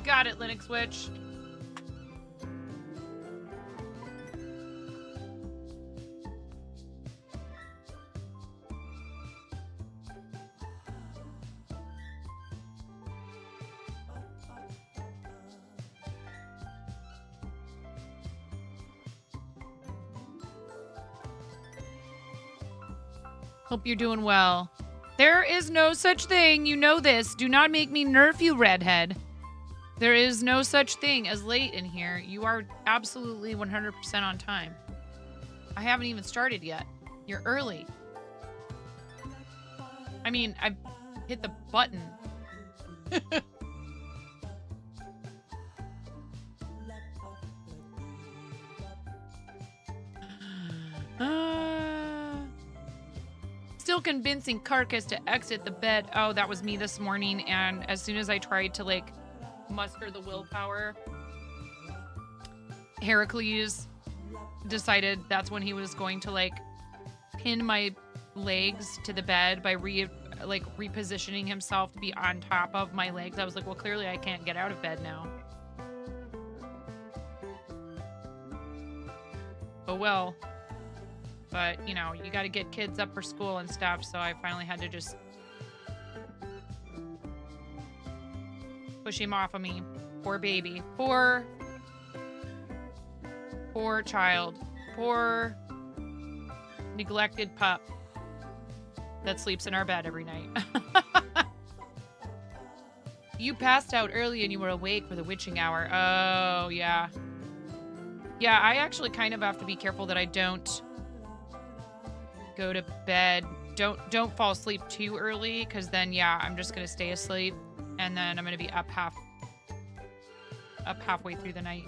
got it, Linux Witch. Hope you're doing well. There is no such thing. You know this. Do not make me nerf you, redhead. There is no such thing as late in here. You are absolutely 100% on time. I haven't even started yet. You're early. I mean, I hit the button. Still convincing Carcass to exit the bed. Oh, that was me this morning. And as soon as I tried to, like, muster the willpower, Heracles decided that's when he was going to, like, pin my legs to the bed by repositioning himself to be on top of my legs. I was like, well, clearly I can't get out of bed now. Oh, well. But, you know, you got to get kids up for school and stuff, so I finally had to just push him off of me. Poor baby. Poor child. Poor neglected pup that sleeps in our bed every night. You passed out early and you were awake for the witching hour. Oh, yeah. Yeah, I actually kind of have to be careful that I don't go to bed. Don't fall asleep too early, because then, yeah, I'm just going to stay asleep, and then I'm going to be up halfway through the night.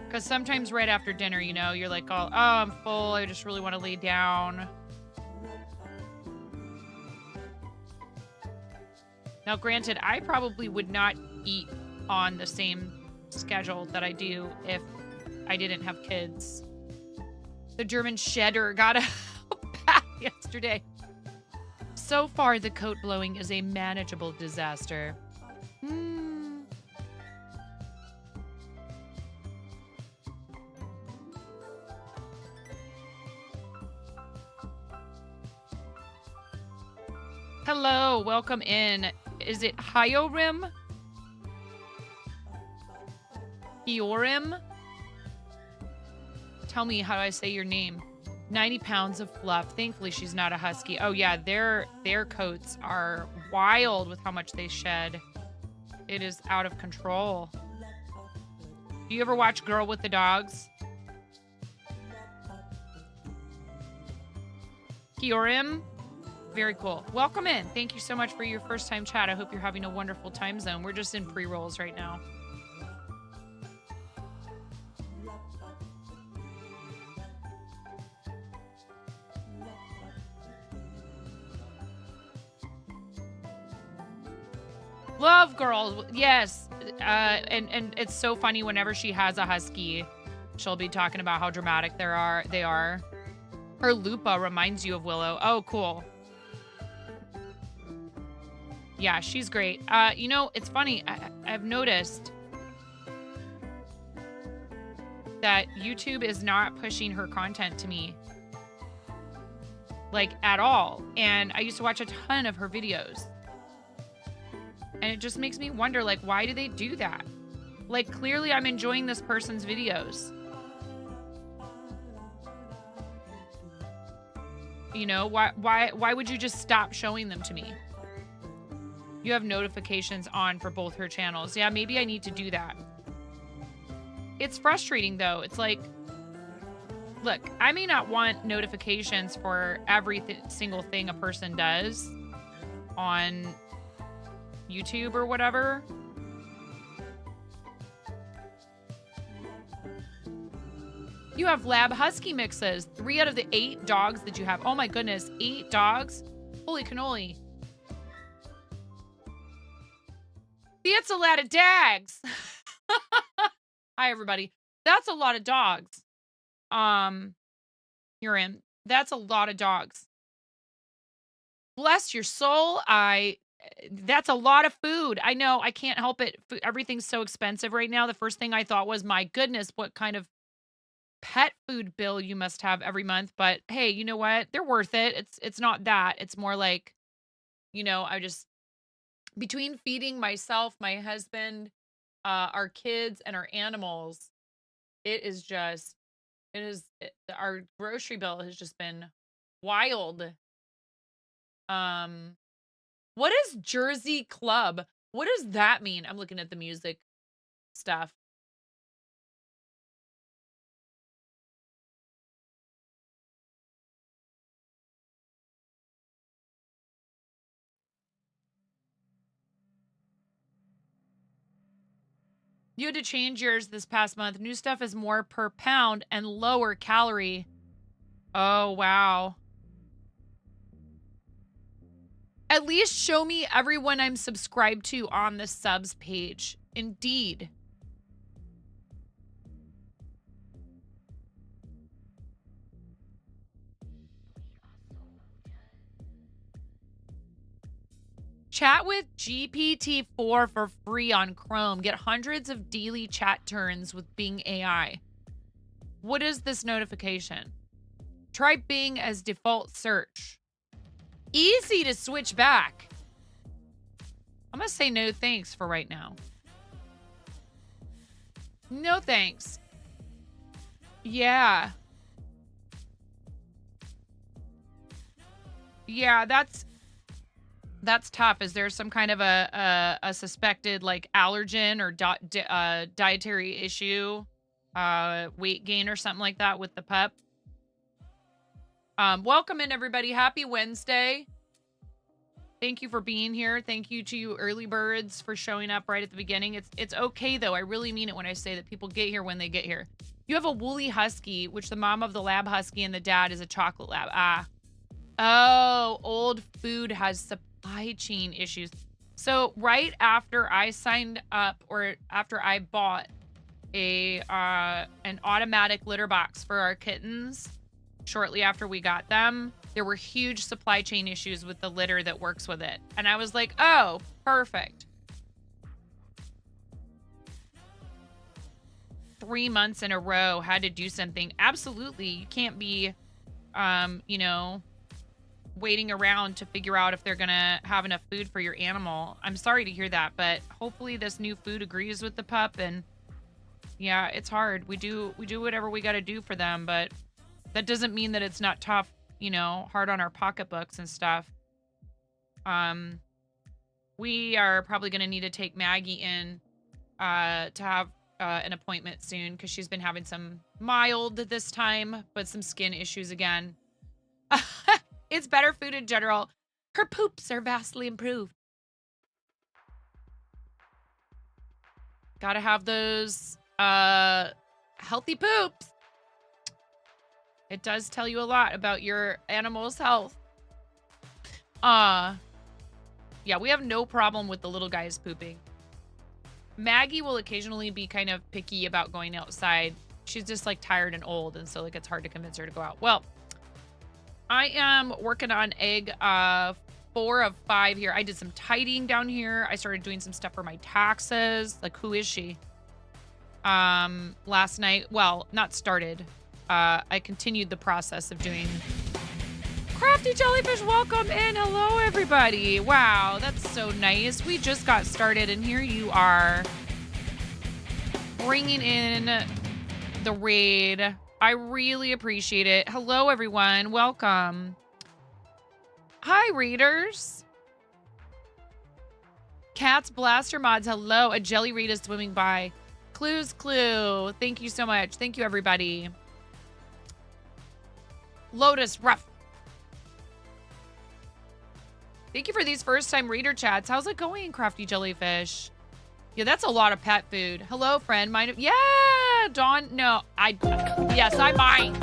Because sometimes right after dinner, you know, you're like, oh, I'm full. I just really want to lay down. Now, granted, I probably would not eat on the same schedule that I do if I didn't have kids. The German shedder got a bath yesterday. So far, the coat blowing is a manageable disaster. Hello, welcome in. Is it Hyorim? Hyorim? Tell me how I say your name. 90 pounds of fluff. Thankfully, she's not a husky. Oh, yeah, their coats are wild with how much they shed. It is out of control. Do you ever watch Girl with the Dogs? Hyorim? Very cool. Welcome in. Thank you so much for your first time chat. I hope you're having a wonderful time zone. We're just in pre-rolls right now. Love girls. Yes. And it's so funny whenever she has a husky, she'll be talking about how dramatic they are. Her Lupa reminds you of Willow. Oh, cool. Yeah, she's great. You know, it's funny. I've noticed that YouTube is not pushing her content to me, like, at all. And I used to watch a ton of her videos. And it just makes me wonder, like, why do they do that? Like, clearly I'm enjoying this person's videos. You know, why would you just stop showing them to me? You have notifications on for both her channels. Yeah, maybe I need to do that. It's frustrating, though. It's like, look, I may not want notifications for every single thing a person does on YouTube or whatever. You have lab husky mixes. 3 out of the 8 dogs that you have. Oh my goodness, 8 dogs? Holy cannoli. That's a lot of dags. Hi, everybody. That's a lot of dogs. You're in. That's a lot of dogs. Bless your soul. That's a lot of food. I know, I can't help it. Everything's so expensive right now. The first thing I thought was, my goodness, what kind of pet food bill you must have every month. But hey, you know what? They're worth it. It's not that. It's more like, I just, between feeding myself, my husband, our kids, and our animals, it is just, our grocery bill has just been wild. Um, what is Jersey Club? What does that mean? I'm looking at the music stuff. You had to change yours this past month. New stuff is more per pound and lower calorie. Oh, wow. At least show me everyone I'm subscribed to on the subs page. Indeed. Chat with GPT-4 for free on Chrome. Get hundreds of daily chat turns with Bing AI. What is this notification? Try Bing as default search. Easy to switch back. I'm going to say no thanks for right now. No thanks. Yeah. Yeah, that's tough. Is there some kind of a suspected like allergen or dietary issue, weight gain or something like that with the pup? Welcome in, everybody. Happy Wednesday. Thank you for being here. Thank you to you early birds for showing up right at the beginning. It's okay though. I really mean it when I say that people get here when they get here. You have a woolly husky, which the mom of the lab husky and the dad is a chocolate lab. Ah. Oh, old food has supply chain issues. So right after I signed up, or after I bought an automatic litter box for our kittens, shortly after we got them, there were huge supply chain issues with the litter that works with it. And I was like, oh, perfect. 3 months in a row, had to do something. Absolutely. You can't be, waiting around to figure out if they're going to have enough food for your animal. I'm sorry to hear that, but hopefully this new food agrees with the pup. And yeah, it's hard. We do whatever we got to do for them, but that doesn't mean that it's not tough, hard on our pocketbooks and stuff. We are probably going to need to take Maggie in to have an appointment soon, because she's been having some mild this time, but some skin issues again. It's better food in general. Her poops are vastly improved. Gotta have those healthy poops. It does tell you a lot about your animal's health. Yeah, we have no problem with the little guys pooping. Maggie will occasionally be kind of picky about going outside. She's just like tired and old, and so like it's hard to convince her to go out. Well, I am working on egg 4 of 5 here. I did some tidying down here. I started doing some stuff for my taxes. Like, who is she? Last night. Well, not started. I continued the process of doing. Crafty Jellyfish, welcome in. Hello, everybody. Wow, that's so nice. We just got started, and here you are bringing in the raid. I really appreciate it. Hello, everyone. Welcome. Hi, readers. Cats Blaster Mods. Hello. A jelly read is swimming by. Clues Clue. Thank you so much. Thank you, everybody. Lotus Ruff. Thank you for these first-time reader chats. How's it going, Crafty Jellyfish? Yeah, that's a lot of pet food. Hello, friend. Yeah, Dawn. No, yes, I might.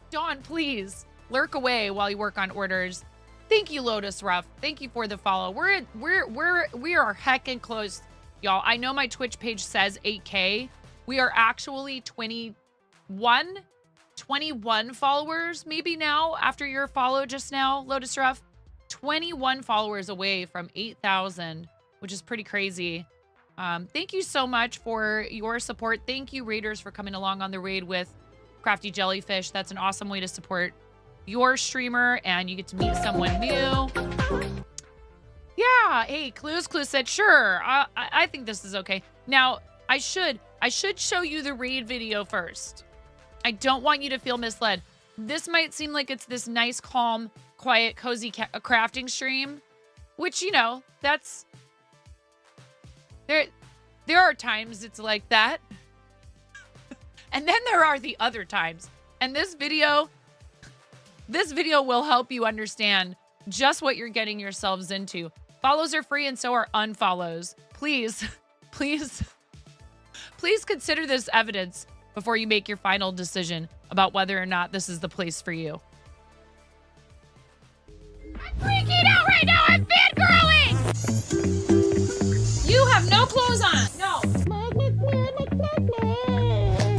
Dawn, please lurk away while you work on orders. Thank you, Lotus Ruff. Thank you for the follow. We are heckin' close, y'all. I know my Twitch page says 8K. We are actually 21 21 followers maybe now after your follow just now, Lotus Ruff. 21 followers away from 8,000, which is pretty crazy. Thank you so much for your support. Thank you, Raiders, for coming along on the raid with Crafty Jellyfish. That's an awesome way to support your streamer, and you get to meet someone new. Yeah, hey, Clue said, sure, I think this is okay. Now, I should show you the raid video first. I don't want you to feel misled. This might seem like it's this nice, calm, quiet, cozy crafting stream, which, you know, that's... There are times it's like that. And then there are the other times. And this video will help you understand just what you're getting yourselves into. Follows are free and so are unfollows. Please, please, please consider this evidence before you make your final decision about whether or not this is the place for you. I'm freaking out right now. I'm fangirling. You have no clothes on. No.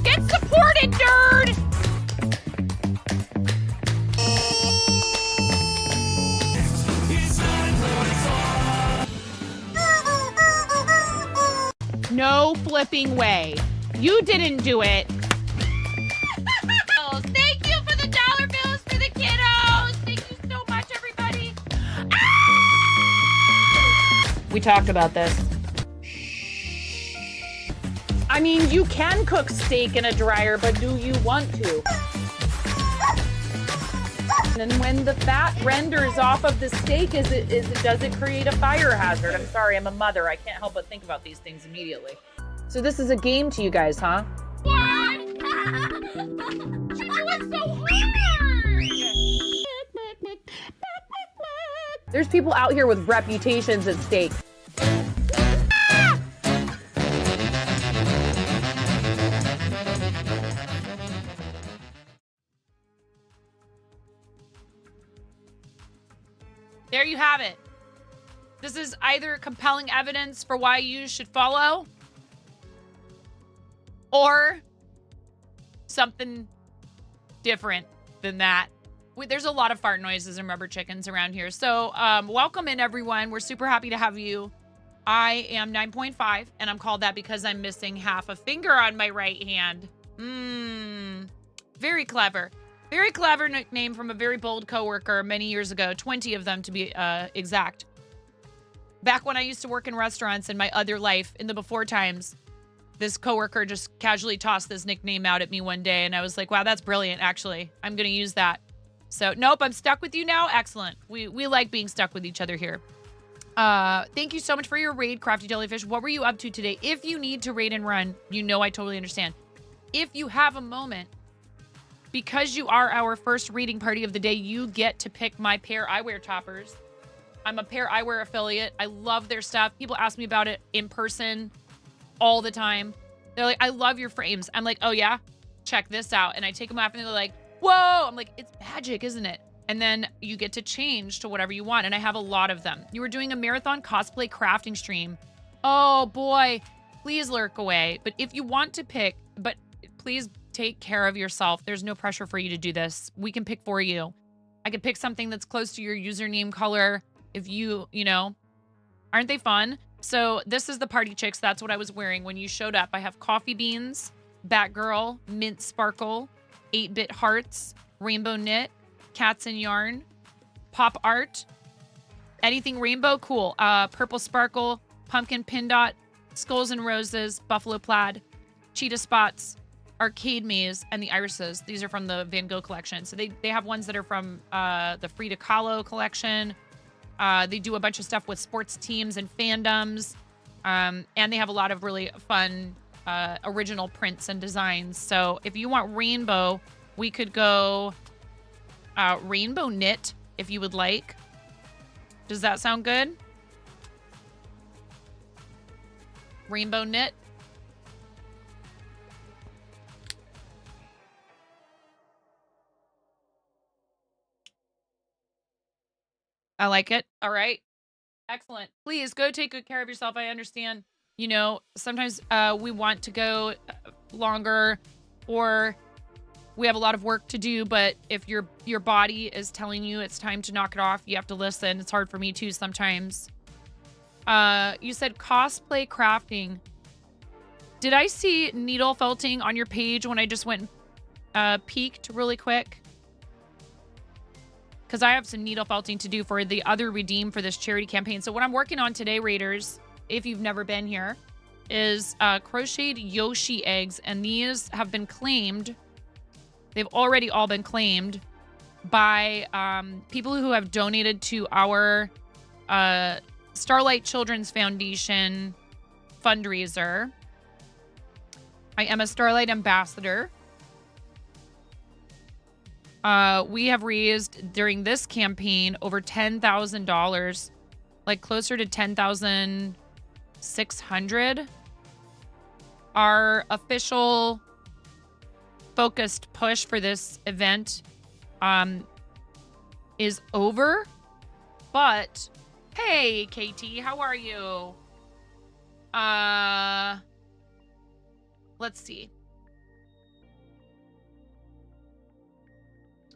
Get supported, nerd. No flipping way. You didn't do it. Thank you for the dollar bills for the kiddos. Thank you so much, everybody. Ah! We talked about this. I mean, you can cook steak in a dryer, but do you want to? And when the fat renders off of the steak, does it create a fire hazard? I'm sorry, I'm a mother. I can't help but think about these things immediately. So this is a game to you guys, huh? What? She went so hard! There's people out here with reputations at stake. There you have it. This is either compelling evidence for why you should follow or something different than that. There's a lot of fart noises and rubber chickens around here. So welcome in, everyone. We're super happy to have you. I am 9.5, and I'm called that because I'm missing half a finger on my right hand. Very clever. Very clever nickname from a very bold coworker many years ago, 20 of them to be exact. Back when I used to work in restaurants in my other life, in the before times, this coworker just casually tossed this nickname out at me one day, and I was like, wow, that's brilliant, actually. I'm going to use that. So, nope, I'm stuck with you now. Excellent. We like being stuck with each other here. Thank you so much for your raid, Crafty Jellyfish. What were you up to today? If you need to raid and run, you know I totally understand. If you have a moment, because you are our first reading party of the day, you get to pick my Pair Eyewear toppers. I'm a Pair Eyewear affiliate. I love their stuff. People ask me about it in person all the time. They're like, I love your frames. I'm like, oh yeah? Check this out. And I take them off and they're like, whoa! I'm like, it's magic, isn't it? And then you get to change to whatever you want. And I have a lot of them. You were doing a marathon cosplay crafting stream. Oh boy, please lurk away. But if you want to pick, but please take care of yourself. There's no pressure for you to do this. We can pick for you. I could pick something that's close to your username color. If you know, aren't they fun? So this is the Party Chicks. That's what I was wearing when you showed up. I have Coffee Beans, Batgirl, Mint Sparkle, 8-Bit Hearts, Rainbow Knit, Cats and Yarn, Pop Art, anything rainbow, cool. Purple Sparkle, Pumpkin Pin Dot, Skulls and Roses, Buffalo Plaid, Cheetah Spots, Arcade Maze, and the Irises. These are from the Van Gogh collection. So they have ones that are from the Frida Kahlo collection. They do a bunch of stuff with sports teams and fandoms. And they have a lot of really fun original prints and designs. So if you want rainbow, we could go Rainbow Knit if you would like. Does that sound good? Rainbow Knit. I like it. All right. Excellent. Please go take good care of yourself. I understand, you know, sometimes we want to go longer, or We have a lot of work to do, but if your body is telling you it's time to knock it off, you have to listen. It's hard for me too sometimes. You said cosplay crafting. Did I see needle felting on your page when I just went peeked really quick? Because I have some needle felting to do for the other redeem for this charity campaign. So what I'm working on today, Raiders, if you've never been here, is crocheted Yoshi eggs. And these have been claimed. They've already all been claimed by people who have donated to our Starlight Children's Foundation fundraiser. I am a Starlight ambassador. We have raised during this campaign over $10,000, like closer to 10,600. Our official focused push for this event is over, but hey, KT, how are you? Let's see.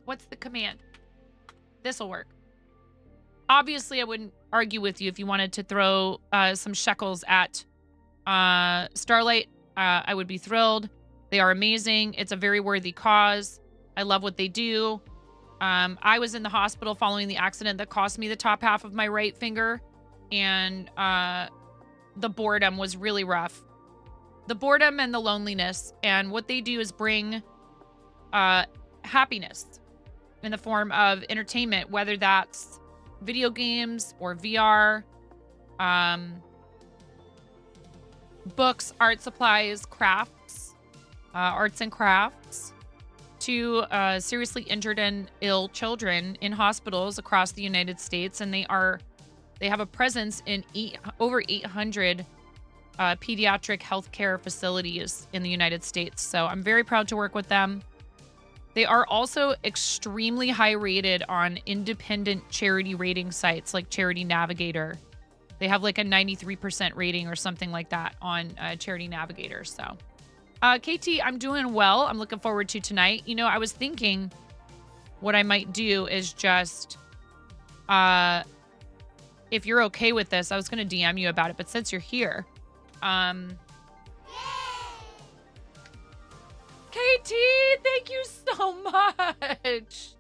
What's the command? This'll work. Obviously, I wouldn't argue with you if you wanted to throw some shekels at Starlight. I would be thrilled. They are amazing. It's a very worthy cause. I love what they do. I was in the hospital following the accident that cost me the top half of my right finger, and the boredom was really rough. The boredom and the loneliness, and what they do is bring happiness in the form of entertainment, whether that's video games or VR, books, art supplies, crafts, arts and crafts, to seriously injured and ill children in hospitals across the United States. And they have a presence in over 800 pediatric healthcare facilities in the United States. So I'm very proud to work with them. They are also extremely high rated on independent charity rating sites like Charity Navigator. They have like a 93% rating or something like that on Charity Navigator. So, KT, I'm doing well. I'm looking forward to tonight. You know, I was thinking what I might do is just, if you're okay with this, I was going to DM you about it, but since you're here, KT, thank you so much.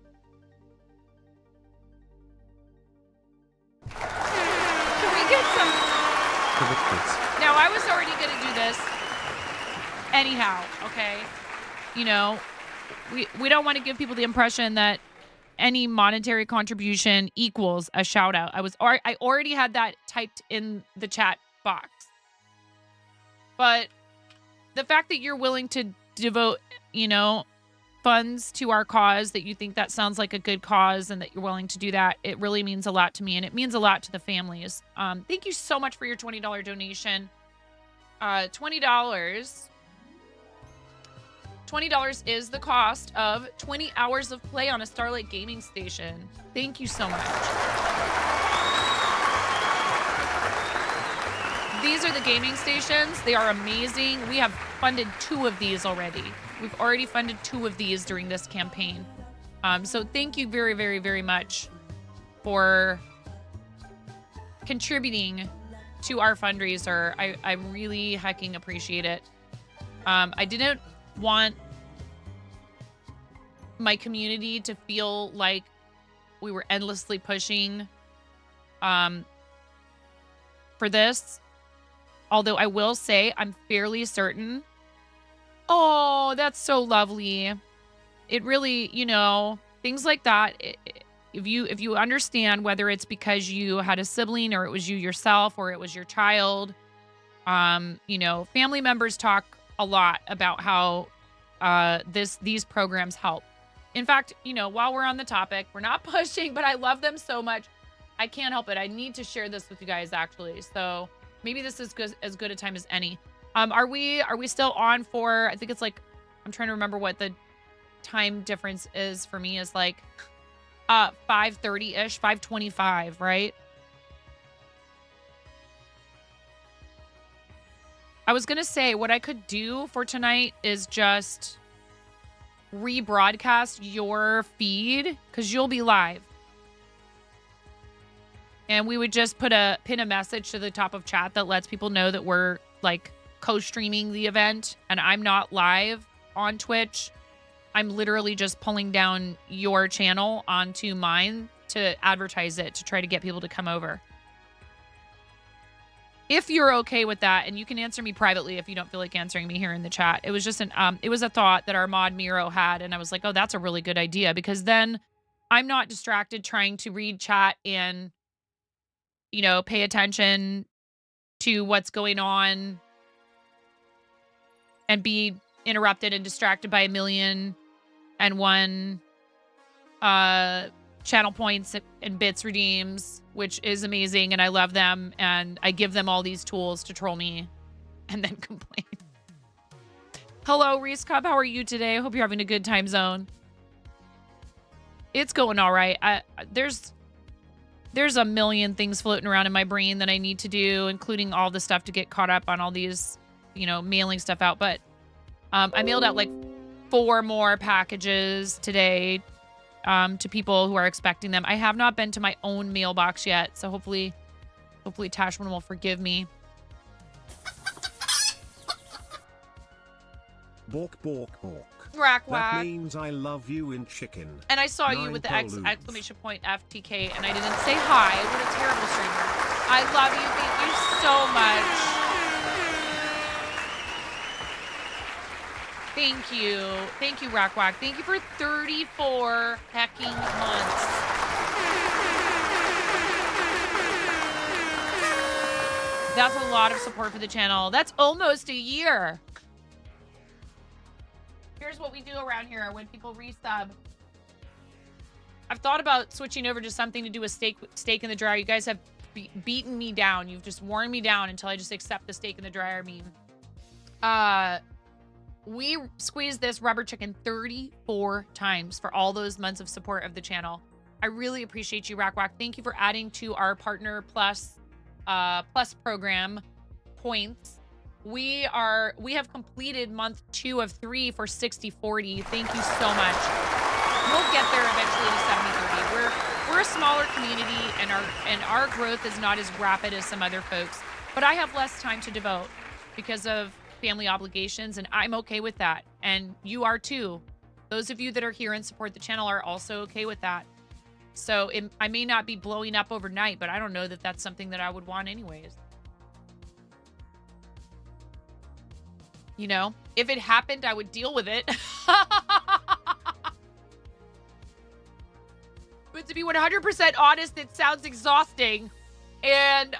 Can we get some? Now, I was already going to do this anyhow, okay? You know, we don't want to give people the impression that any monetary contribution equals a shout out. I already had that typed in the chat box. But the fact that you're willing to devote, you know, funds to our cause, that you think that sounds like a good cause and that you're willing to do that, it really means a lot to me, and it means a lot to the families. Thank you so much for your $20 donation. $20 is the cost of 20 hours of play on a Starlight gaming station. Thank you so much. These are the gaming stations. They are amazing. We have funded 2 of these already. We've already funded 2 of these during this campaign. So thank you very, very, very much for contributing to our fundraiser. I really hecking appreciate it. I didn't want my community to feel like we were endlessly pushing for this. Although I will say I'm fairly certain. Oh, that's so lovely. It really, you know, things like that. If you understand whether it's because you had a sibling or it was you yourself or it was your child, you know, family members talk a lot about how these programs help. In fact, you know, while we're on the topic, we're not pushing, but I love them so much. I can't help it. I need to share this with you guys, actually. So maybe this is as good a time as any. Are we still on for, I think it's like, I'm trying to remember what the time difference is for me, is like 5:30-ish, 5:25, right? I was going to say what I could do for tonight is just rebroadcast your feed because you'll be live. And we would just pin a message to the top of chat that lets people know that we're like co-streaming the event and I'm not live on Twitch. I'm literally just pulling down your channel onto mine to advertise it to try to get people to come over. If you're okay with that, and you can answer me privately if you don't feel like answering me here in the chat. It was just it was a thought that our mod Miro had, and I was like, oh, that's a really good idea, because then I'm not distracted trying to read chat and, you know, pay attention to what's going on and be interrupted and distracted by 1,000,001 channel points and bits redeems, which is amazing, and I love them, and I give them all these tools to troll me and then complain. Hello, Reese Cub. How are you today? I hope you're having a good time zone. It's going all right. There's a million things floating around in my brain that I need to do, including all the stuff to get caught up on all these, you know, mailing stuff out. But I mailed out like 4 more packages today to people who are expecting them. I have not been to my own mailbox yet, so hopefully Tashwin will forgive me. Bork, bork, bork. Rack That whack. means I love you in chicken. And I saw you with the exclamation point FTK, and I didn't say hi. What a terrible streamer. I love you. Thank you so much. Thank you. Thank you, Rackwack. Thank you for 34 hecking months. That's a lot of support for the channel. That's almost a year. Here's what we do around here when people resub. I've thought about switching over to something to do with steak in the dryer. You guys have beaten me down. You've just worn me down until I just accept the steak in the dryer meme. We squeezed this rubber chicken 34 times for all those months of support of the channel. I really appreciate you, Rackwack. Thank you for adding to our Partner Plus program points. We have completed month 2 of 3 for 60/40. Thank you so much. We'll get there eventually to 70/30. We're a smaller community, and our growth is not as rapid as some other folks. But I have less time to devote because of family obligations, and I'm okay with that. And you are too. Those of you that are here and support the channel are also okay with that. So I may not be blowing up overnight, but I don't know that that's something that I would want anyways. You know, if it happened, I would deal with it. But to be 100% honest, it sounds exhausting. And,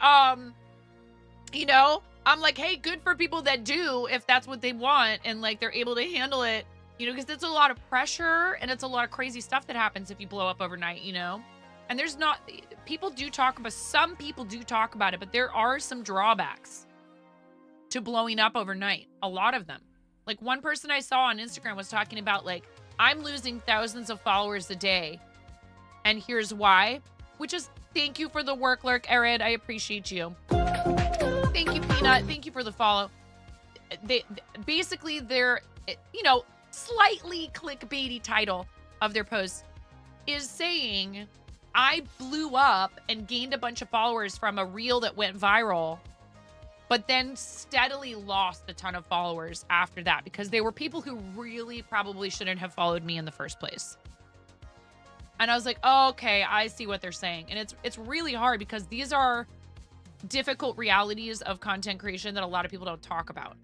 you know, I'm like, hey, good for people that do, if that's what they want, and like they're able to handle it, you know, because it's a lot of pressure and it's a lot of crazy stuff that happens if you blow up overnight, you know. And there's not, people do talk about, some people do talk about it, but there are some drawbacks to blowing up overnight. A lot of them. Like one person I saw on Instagram was talking about like, I'm losing thousands of followers a day, and here's why, which is, thank you for the work, Lurk Arid. I appreciate you. Thank you, Peanut. Thank you for the follow. Basically, their, you know, slightly clickbaity title of their post is saying, I blew up and gained a bunch of followers from a reel that went viral, but then steadily lost a ton of followers after that because they were people who really probably shouldn't have followed me in the first place. And I was like, oh, okay, I see what they're saying. And it's really hard because these are difficult realities of content creation that a lot of people don't talk about.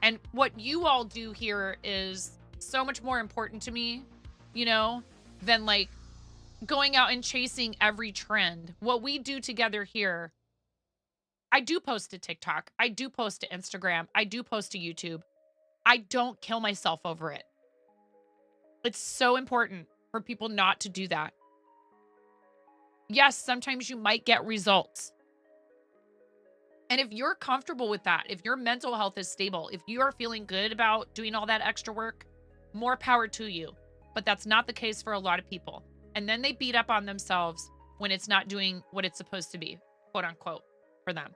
And what you all do here is so much more important to me, you know, than like going out and chasing every trend. What we do together here, I do post to TikTok. I do post to Instagram. I do post to YouTube. I don't kill myself over it. It's so important for people not to do that. Yes, sometimes you might get results. And if you're comfortable with that, if your mental health is stable, if you are feeling good about doing all that extra work, more power to you. But that's not the case for a lot of people. And then they beat up on themselves when it's not doing what it's supposed to be, quote unquote, for them.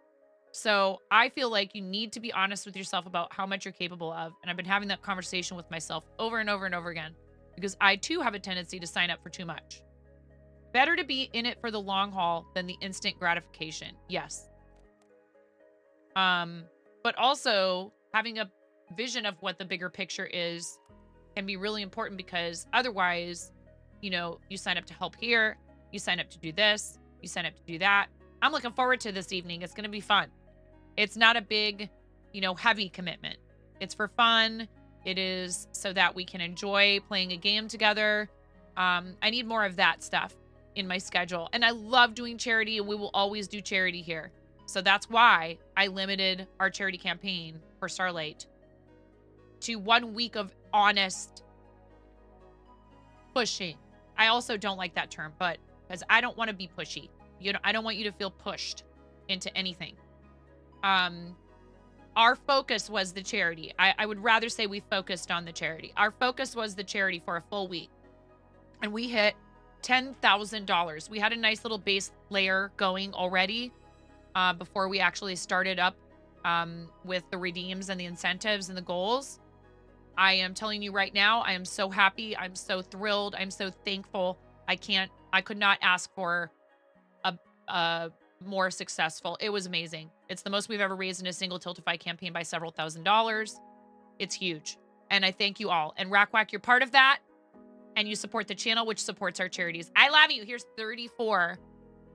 So I feel like you need to be honest with yourself about how much you're capable of. And I've been having that conversation with myself over and over and over again. because I too have a tendency to sign up for too much. Better to be in it for the long haul than the instant gratification. Yes. But also having a vision of what the bigger picture is can be really important, because otherwise, you sign up to help here, you sign up to do this, you sign up to do that. I'm looking forward to this evening. It's going to be fun. It's not a big, heavy commitment. It's for fun. It is so that we can enjoy playing a game together. I need more of that stuff in my schedule. And I love doing charity, and we will always do charity here. So that's why I limited our charity campaign for Starlight to 1 week of honest pushing. I also don't like that term, but because I don't want to be pushy. I don't want you to feel pushed into anything. Our focus was the charity. I would rather say we focused on the charity. Our focus was the charity for a full week. And we hit $10,000. We had a nice little base layer going already before we actually started up with the redeems and the incentives and the goals. I am telling you right now, I am so happy. I'm so thrilled. I'm so thankful. I could not ask for a more successful. It was amazing. It's the most we've ever raised in a single Tiltify campaign by several $1,000s. It's huge. And I thank you all. And Rack Whack, you're part of that. And you support the channel, which supports our charities. I love you. Here's 34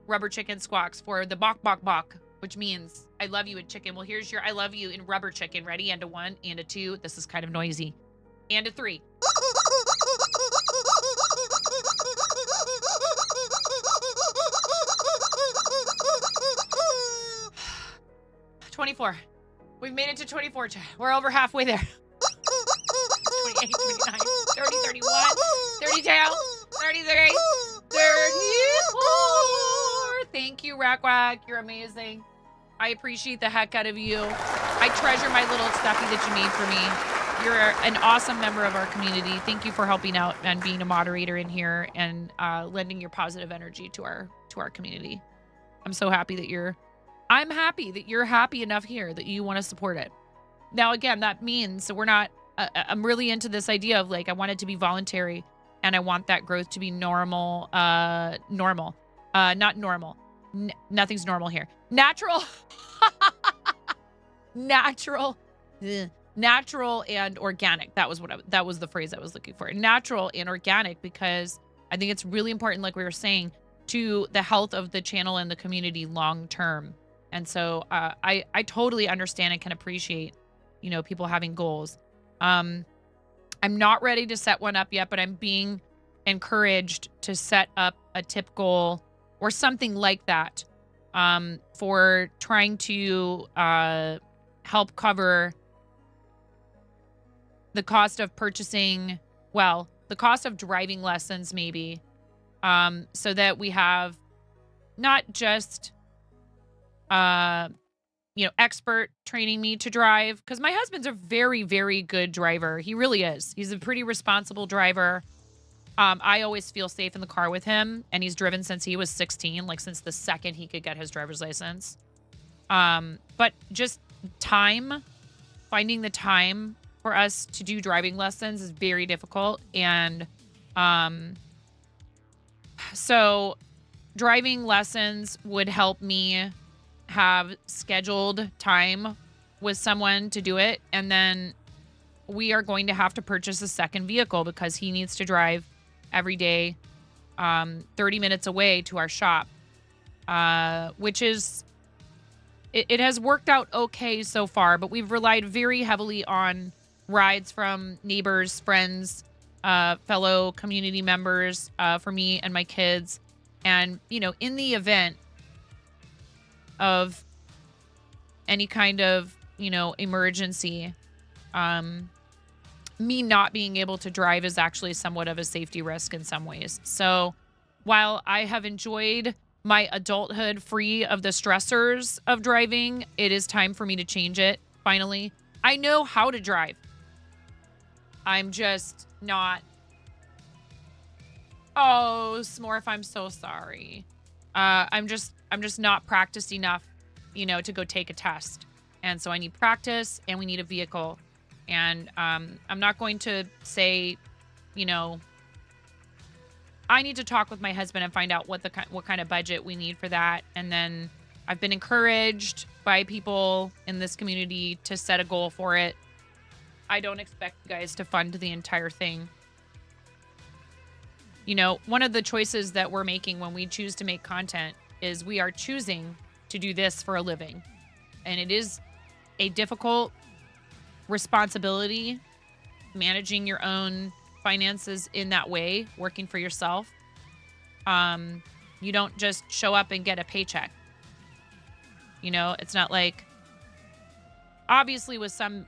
rubber chicken squawks for the bok bok bok, which means I love you in chicken. Well, here's your I love you in rubber chicken. Ready? And a 1 and a 2. This is kind of noisy. And a 3. 24. We've made it to 24. We're over halfway there. 28, 29, 30, 31, 32, 33, 34. Thank you, Rack Whack. You're amazing. I appreciate the heck out of you. I treasure my little stuffy that you made for me. You're an awesome member of our community. Thank you for helping out and being a moderator in here and lending your positive energy to our community. I'm so happy that I'm happy that you're happy enough here that you want to support it. Now, again, that means we're not, I'm really into this idea of I want it to be voluntary, and I want that growth to be normal, not normal. Nothing's normal here. Natural, natural and organic. That was the phrase I was looking for. Natural and organic, because I think it's really important, like we were saying, to the health of the channel and the community long term. And so I totally understand and can appreciate, people having goals. I'm not ready to set one up yet, but I'm being encouraged to set up a tip goal or something like that for trying to help cover the cost of purchasing, the cost of driving lessons maybe, so that we have not just expert training me to drive, because my husband's a very, very good driver. He really is. He's a pretty responsible driver. I always feel safe in the car with him, and he's driven since he was 16, since the second he could get his driver's license. But just finding the time for us to do driving lessons is very difficult. And so driving lessons would help me have scheduled time with someone to do it. And then we are going to have to purchase a second vehicle because he needs to drive every day 30 minutes away to our shop, which is, it has worked out okay so far, but we've relied very heavily on rides from neighbors, friends, fellow community members, for me and my kids. And, in the event of any kind of, emergency, me not being able to drive is actually somewhat of a safety risk in some ways. So while I have enjoyed my adulthood free of the stressors of driving, it is time for me to change it. Finally, I know how to drive. I'm just not. Oh, Smorf, I'm so sorry. I'm just not practiced enough, to go take a test. And so I need practice, and we need a vehicle. And I'm not going to say, I need to talk with my husband and find out what kind of budget we need for that. And then I've been encouraged by people in this community to set a goal for it. I don't expect you guys to fund the entire thing. You know, one of the choices that we're making when we choose to make content is we are choosing to do this for a living. And it is a difficult responsibility managing your own finances in that way, working for yourself. You don't just show up and get a paycheck. You know, it's not like, obviously with some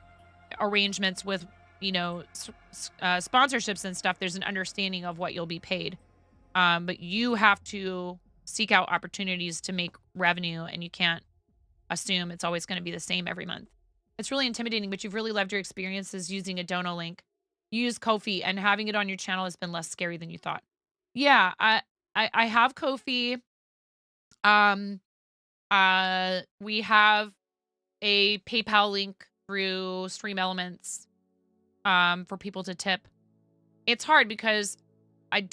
arrangements with, you know, sponsorships and stuff, there's an understanding of what you'll be paid. But you have to seek out opportunities to make revenue, and you can't assume it's always going to be the same every month. It's really intimidating, but you've really loved your experiences using a dono link. Use Ko-fi, and having it on your channel has been less scary than you thought. Yeah, I have Ko-fi. We have a PayPal link through Stream Elements for people to tip. It's hard because I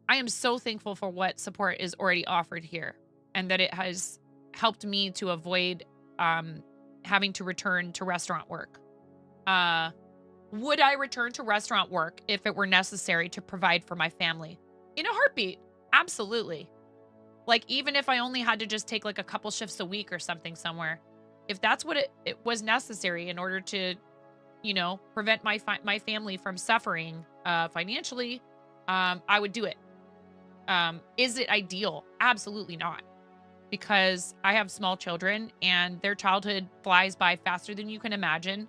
am so thankful for what support is already offered here, and that it has helped me to avoid having to return to restaurant work. Would I return to restaurant work if it were necessary to provide for my family? In a heartbeat. Absolutely. Like, even if I only had to just take like a couple shifts a week or something somewhere, if that's what it was necessary in order to, you know, prevent my family from suffering financially, I would do it. Is it ideal? Absolutely not. Because I have small children and their childhood flies by faster than you can imagine.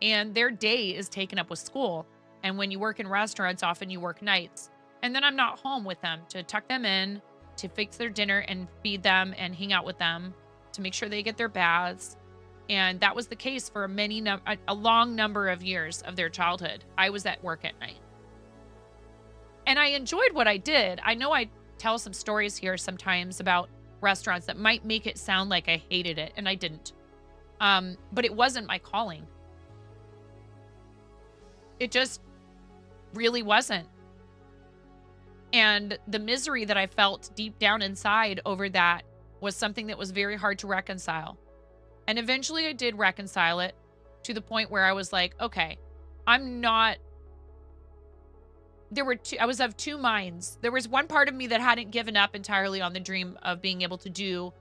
And their day is taken up with school. And when you work in restaurants, often you work nights. And then I'm not home with them to tuck them in, to fix their dinner and feed them and hang out with them, to make sure they get their baths. And that was the case for a long number of years of their childhood. I was at work at night. And I enjoyed what I did. I know I tell some stories here sometimes about restaurants that might make it sound like I hated it, and I didn't. But it wasn't my calling. It just really wasn't. And the misery that I felt deep down inside over that was something that was very hard to reconcile. And eventually I did reconcile it to the point where I was like, okay, I was of two minds. There was one part of me that hadn't given up entirely on the dream of being able to do,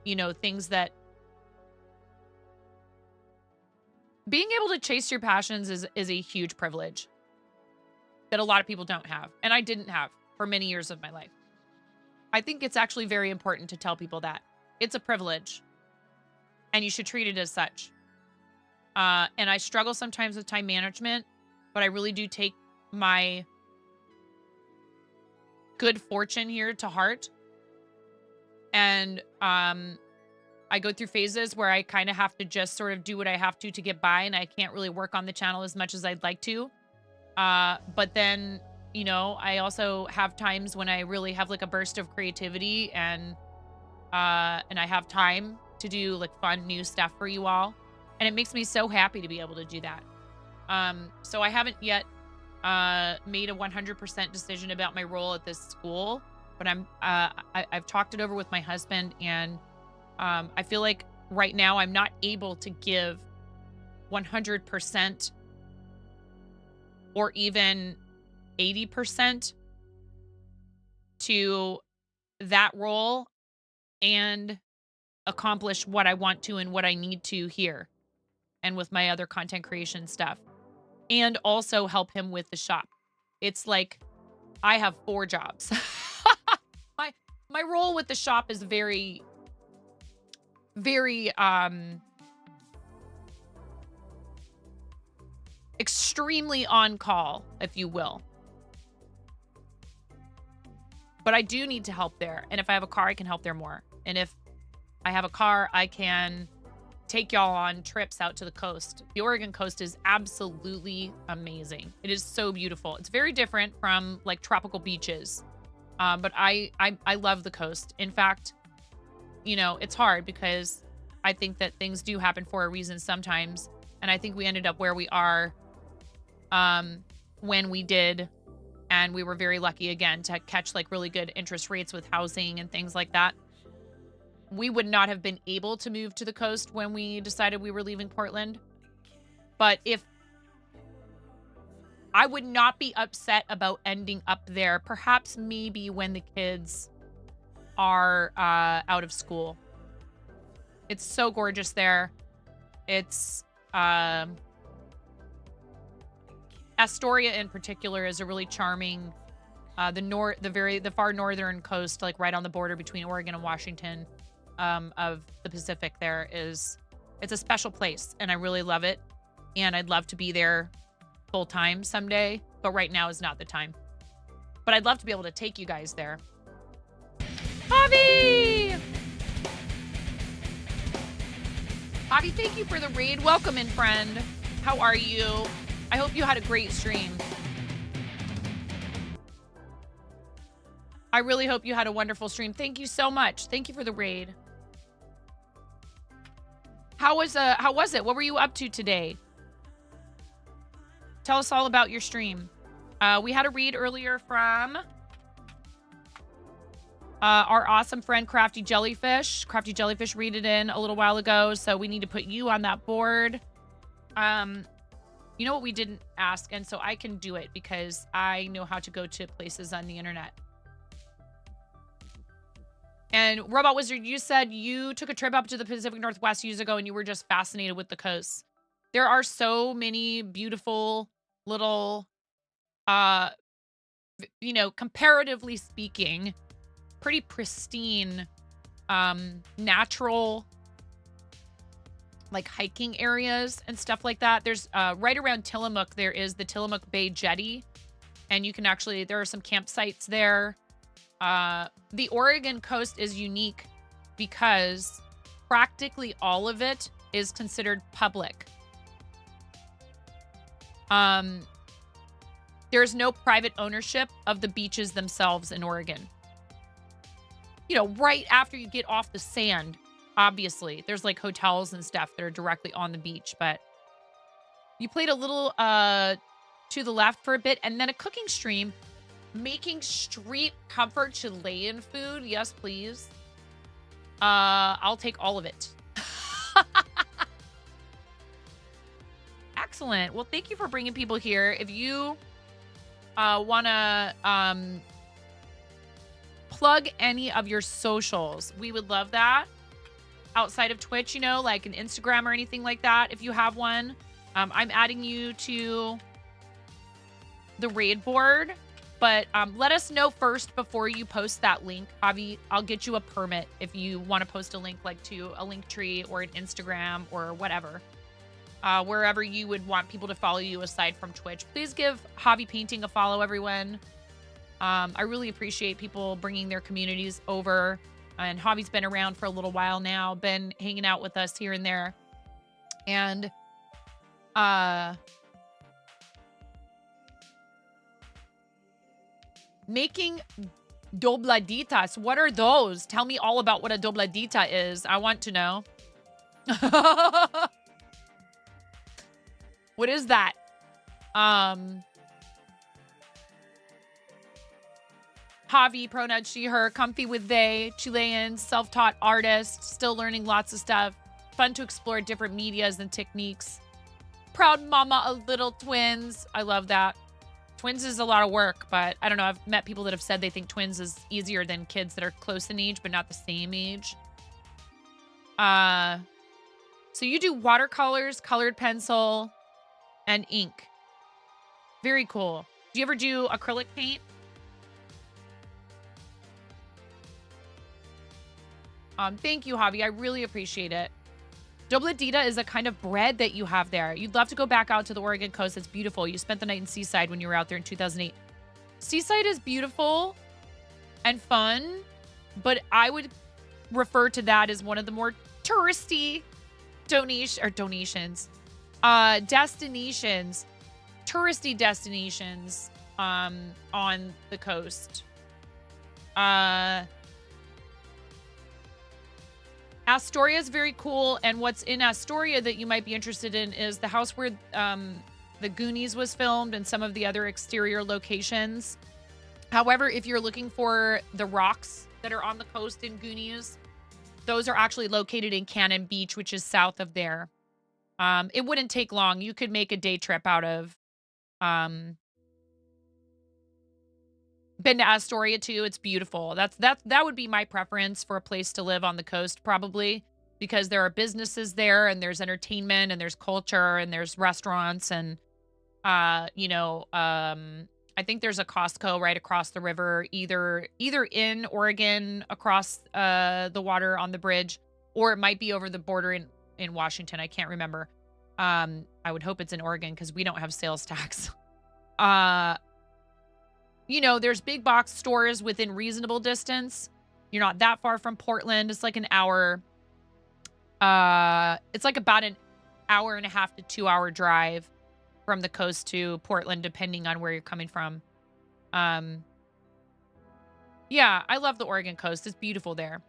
you know, things that being able to chase your passions is a huge privilege that a lot of people don't have. And I didn't have for many years of my life. I think it's actually very important to tell people that it's a privilege and you should treat it as such. And I struggle sometimes with time management, but I really do take my good fortune here to heart. And I go through phases where I kind of have to just sort of do what I have to get by, and I can't really work on the channel as much as I'd like to. But then, you know, I also have times when I really have like a burst of creativity and I have time to do like fun new stuff for you all. And it makes me so happy to be able to do that. So I haven't yet made a 100% decision about my role at this school, but I've talked it over with my husband, and I feel like right now I'm not able to give 100% or even 80% to that role and accomplish what I want to and what I need to here and with my other content creation stuff, and also help him with the shop. It's like I have 4 jobs. My role with the shop is very extremely on call, if you will. But I do need to help there. And if I have a car, I can help there more. And if I have a car, I can take y'all on trips out to the coast. The Oregon coast is absolutely amazing. It is so beautiful. It's very different from like tropical beaches. But I love the coast. In fact, you know, it's hard because I think that things do happen for a reason sometimes. And I think we ended up where we are when we did And we were very lucky again to catch like really good interest rates with housing and things like that. We would not have been able to move to the coast when we decided we were leaving Portland. But if I would not be upset about ending up there, perhaps maybe when the kids are out of school. It's so gorgeous there. It's Astoria in particular is a really charming the far northern coast, like right on the border between Oregon and Washington, of the Pacific. It's a special place, and I really love it. And I'd love to be there full time someday, but right now is not the time. But I'd love to be able to take you guys there. Javi! Javi, thank you for the raid. Welcome in, friend. How are you? I hope you had a great stream. I really hope you had a wonderful stream. Thank you so much. Thank you for the raid. How was it? What were you up to today? Tell us all about your stream. We had a read earlier from our awesome friend Crafty Jellyfish. Crafty Jellyfish read it in a little while ago, so we need to put you on that board. You know what we didn't ask, and so I can do it because I know how to go to places on the internet. And Robot Wizard, you said you took a trip up to the Pacific Northwest years ago and you were just fascinated with the coast. There are so many beautiful little, comparatively speaking, pretty pristine, natural, like hiking areas and stuff like that. There's right around Tillamook, there is the Tillamook Bay Jetty, and you can actually, there are some campsites there. The Oregon coast is unique because practically all of it is considered public. There's no private ownership of the beaches themselves in Oregon. You know, right after you get off the sand, obviously, there's like hotels and stuff that are directly on the beach, but you played a little to the left for a bit, and then a cooking stream making street comfort Chilean food. Yes, please. I'll take all of it. Excellent. Well, thank you for bringing people here. If you want to plug any of your socials, we would love that. Outside of Twitch, you know, like an Instagram or anything like that, if you have one. I'm adding you to the raid board, but let us know first before you post that link. Javi, I'll get you a permit if you want to post a link, like to a Linktree or an Instagram or whatever. Wherever you would want people to follow you aside from Twitch. Please give Javi Painting a follow, everyone. I really appreciate people bringing their communities over. And Javi's been around for a little while now, been hanging out with us here and there. And making dobladitas. What are those? Tell me all about what a dobladita is. I want to know. What is that? Javi, pronoun she, her, comfy with they, Chilean, self-taught artist, still learning lots of stuff. Fun to explore different medias and techniques. Proud mama of little twins. I love that. Twins is a lot of work, but I don't know. I've met people that have said they think twins is easier than kids that are close in age, but not the same age. So you do watercolors, colored pencil, and ink. Very cool. Do you ever do acrylic paint? Thank you, Javi. I really appreciate it. Dobladita is a kind of bread that you have there. You'd love to go back out to the Oregon coast. It's beautiful. You spent the night in Seaside when you were out there in 2008. Seaside is beautiful and fun, but I would refer to that as one of the more touristy destinations, touristy destinations on the coast. Astoria is very cool, and what's in Astoria that you might be interested in is the house where The Goonies was filmed and some of the other exterior locations. However, if you're looking for the rocks that are on the coast in Goonies, those are actually located in Cannon Beach, which is south of there. It wouldn't take long. You could make a day trip out of. Been to Astoria too. It's beautiful. That would be my preference for a place to live on the coast, probably, because there are businesses there and there's entertainment and there's culture and there's restaurants and I think there's a Costco right across the river, either in Oregon across the water on the bridge, or it might be over the border in Washington. I can't remember. I would hope it's in Oregon because we don't have sales tax. There's big box stores within reasonable distance. You're not that far from Portland. It's like an hour. It's like about an hour and a half to 2 hour drive from the coast to Portland, depending on where you're coming from. Yeah, I love the Oregon coast. It's beautiful there.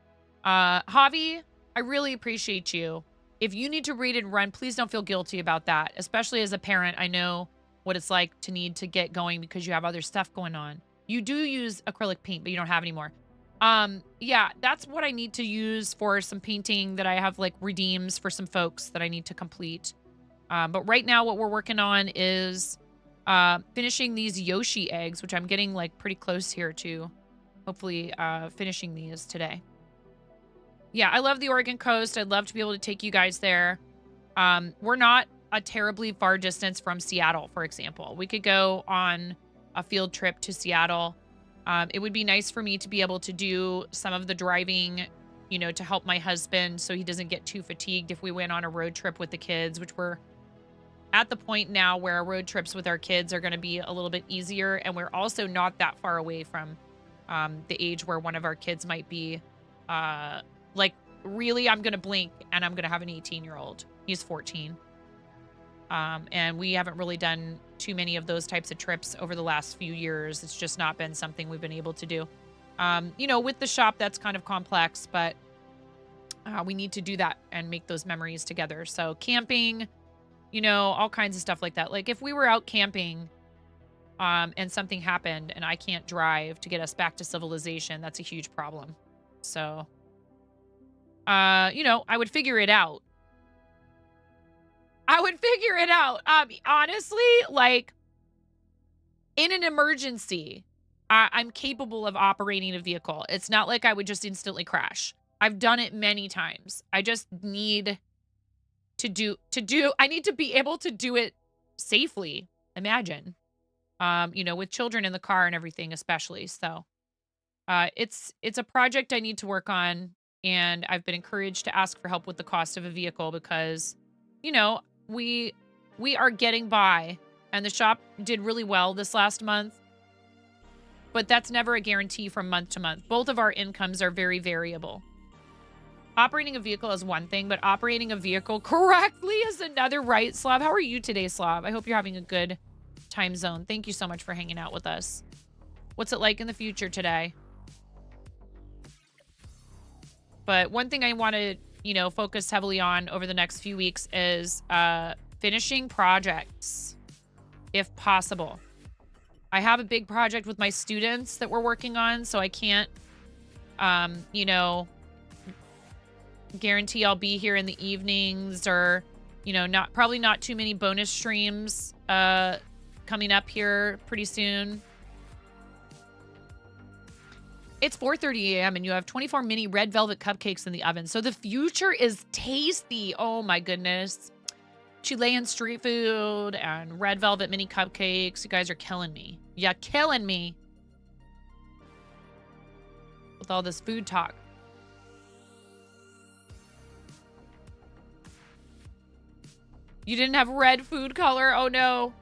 Javi, I really appreciate you. If you need to read and run, please don't feel guilty about that. Especially as a parent, I know what it's like to need to get going because you have other stuff going on. You do use acrylic paint, but you don't have anymore. Yeah, that's what I need to use for some painting that I have like redeems for some folks that I need to complete. But right now what we're working on is finishing these Yoshi eggs, which I'm getting like pretty close here to hopefully finishing these today. Yeah, I love the Oregon coast. I'd love to be able to take you guys there. We're not a terribly far distance from Seattle, for example. We could go on a field trip to Seattle. It would be nice for me to be able to do some of the driving, to help my husband so he doesn't get too fatigued if we went on a road trip with the kids, which we're at the point now where road trips with our kids are going to be a little bit easier. And we're also not that far away from the age where one of our kids might be really, I'm going to blink and I'm going to have an 18-year-old. He's 14. And we haven't really done too many of those types of trips over the last few years. It's just not been something we've been able to do. With the shop, that's kind of complex, but we need to do that and make those memories together. So camping, all kinds of stuff like that. Like if we were out camping and something happened and I can't drive to get us back to civilization, that's a huge problem. So, I would figure it out. Honestly, like in an emergency, I'm capable of operating a vehicle. It's not like I would just instantly crash. I've done it many times. I just need I need to be able to do it safely. Imagine, with children in the car and everything, especially. So, it's a project I need to work on. And I've been encouraged to ask for help with the cost of a vehicle because, we are getting by, and the shop did really well this last month, but that's never a guarantee from month to month. Both of our incomes are very variable. Operating a vehicle is one thing, but operating a vehicle correctly is another, right, Slav? How are you today, Slav? I hope you're having a good time zone. Thank you so much for hanging out with us. What's it like in the future today? But one thing I want to, focus heavily on over the next few weeks is finishing projects, if possible. I have a big project with my students that we're working on, so I can't, guarantee I'll be here in the evenings or, probably not too many bonus streams coming up here pretty soon. It's 4:30 a.m. and you have 24 mini red velvet cupcakes in the oven. So the future is tasty. Oh my goodness. Chilean street food and red velvet mini cupcakes. You guys are killing me. Yeah, killing me. With all this food talk. You didn't have red food color? Oh no.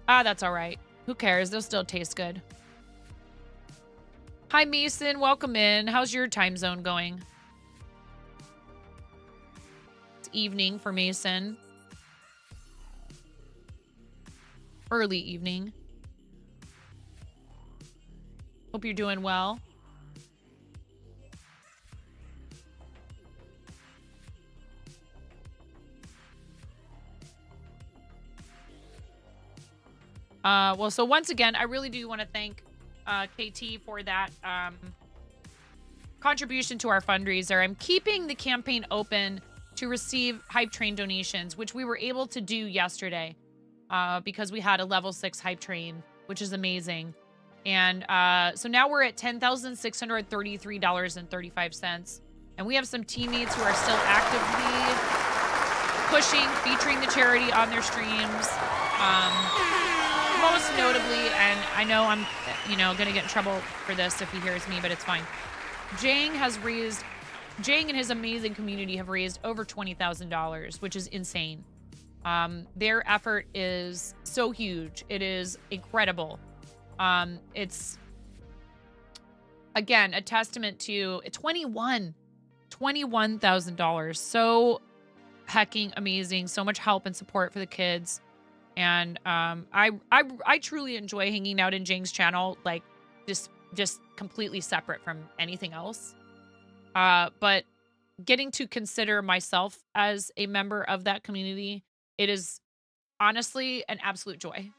That's all right. Who cares? They'll still taste good. Hi, Mason. Welcome in. How's your time zone going? It's evening for Mason. Early evening. Hope you're doing well. Well, so once again, I really do want to thank KT for that contribution to our fundraiser. I'm keeping the campaign open to receive Hype Train donations, which we were able to do yesterday because we had a level 6 Hype Train, which is amazing. And so now we're at $10,633.35. And we have some teammates who are still actively pushing, featuring the charity on their streams. Most notably, and I know I'm, going to get in trouble for this if he hears me, but it's fine. Jang and his amazing community have raised over $20,000, which is insane. Their effort is so huge. It is incredible. It's, again, a testament to $21,000. So hecking amazing. So much help and support for the kids. And I truly enjoy hanging out in Jang's channel, like just completely separate from anything else. But getting to consider myself as a member of that community, it is honestly an absolute joy.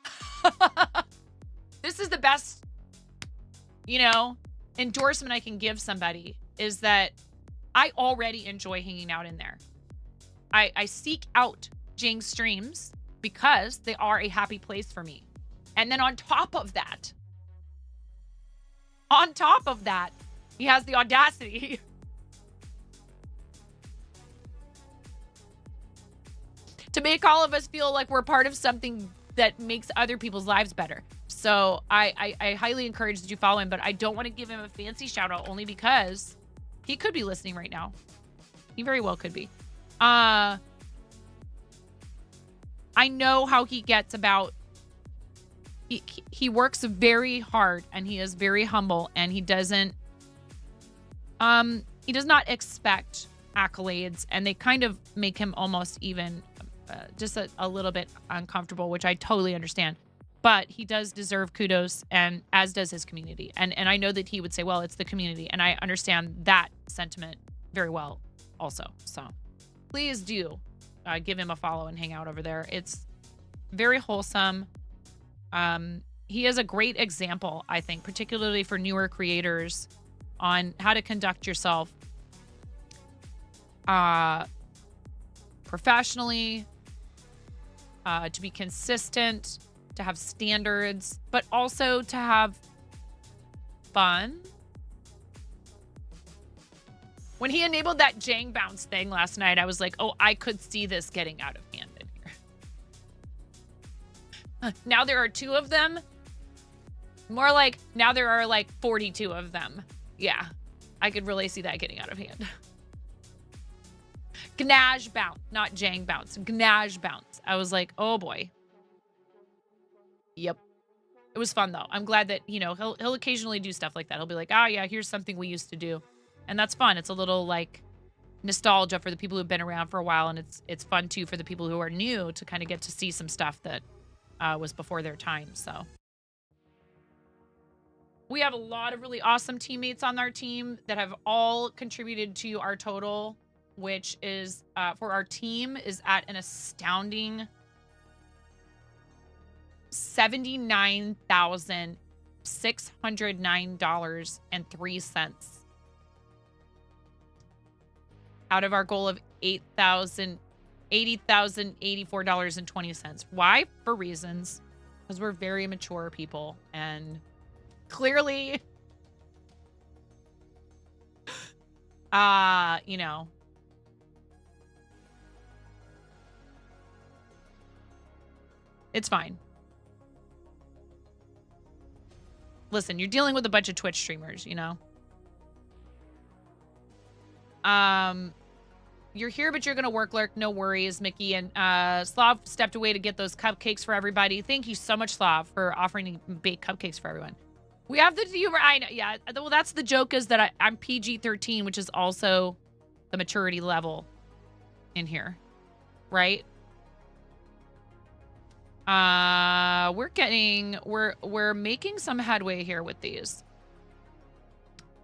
This is the best, endorsement I can give somebody, is that I already enjoy hanging out in there. I seek out Jang's streams because they are a happy place for me. And then on top of that, he has the audacity to make all of us feel like we're part of something that makes other people's lives better. So I highly encourage that you follow him, but I don't want to give him a fancy shout out only because he could be listening right now. He very well could be. I know how he gets about, he works very hard and he is very humble, and he does not expect accolades, and they kind of make him almost even just a little bit uncomfortable, which I totally understand. But he does deserve kudos, and as does his community. And I know that he would say, well, it's the community, and I understand that sentiment very well also. So please do give him a follow and hang out over there. It's very wholesome. He is a great example, I think, particularly for newer creators, on how to conduct yourself professionally, to be consistent, to have standards, but also to have fun. When he enabled that Jang bounce thing last night, I was like, oh, I could see this getting out of hand in here. Now there are 2 of them. More like now there are like 42 of them. Yeah, I could really see that getting out of hand. Gnage bounce, not Jang bounce. Gnage bounce. I was like, oh boy. Yep. It was fun though. I'm glad that, he'll occasionally do stuff like that. He'll be like, oh yeah, here's something we used to do. And that's fun. It's a little like nostalgia for the people who've been around for a while. And it's fun too for the people who are new to kind of get to see some stuff that was before their time. So we have a lot of really awesome teammates on our team that have all contributed to our total, which is for our team is at an astounding $79,609.03 out of our goal of $80,084.20. Why? For reasons, because we're very mature people, and clearly, it's fine. Listen, you're dealing with a bunch of Twitch streamers, You're here, but you're going to work lurk. No worries, Mickey. And Slav stepped away to get those cupcakes for everybody. Thank you so much, Slav, for offering to bake cupcakes for everyone. We have the humor. I know. Yeah. Well, that's the joke, is that I'm PG-13, which is also the maturity level in here. Right? We're making some headway here with these.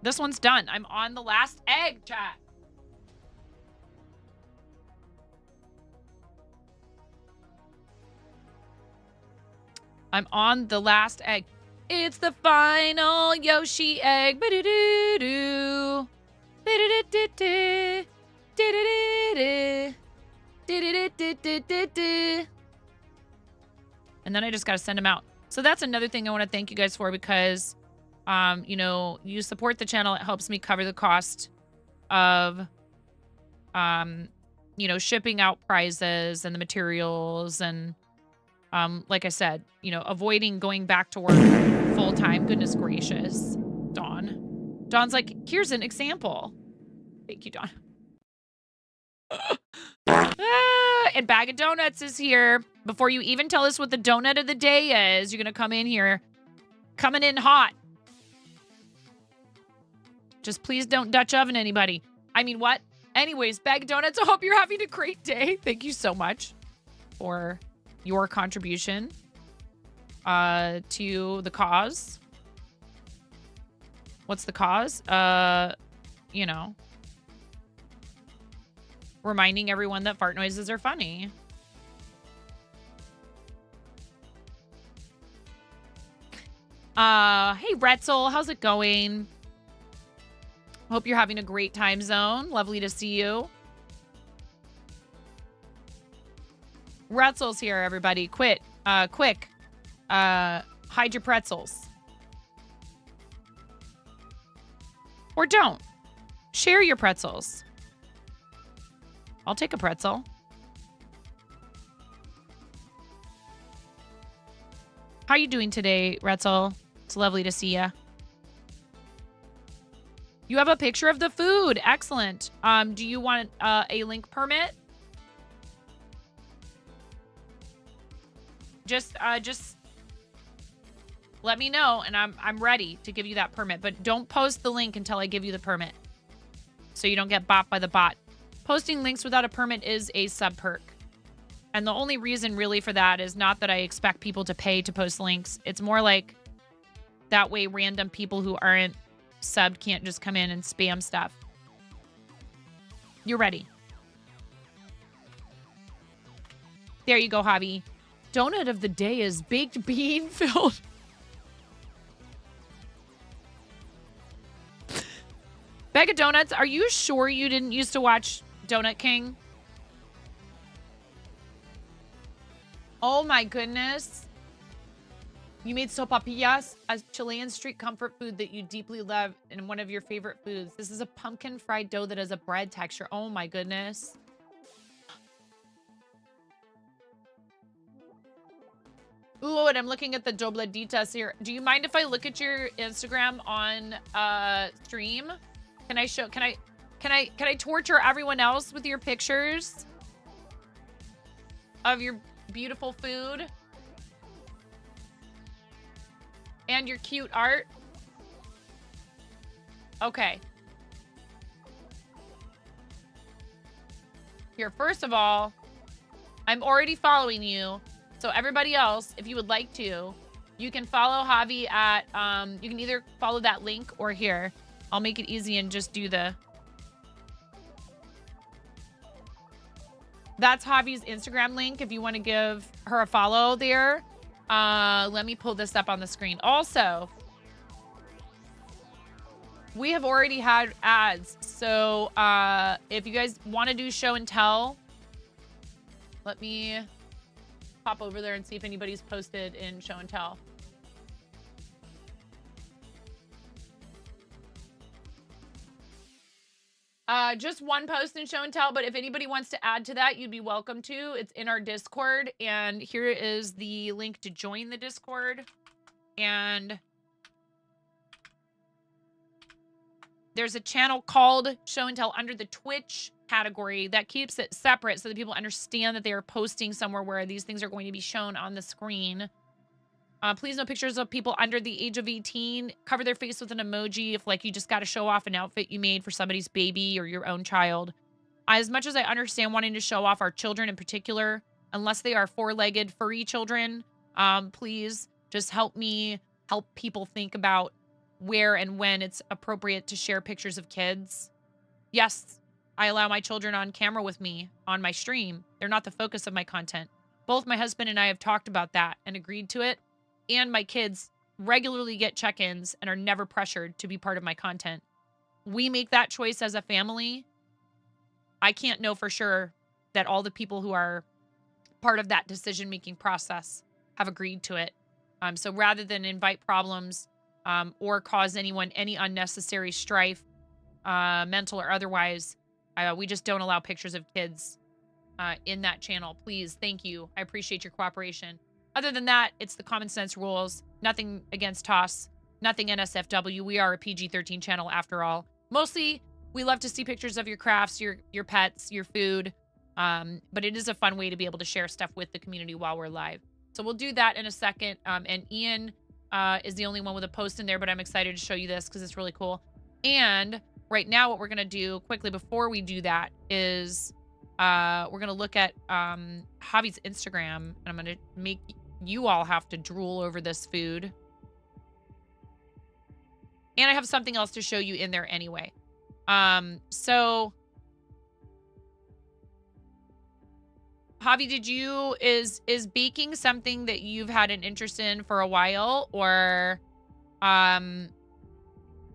This one's done. I'm on the last egg, chat. I'm on the last egg. It's the final Yoshi egg. Ba-do-do-do. Ba-do-do-do-do. Do-do-do-do. Do-do-do-do-do-do. And then I just got to send them out. So that's another thing I want to thank you guys for, because, you know, you support the channel. It helps me cover the cost of, you know, shipping out prizes and the materials. And, like I said, you know, avoiding going back to work full time. Goodness gracious. Dawn. Dawn's like, here's an example. Thank you, Dawn. And Bag of Donuts is here. Before you even tell us what the donut of the day is, you're going to come in here. Coming in hot. Just please don't Dutch oven anybody. I mean, what? Anyways, Bag of Donuts, I hope you're having a great day. Thank you so much for your contribution to the cause. What's the cause? You know, reminding everyone that fart noises are funny. Hey, Retzel, how's it going? Hope you're having a great time zone. Lovely to see you. Retzel's here, everybody. Quick. Hide your pretzels. Or don't. Share your pretzels. I'll take a pretzel. How you doing today, Retzel? It's lovely to see you. You have a picture of the food. Excellent. Do you want a link permit? Just let me know, and I'm ready to give you that permit. But don't post the link until I give you the permit, so you don't get bought by the bot. Posting links without a permit is a sub perk. And the only reason really for that is not that I expect people to pay to post links. It's more like that way random people who aren't subbed can't just come in and spam stuff. You're ready. There you go, Javi. Donut of the day is baked bean filled. Bag of Donuts, are you sure you didn't used to watch Donut King? Oh my goodness. You made sopapillas, a Chilean street comfort food that you deeply love and one of your favorite foods. This is a pumpkin fried dough that has a bread texture. Oh my goodness. Ooh, and I'm looking at the dobleditas here. Do you mind if I look at your Instagram on stream? Can I torture everyone else with your pictures of your beautiful food and your cute art? Okay. Here, first of all, I'm already following you. So everybody else, if you would like to, you can follow Javi at, you can either follow that link or here. I'll make it easy and just do the... That's Javi's Instagram link if you want to give her a follow there. Let me pull this up on the screen. Also, we have already had ads. So if you guys want to do show and tell, let me pop over there and see if anybody's posted in show and tell. Just one post in show and tell, but if anybody wants to add to that, you'd be welcome to. It's in our Discord, and here is the link to join the Discord. And there's a channel called Show and Tell under the Twitch category that keeps it separate so that people understand that they are posting somewhere where these things are going to be shown on the screen. Please no pictures of people under the age of 18. Cover their face with an emoji if, like, you just got to show off an outfit you made for somebody's baby or your own child. As much as I understand wanting to show off our children in particular, unless they are four-legged furry children, please just help me help people think about where and when it's appropriate to share pictures of kids. Yes, I allow my children on camera with me on my stream. They're not the focus of my content. Both my husband and I have talked about that and agreed to it. and my kids regularly get check-ins and are never pressured to be part of my content. We make that choice as a family. I can't know for sure that all the people who are part of that decision-making process have agreed to it. So rather than invite problems or cause anyone any unnecessary strife, mental or otherwise, we just don't allow pictures of kids in that channel. Please, thank you. I appreciate your cooperation. Other than that, it's the common sense rules. Nothing against TOS, nothing NSFW. We are a PG-13 channel after all. Mostly, we love to see pictures of your crafts, your pets, your food. But it is a fun way to be able to share stuff with the community while we're live. So we'll do that in a second. And Ian is the only one with a post in there, but I'm excited to show you this because it's really cool. And right now, what we're going to do quickly before we do that is we're going to look at Javi's Instagram, and I'm going to make you all have to drool over this food. And I have something else to show you in there anyway. So Javi, is baking something that you've had an interest in for a while, or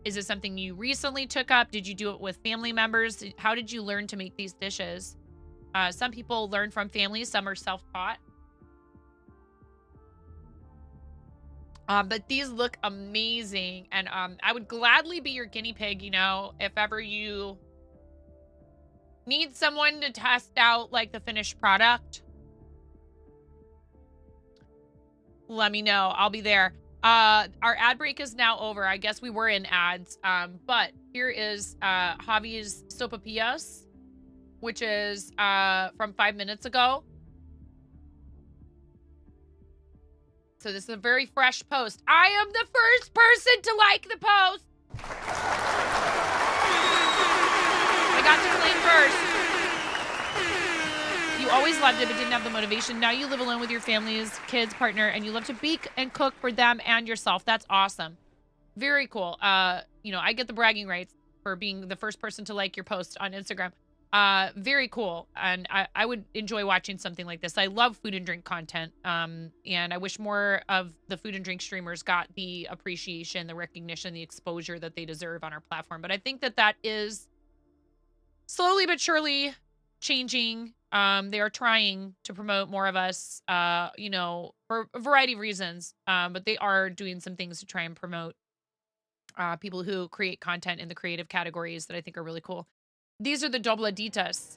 is it something you recently took up? Did you do it with family members? How did you learn to make these dishes? Some people learn from family, some are self-taught. But these look amazing, and I would gladly be your guinea pig, you know, if ever you need someone to test out like the finished product. Let me know. I'll be there. Our ad break is now over. I guess we were in ads. But here is Javi's sopapillas, which is from 5 minutes ago. So this is a very fresh post. I am the first person to like the post. I got to claim first. You always loved it, but didn't have the motivation. Now you live alone with your family's kids, partner, and you love to bake and cook for them and yourself. That's awesome. Very cool. You know, I get the bragging rights for being the first person to like your post on Instagram. Very cool. And I would enjoy watching something like this. I love food and drink content. And I wish more of the food and drink streamers got the appreciation, the recognition, the exposure that they deserve on our platform. But I think that that is slowly but surely changing. They are trying to promote more of us, you know, for a variety of reasons. But they are doing some things to try and promote people who create content in the creative categories that I think are really cool. These are the dobladitas.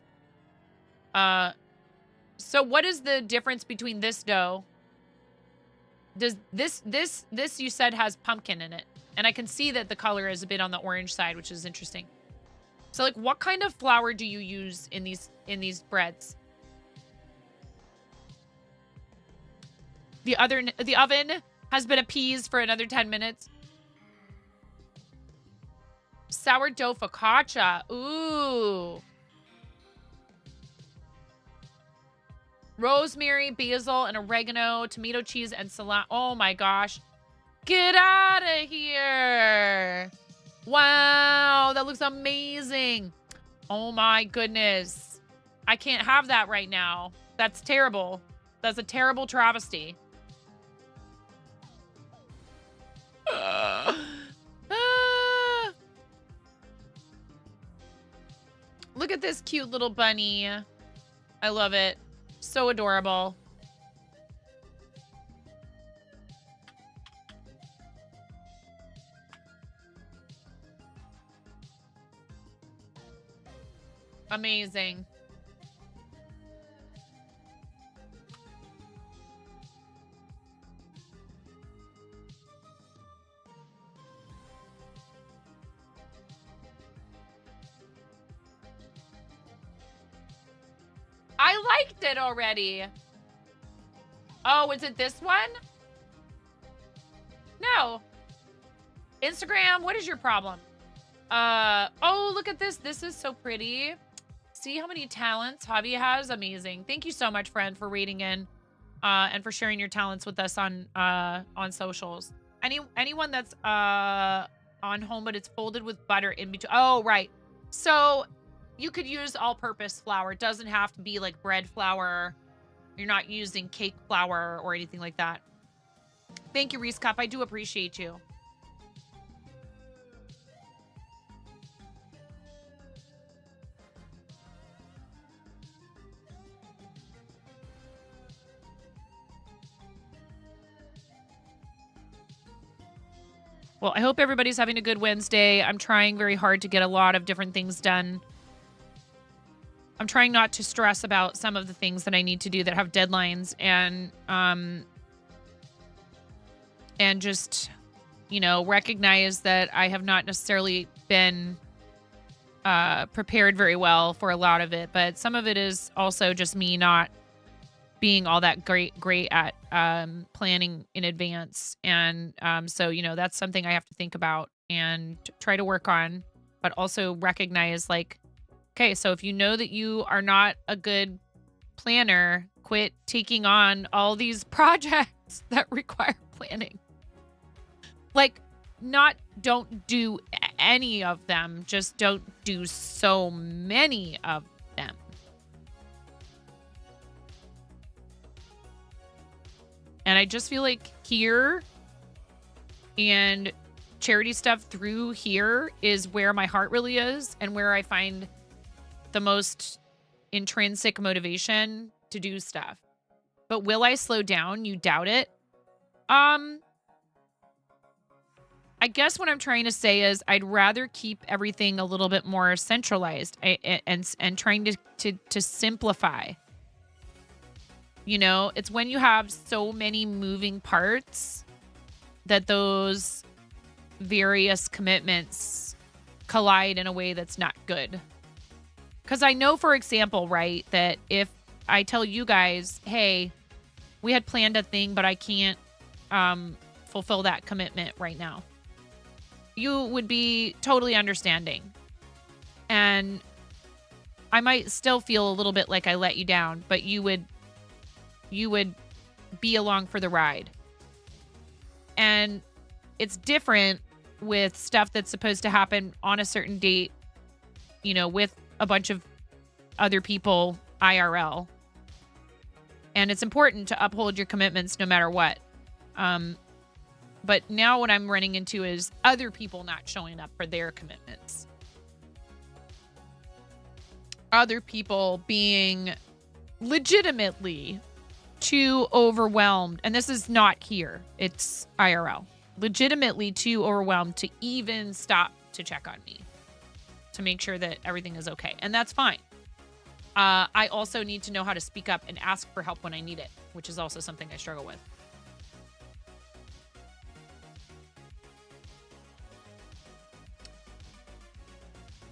So what is the difference between this dough? Does this you said has pumpkin in it, and I can see that the color is a bit on the orange side, which is interesting. So like, what kind of flour do you use in these breads? The oven has been appeased for another 10 minutes. Sourdough focaccia. Ooh. Rosemary, basil, and oregano, tomato cheese, and salad. Oh my gosh. Get out of here. Wow, that looks amazing. Oh my goodness. I can't have that right now. That's terrible. That's a terrible travesty. Look at this cute little bunny. I love it. So adorable. Amazing. I liked it already. Oh, is it this one? No. Instagram, what is your problem? Oh, look at this. This is so pretty. See how many talents Javi has? Amazing. Thank you so much, friend, for rating in and for sharing your talents with us on socials. Anyone that's on home, but it's folded with butter in between. Oh, right. So you could use all-purpose flour. It doesn't have to be like bread flour. You're not using cake flour or anything like that. Thank you, Reese Cup. I do appreciate you. Well, I hope everybody's having a good Wednesday. I'm trying very hard to get a lot of different things done. I'm trying not to stress about some of the things that I need to do that have deadlines and just, recognize that I have not necessarily been prepared very well for a lot of it, but some of it is also just me not being all that great at planning in advance. And so, that's something I have to think about and try to work on, but also recognize like, okay, so if you know that you are not a good planner, quit taking on all these projects that require planning. Like, don't do any of them, just don't do so many of them. And I just feel like here and charity stuff through here is where my heart really is and where I find the most intrinsic motivation to do stuff. But will I slow down? You doubt it? I guess what I'm trying to say is I'd rather keep everything a little bit more centralized and trying to simplify. It's when you have so many moving parts that those various commitments collide in a way that's not good. Because I know, for example, right, that if I tell you guys, hey, we had planned a thing, but I can't fulfill that commitment right now, you would be totally understanding. And I might still feel a little bit like I let you down, but you would be along for the ride. And it's different with stuff that's supposed to happen on a certain date, with a bunch of other people IRL. And it's important to uphold your commitments no matter what. But now what I'm running into is other people not showing up for their commitments. Other people being legitimately too overwhelmed. And this is not here. It's IRL. Legitimately too overwhelmed to even stop to check on me, to make sure that everything is okay. And that's fine. I also need to know how to speak up and ask for help when I need it, which is also something I struggle with.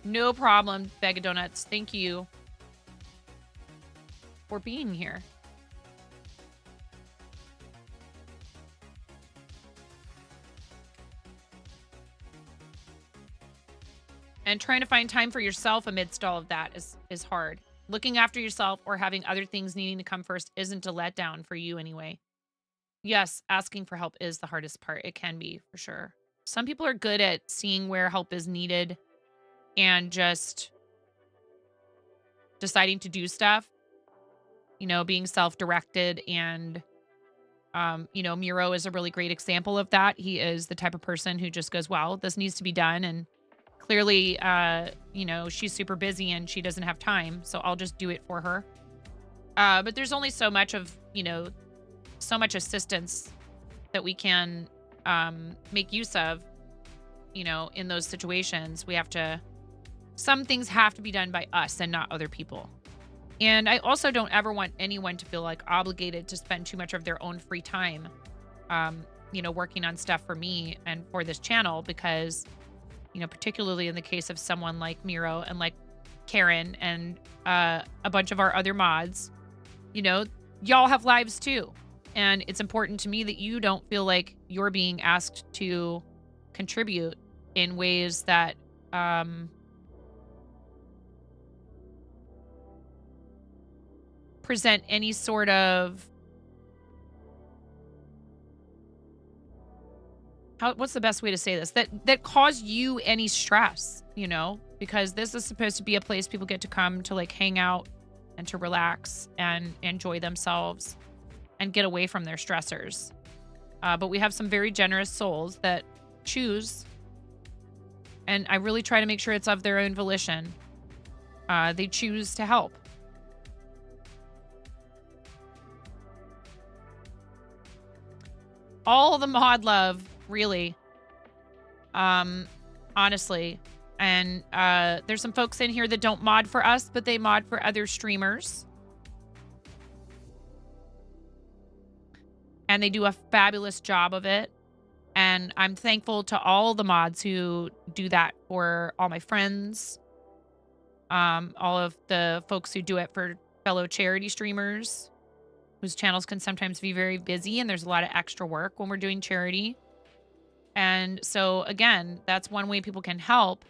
No problem, Bag of Donuts. Thank you for being here. And trying to find time for yourself amidst all of that is hard. Looking after yourself or having other things needing to come first isn't a letdown for you anyway. Yes, asking for help is the hardest part. It can be, for sure. Some people are good at seeing where help is needed and just deciding to do stuff, being self-directed. And, Miro is a really great example of that. He is the type of person who just goes, well, this needs to be done. And clearly, she's super busy and she doesn't have time. So I'll just do it for her. But there's only so much of, so much assistance that we can make use of, in those situations. Some things have to be done by us and not other people. And I also don't ever want anyone to feel like obligated to spend too much of their own free time, working on stuff for me and for this channel, because, particularly in the case of someone like Miro and like Karen and a bunch of our other mods, y'all have lives too. And it's important to me that you don't feel like you're being asked to contribute in ways that present any sort of what's the best way to say this, that cause you any stress, because this is supposed to be a place people get to come to like hang out and to relax and enjoy themselves and get away from their stressors. But we have some very generous souls that choose, and I really try to make sure it's of their own volition. They choose to help. All the mod love, really. Honestly. And there's some folks in here that don't mod for us, but they mod for other streamers. And they do a fabulous job of it. And I'm thankful to all the mods who do that for all my friends. All of the folks who do it for fellow charity streamers whose channels can sometimes be very busy and there's a lot of extra work when we're doing charity. And so again, that's one way people can help.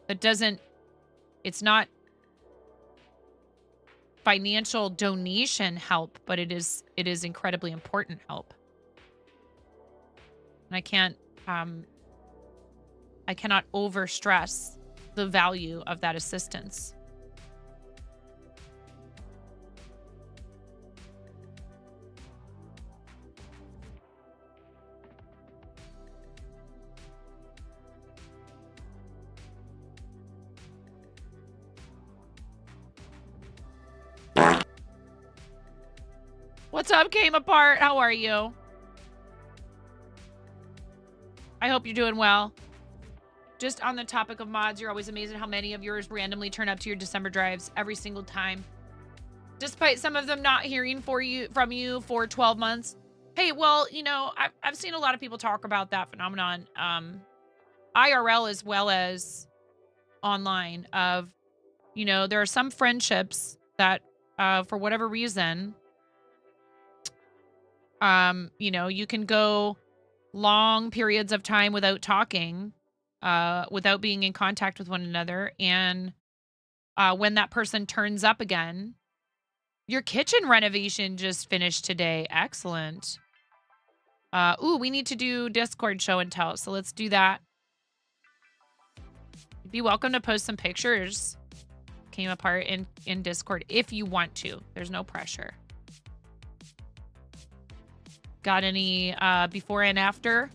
That doesn't, it's not financial donation help, but it is incredibly important help. And I cannot overstress the value of that assistance. What's up, Came Apart? How are you? I hope you're doing well. Just on the topic of mods, you're always amazed at how many of yours randomly turn up to your December drives every single time, despite some of them not hearing from you for 12 months. Hey, well, you know, I've seen a lot of people talk about that phenomenon, IRL as well as online. Of, you know, there are some friendships that, for whatever reason, you know, you can go long periods of time without talking, without being in contact with one another. And when that person turns up again, your kitchen renovation just finished today. Excellent. Ooh, we need to do Discord show and tell. So let's do that. You'd be welcome to post some pictures. Came Apart in Discord if you want to. There's no pressure. Got any before and after?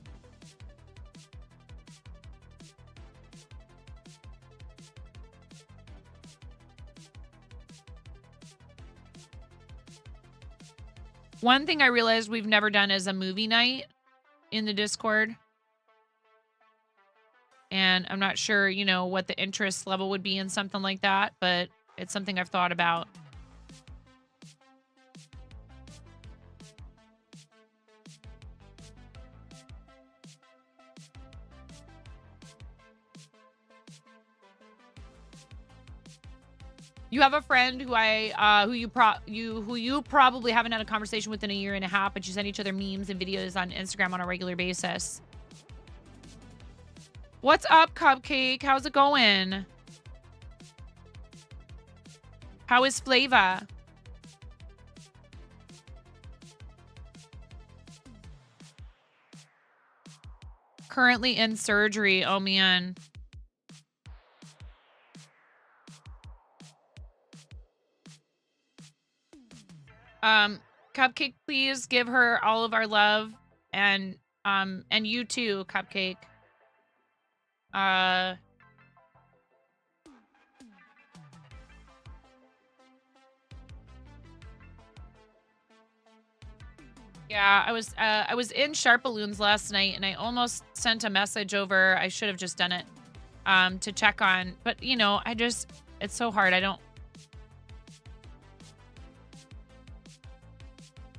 One thing I realized we've never done is a movie night in the Discord. And I'm not sure, you know, what the interest level would be in something like that, but it's something I've thought about. You have a friend who who you probably haven't had a conversation with in a year and a half, but you send each other memes and videos on Instagram on a regular basis. What's up, Cupcake? How's it going? How is Flava? Currently in surgery. Oh, man. Cupcake, please give her all of our love, and you too, Cupcake. Yeah, I was in Sharpaloons last night, and I almost sent a message over. I should have just done it, to check on, but you know, it's so hard. I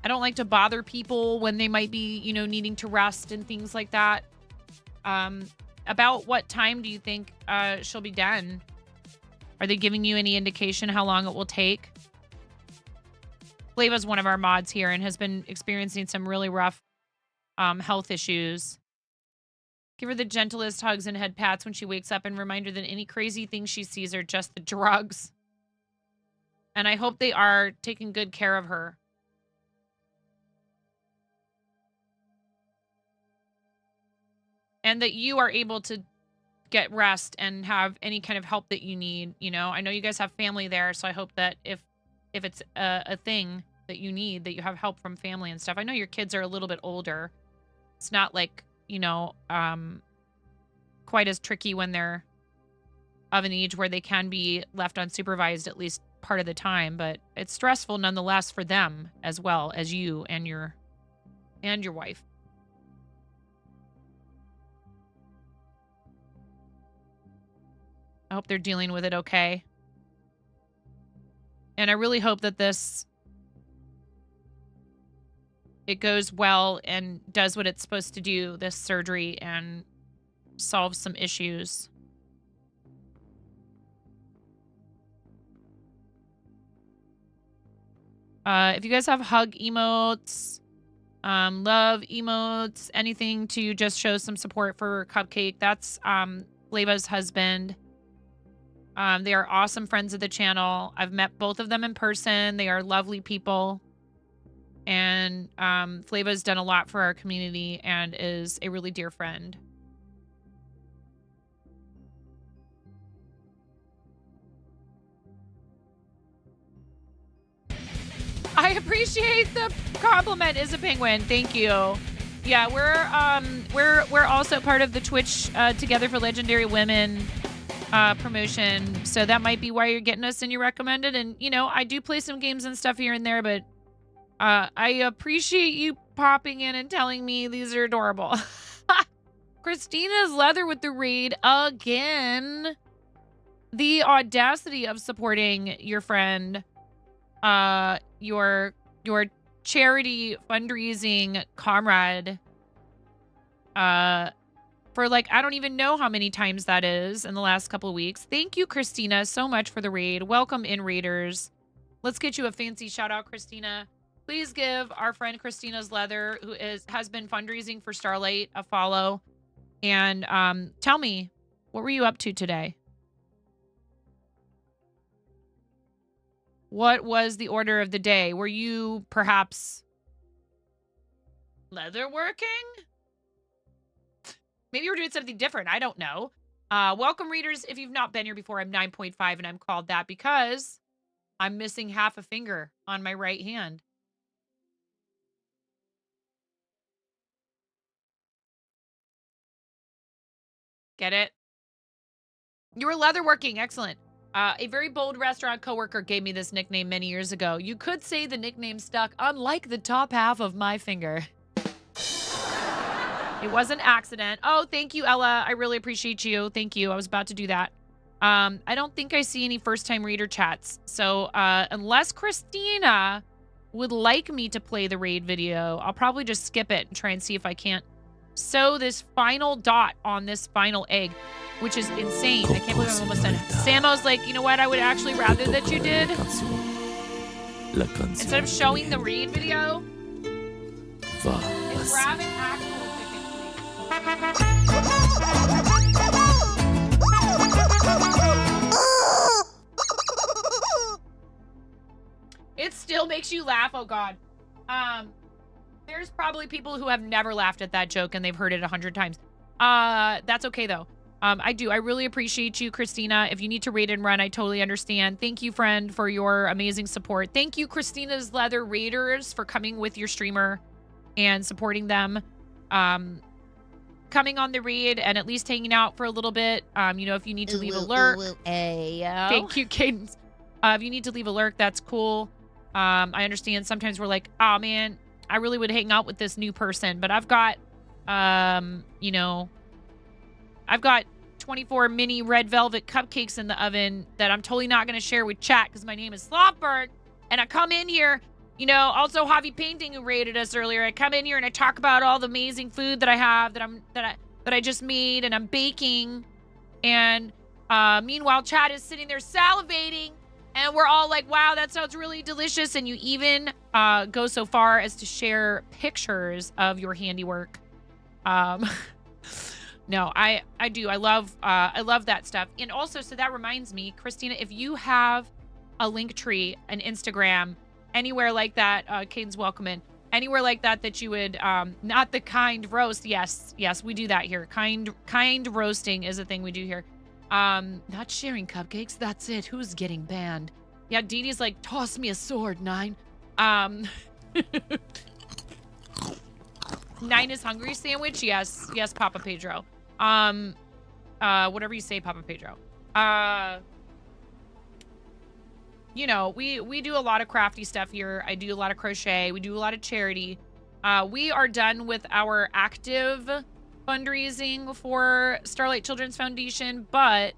don't like to bother people when they might be, you know, needing to rest and things like that. About what time do you think she'll be done? Are they giving you any indication how long it will take? Flava's one of our mods here and has been experiencing some really rough health issues. Give her the gentlest hugs and head pats when she wakes up, and remind her that any crazy things she sees are just the drugs. And I hope they are taking good care of her. And that you are able to get rest and have any kind of help that you need. You know, I know you guys have family there, so I hope that if it's a thing that you need, that you have help from family and stuff. I know your kids are a little bit older, It's not like, quite as tricky when they're of an age where they can be left unsupervised at least part of the time, but it's stressful nonetheless for them as well as you and your wife. I hope they're dealing with it okay. And I really hope that it goes well and does what it's supposed to do, this surgery, and solves some issues. If you guys have hug emotes, love emotes, anything to just show some support for Cupcake, that's Flava's husband. They are awesome friends of the channel. I've met both of them in person. They are lovely people. And Flava's done a lot for our community and is a really dear friend. I appreciate the compliment, is a penguin. Thank you. Yeah, we're also part of the Twitch Together for Legendary Women promotion. So that might be why you're getting us in your recommended. And I do play some games and stuff here and there, but I appreciate you popping in and telling me these are adorable. Christina's leather with the raid again. The audacity of supporting your friend, your charity fundraising comrade, for I don't even know how many times that is in the last couple of weeks. Thank you, Christina, so much for the raid. Welcome in, raiders. Let's get you a fancy shout out, Christina. Please give our friend Christina's leather, who has been fundraising for Starlight, a follow. And tell me, what were you up to today? What was the order of the day? Were you perhaps leather working? Maybe you were doing something different. I don't know. Welcome, readers. If you've not been here before, I'm 9.5, and I'm called that because I'm missing half a finger on my right hand. Get it? You were leatherworking. Excellent. A very bold restaurant coworker gave me this nickname many years ago. You could say the nickname stuck, unlike the top half of my finger. It was an accident. Oh, thank you, Ella. I really appreciate you. Thank you. I was about to do that. I don't think I see any first-time reader chats. So unless Christina would like me to play the raid video, I'll probably just skip it and try and see if I can't sew this final dot on this final egg, which is insane. I can't believe I'm almost done. Samo's like, you know what? I would actually rather that you did. Instead of showing the raid video, is grab an actual chicken, It still makes you laugh. Oh, God. There's probably people who have never laughed at that joke and they've heard it 100 times. That's okay, though. I really appreciate you, Christina. If you need to raid and run, I totally understand. Thank you, friend, for your amazing support. Thank you, Christina's Leather Raiders, for coming with your streamer and supporting them. Coming on the raid and at least hanging out for a little bit. If you need to leave a lurk. Thank you, Cadence. If you need to leave a lurk, that's cool. I understand sometimes we're like, oh, man, I really would hang out with this new person. But I've got, I've got 24 mini red velvet cupcakes in the oven that I'm totally not going to share with chat because my name is Slothbird. And I come in here, also Javi Painting, who raided us earlier. I come in here and I talk about all the amazing food that I have that I just made and I'm baking. And meanwhile, chat is sitting there salivating. And we're all like, wow, that sounds really delicious. And you even go so far as to share pictures of your handiwork. No, I do. I love that stuff. And also, so that reminds me, Christina, if you have a link tree, an Instagram, anywhere like that, Caden's welcome in, anywhere like that you would, not the kind roast. Yes, we do that here. Kind roasting is a thing we do here. Not sharing cupcakes. That's it. Who's getting banned? Yeah, Dee Dee's like, toss me a sword, 9. Nine is hungry sandwich? Yes. Yes, Papa Pedro. Whatever you say, Papa Pedro. You know, we do a lot of crafty stuff here. I do a lot of crochet. We do a lot of charity. We are done with our active fundraising for Starlight Children's Foundation, but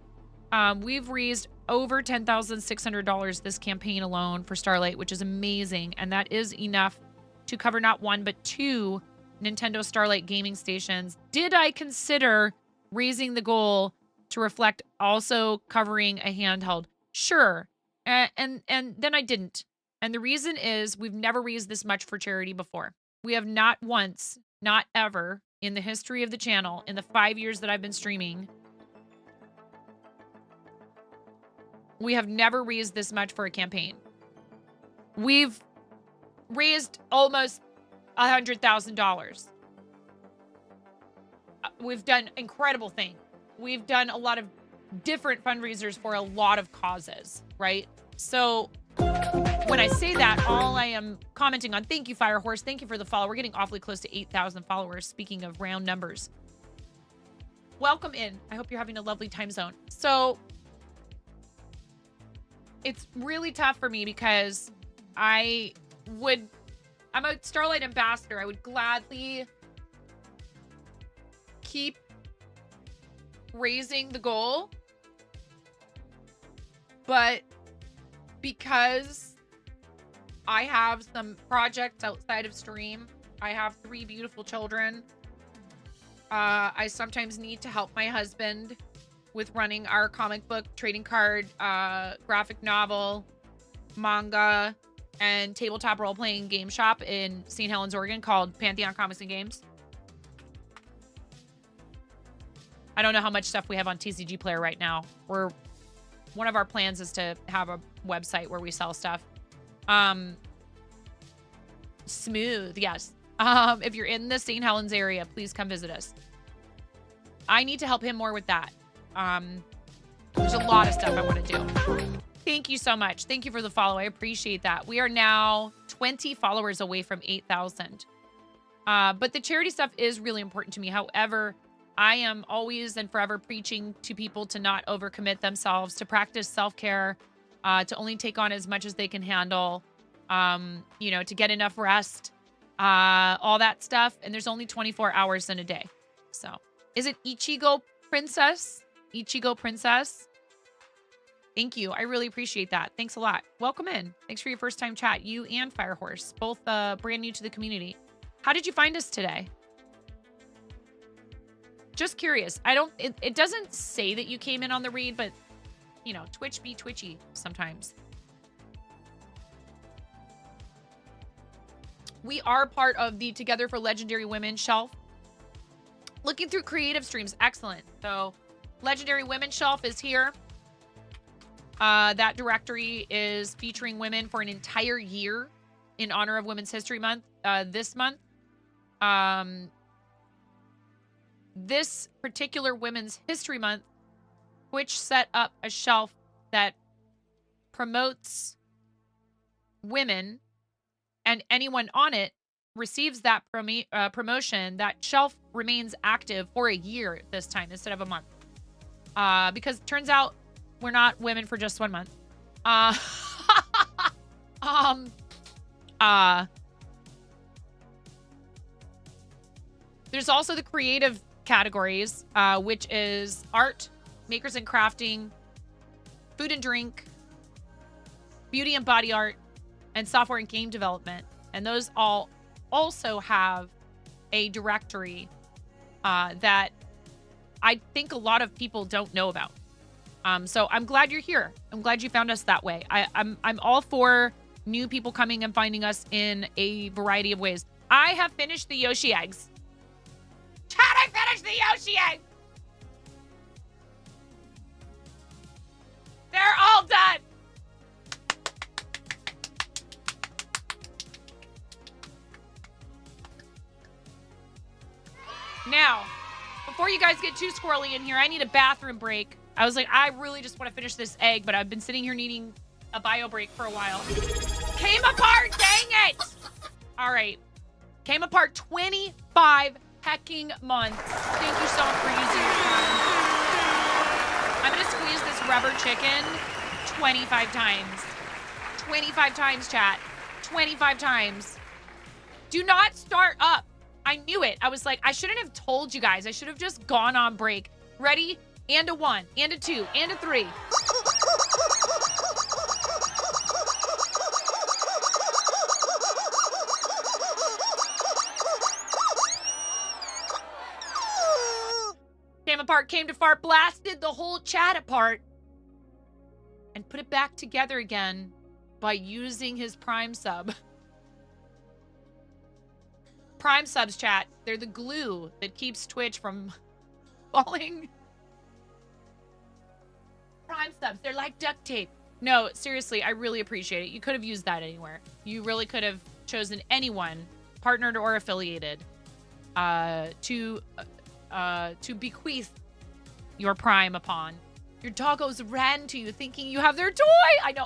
we've raised over $10,600 this campaign alone for Starlight, which is amazing. And that is enough to cover not one, but two Nintendo Starlight gaming stations. Did I consider raising the goal to reflect also covering a handheld? Sure. And then I didn't. And the reason is we've never raised this much for charity before. We have not once, not ever, in the history of the channel, in the 5 years that I've been streaming, we have never raised this much for a campaign. We've raised almost $100,000. We've done incredible things. We've done a lot of different fundraisers for a lot of causes, right? So when I say that, all I am commenting on, thank you, Firehorse. Thank you for the follow. We're getting awfully close to 8,000 followers. Speaking of round numbers. Welcome in. I hope you're having a lovely time zone. So it's really tough for me because I'm a Starlight ambassador. I would gladly keep raising the goal, but because I have some projects outside of stream, I have 3 beautiful children. I sometimes need to help my husband with running our comic book, trading card, graphic novel, manga, and tabletop role-playing game shop in St. Helens, Oregon called Pantheon Comics and Games. I don't know how much stuff we have on TCG Player right now. One of our plans is to have a website where we sell stuff. Smooth, yes. If you're in the St. Helens area, please come visit us. I need to help him more with that. There's a lot of stuff I want to do. Thank you so much. Thank you for the follow. I appreciate that. We are now 20 followers away from 8,000. But the charity stuff is really important to me. However, I am always and forever preaching to people to not overcommit themselves, to practice self-care, to only take on as much as they can handle, to get enough rest, all that stuff. And there's only 24 hours in a day. So is it Ichigo Princess? Ichigo Princess? Thank you. I really appreciate that. Thanks a lot. Welcome in. Thanks for your first time chat. You and Firehorse, both brand new to the community. How did you find us today? Just curious. It doesn't say that you came in on the read, but Twitch be twitchy sometimes. We are part of the Together for Legendary Women shelf. Looking through creative streams. Excellent. So Legendary Women shelf is here. That directory is featuring women for an entire year in honor of Women's History Month. This month. This particular Women's History Month, Twitch set up a shelf that promotes women, and anyone on it receives that promotion. That shelf remains active for a year this time instead of a month. Because it turns out we're not women for just 1 month. There's also the creative categories, which is art, makers and crafting, food and drink, beauty and body art, and software and game development. And those all also have a directory that I think a lot of people don't know about. So I'm glad you're here. I'm glad you found us that way. I'm all for new people coming and finding us in a variety of ways. I have finished the Yoshi eggs. Chat, I finished the Yoshi eggs! They're all done! Now, before you guys get too squirrely in here, I need a bathroom break. I was like, I really just want to finish this egg, but I've been sitting here needing a bio break for a while. Came apart, dang it! All right. Came apart 25 hecking months. Thank you so much for using your time. I'm gonna squeeze this rubber chicken 25 times. 25 times, chat. 25 times. Do not start up. I knew it. I was like, I shouldn't have told you guys. I should have just gone on break. Ready? And a 1, and a 2, and a 3. Came apart, came to fart, blasted the whole chat apart, and put it back together again by using his Prime sub. Prime subs, chat. They're the glue that keeps Twitch from falling. Prime subs, they're like duct tape. No, seriously, I really appreciate it. You could have used that anywhere. You really could have chosen anyone, partnered or affiliated, to bequeath your Prime upon. Your doggos ran to you thinking you have their toy. I know.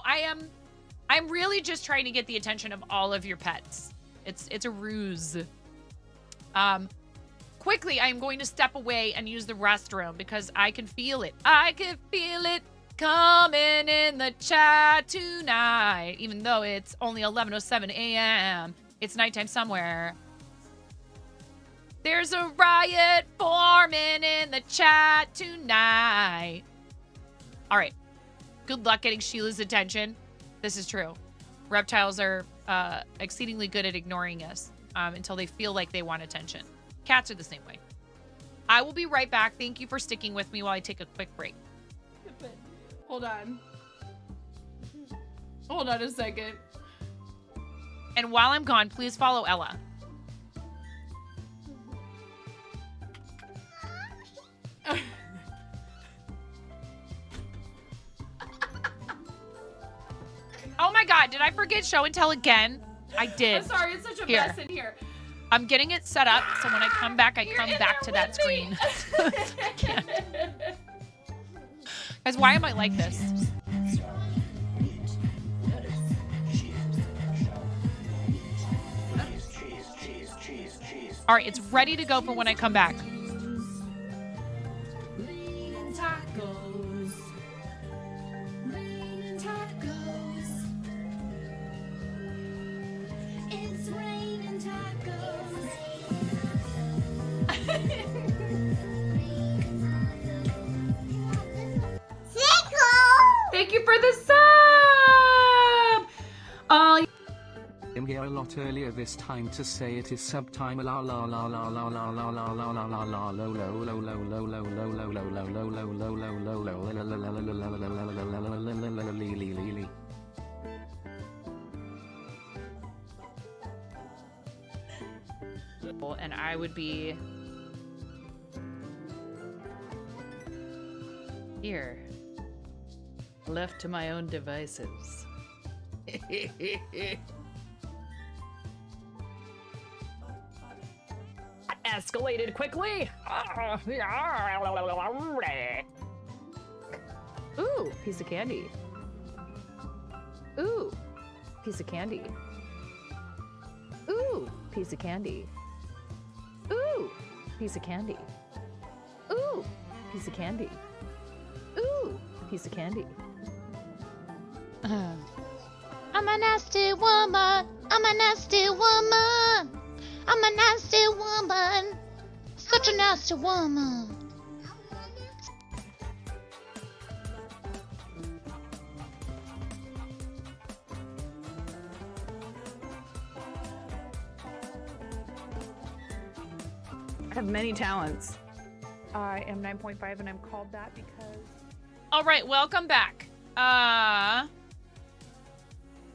I'm really just trying to get the attention of all of your pets. It's a ruse. Quickly, I'm going to step away and use the restroom because I can feel it. I can feel it coming in the chat tonight. Even though it's only 11:07 a.m. It's nighttime somewhere. There's a riot forming in the chat tonight. All right. Good luck getting Sheila's attention. This is true. Reptiles are exceedingly good at ignoring us until they feel like they want attention. Cats are the same way. I will be right back. Thank you for sticking with me while I take a quick break. Hold on. Hold on a second. And while I'm gone, please follow Ella. Oh my god, did I forget show and tell again? I did. I'm sorry, it's such a Here. mess in here. I'm getting it set up so when I come back, I come back to that screen. Guys, why am I like this? All right, it's ready to go for when I come back. Tacos. Tacos. It's raining tacos. Thank you for the sub. Oh. I'm here a lot earlier this time to say it is sub time. La la la la la la la la la la la la low low low low low low low low low low low low low low low. And I would be here, left to my own devices. Escalated quickly. Ooh, piece of candy. Ooh, piece of candy. Ooh, piece of candy. Ooh, piece of candy. Ooh, piece of candy. Ooh, piece of candy. I'm a nasty woman. I'm a nasty woman. I'm a nasty woman. Such a nasty woman. I have many talents. I am 9.5 and I'm called that because... All right, welcome back.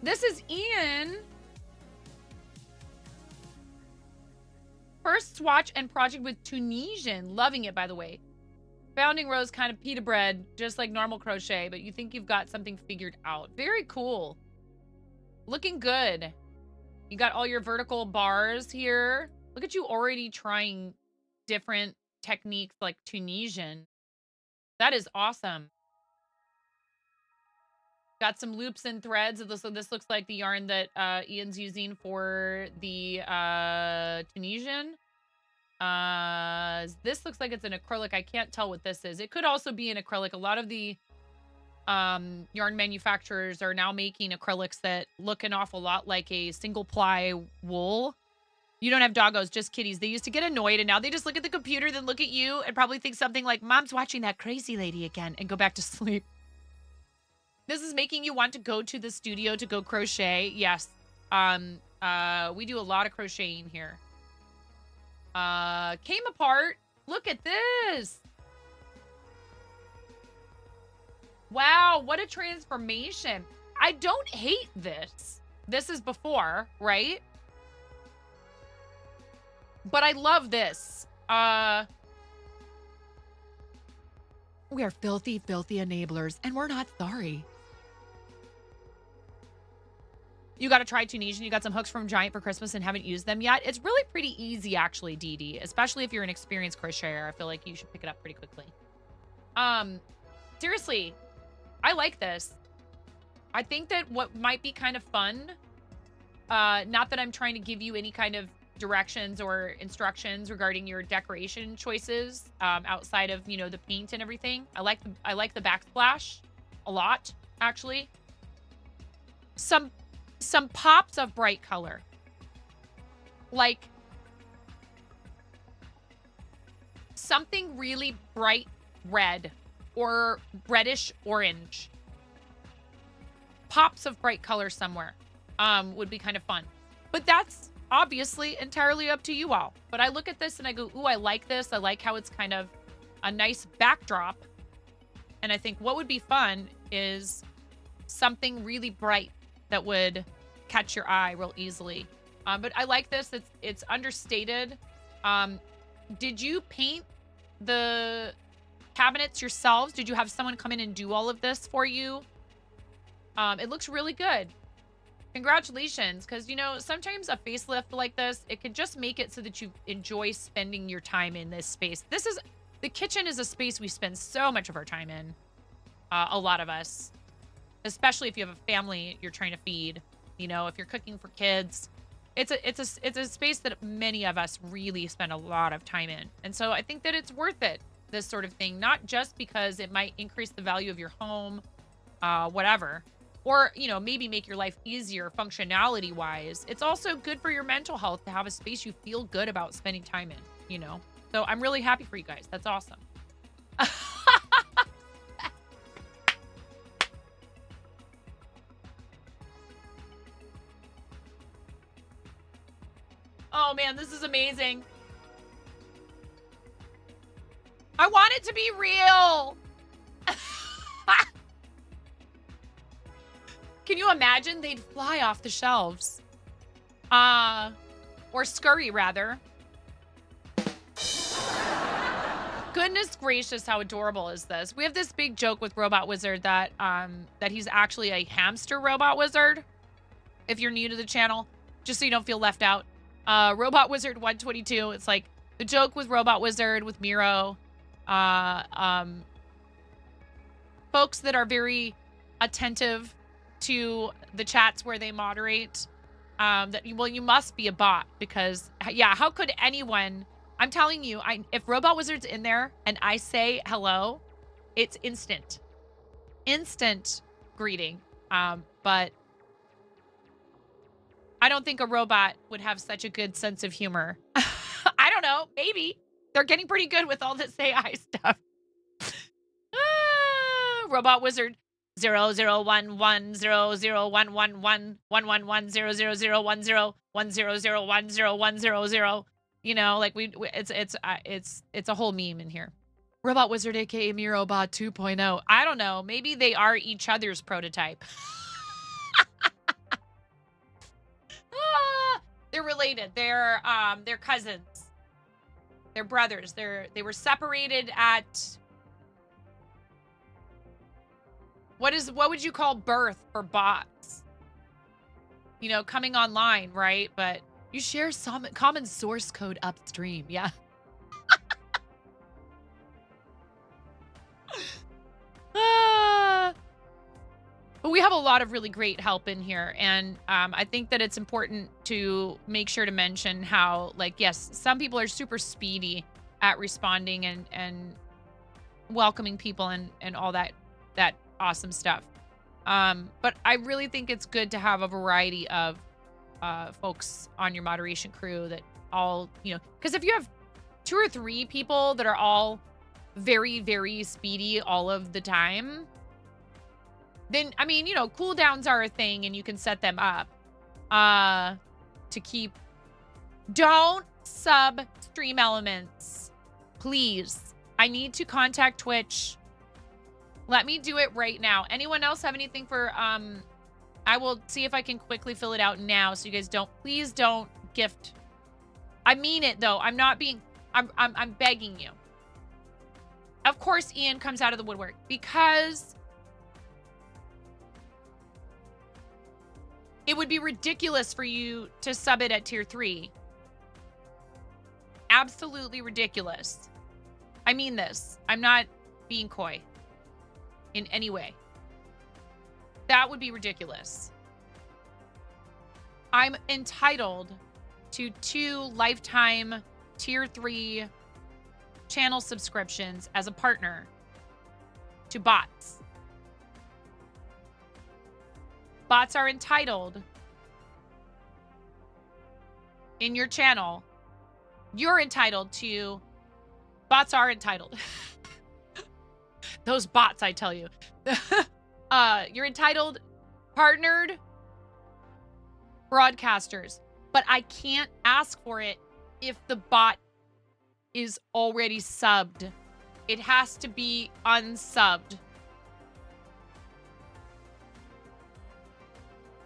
This is Ian. First swatch and project with Tunisian. Loving it, by the way. Founding rows kind of pita bread, just like normal crochet, but you think you've got something figured out. Very cool. Looking good. You got all your vertical bars here. Look at you already trying different techniques like Tunisian. That is awesome. Got some loops and threads. This looks like the yarn that Ian's using for the Tunisian. This looks like it's an acrylic. I can't tell what this is. It could also be an acrylic. A lot of the yarn manufacturers are now making acrylics that look an awful lot like a single ply wool. You don't have doggos, just kitties. They used to get annoyed, and now they just look at the computer, then look at you, and probably think something like, Mom's watching that crazy lady again, and go back to sleep. This is making you want to go to the studio to go crochet. Yes. We do a lot of crocheting here. Came apart. Look at this. Wow, what a transformation. I don't hate this. This is before, right? But I love this. We are filthy, filthy enablers, and we're not sorry. You got to try Tunisian. You got some hooks from Giant for Christmas and haven't used them yet. It's really pretty easy, actually, Dee Dee. Especially if you're an experienced crocheter. I feel like you should pick it up pretty quickly. Seriously, I like this. I think that what might be kind of fun, not that I'm trying to give you any kind of directions or instructions regarding your decoration choices outside of, you know, the paint and everything. I like the backsplash a lot, actually. Some pops of bright color. Like something really bright red or reddish orange. Pops of bright color somewhere would be kind of fun. But that's obviously entirely up to you all. But I look at this and I go, ooh, I like this. I like how it's kind of a nice backdrop. And I think what would be fun is something really bright that would catch your eye real easily. But I like this. It's understated. Did you paint the cabinets yourselves? Did you have someone come in and do all of this for you? It looks really good. Congratulations, because, you know, sometimes a facelift like this, it could just make it so that you enjoy spending your time in this space. The kitchen is a space we spend so much of our time in, a lot of us, especially if you have a family you're trying to feed, you know, if you're cooking for kids. It's a space that many of us really spend a lot of time in. And so I think that it's worth it, this sort of thing, not just because it might increase the value of your home, whatever, or, you know, maybe make your life easier functionality wise. It's also good for your mental health to have a space you feel good about spending time in, you know? So I'm really happy for you guys. That's awesome. Oh man, this is amazing. I want it to be real. Can you imagine? They'd fly off the shelves. Or scurry, rather. Goodness gracious, how adorable is this? We have this big joke with Robot Wizard that he's actually a hamster robot wizard. If you're new to the channel, just so you don't feel left out. Robot Wizard 122. It's like the joke with Robot Wizard, with Miro. Folks that are very attentive to the chats where they moderate, well, you must be a bot, because yeah, how could anyone, I'm telling you, if Robot Wizard's in there and I say hello, it's instant greeting. But I don't think a robot would have such a good sense of humor. I don't know, maybe they're getting pretty good with all this AI stuff. Robot Wizard 001100011111110010010100100100. You know, like it's a whole meme in here. Robot Wizard, aka Mirobot 2.0. I don't know. Maybe they are each other's prototype. They're related. They're cousins. They're brothers. They were separated at, what would you call birth for bots? You know, coming online, right? But you share some common source code upstream. Yeah. But we have a lot of really great help in here. And I think that it's important to make sure to mention how, like, yes, some people are super speedy at responding and welcoming people and all that awesome stuff. But I really think it's good to have a variety of folks on your moderation crew that all, because if you have 2 or 3 people that are all very, very speedy all of the time, then, I mean, cooldowns are a thing and you can set them up to keep. Don't sub stream elements, please. I need to contact Twitch. Let me do it right now. Anyone else have anything for, I will see if I can quickly fill it out now so you guys please don't gift. I mean it though. I'm not being, I'm begging you. Of course Ian comes out of the woodwork because it would be ridiculous for you to sub it at tier 3. Absolutely ridiculous. I mean this. I'm not being coy in any way. That would be ridiculous. I'm entitled to 2 lifetime tier 3 channel subscriptions as a partner to bots. Bots are entitled in your channel. You're entitled to. Bots are entitled. Those bots, I tell you. You're entitled partnered broadcasters, but I can't ask for it if the bot is already subbed. It has to be unsubbed.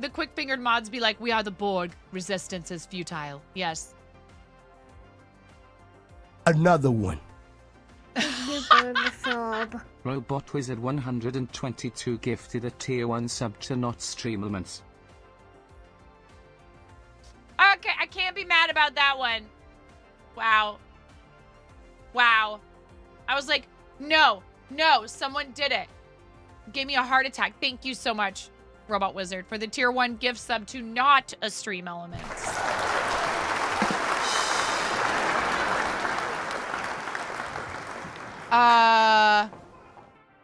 The quick-fingered mods be like, we are the Borg. Resistance is futile. Yes. Another one. Robot Wizard 122 gifted a tier 1 sub to not stream elements. Okay, I can't be mad about that one. Wow. Wow. I was like, no, someone did it. Gave me a heart attack. Thank you so much, Robot Wizard, for the tier 1 gift sub to not a stream elements.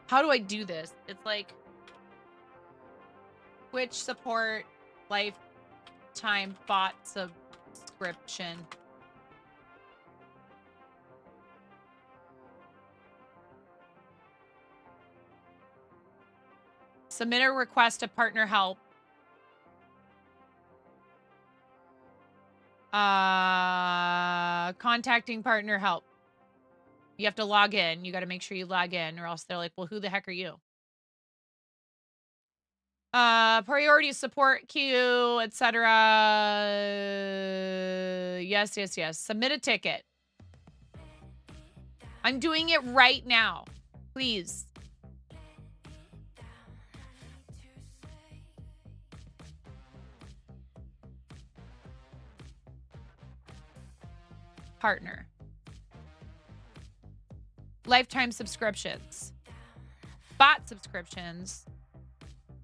How do I do this? It's like Twitch support lifetime bot subscription. Submit a request to partner help. Contacting partner help. You have to log in. You got to make sure you log in or else they're like, well, who the heck are you? Priority support queue, etc. Yes. Submit a ticket. I'm doing it right now. Please. Partner. Lifetime subscriptions. Bot subscriptions.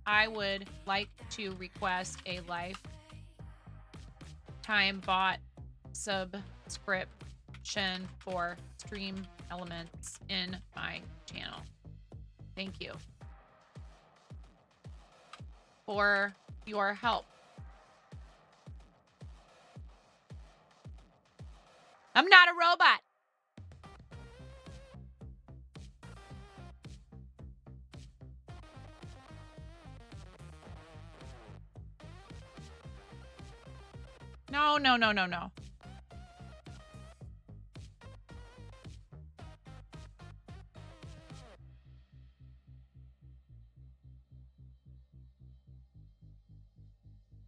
I would like to request a lifetime bot subscription for stream elements in my channel. Thank you for your help. I'm not a robot. No.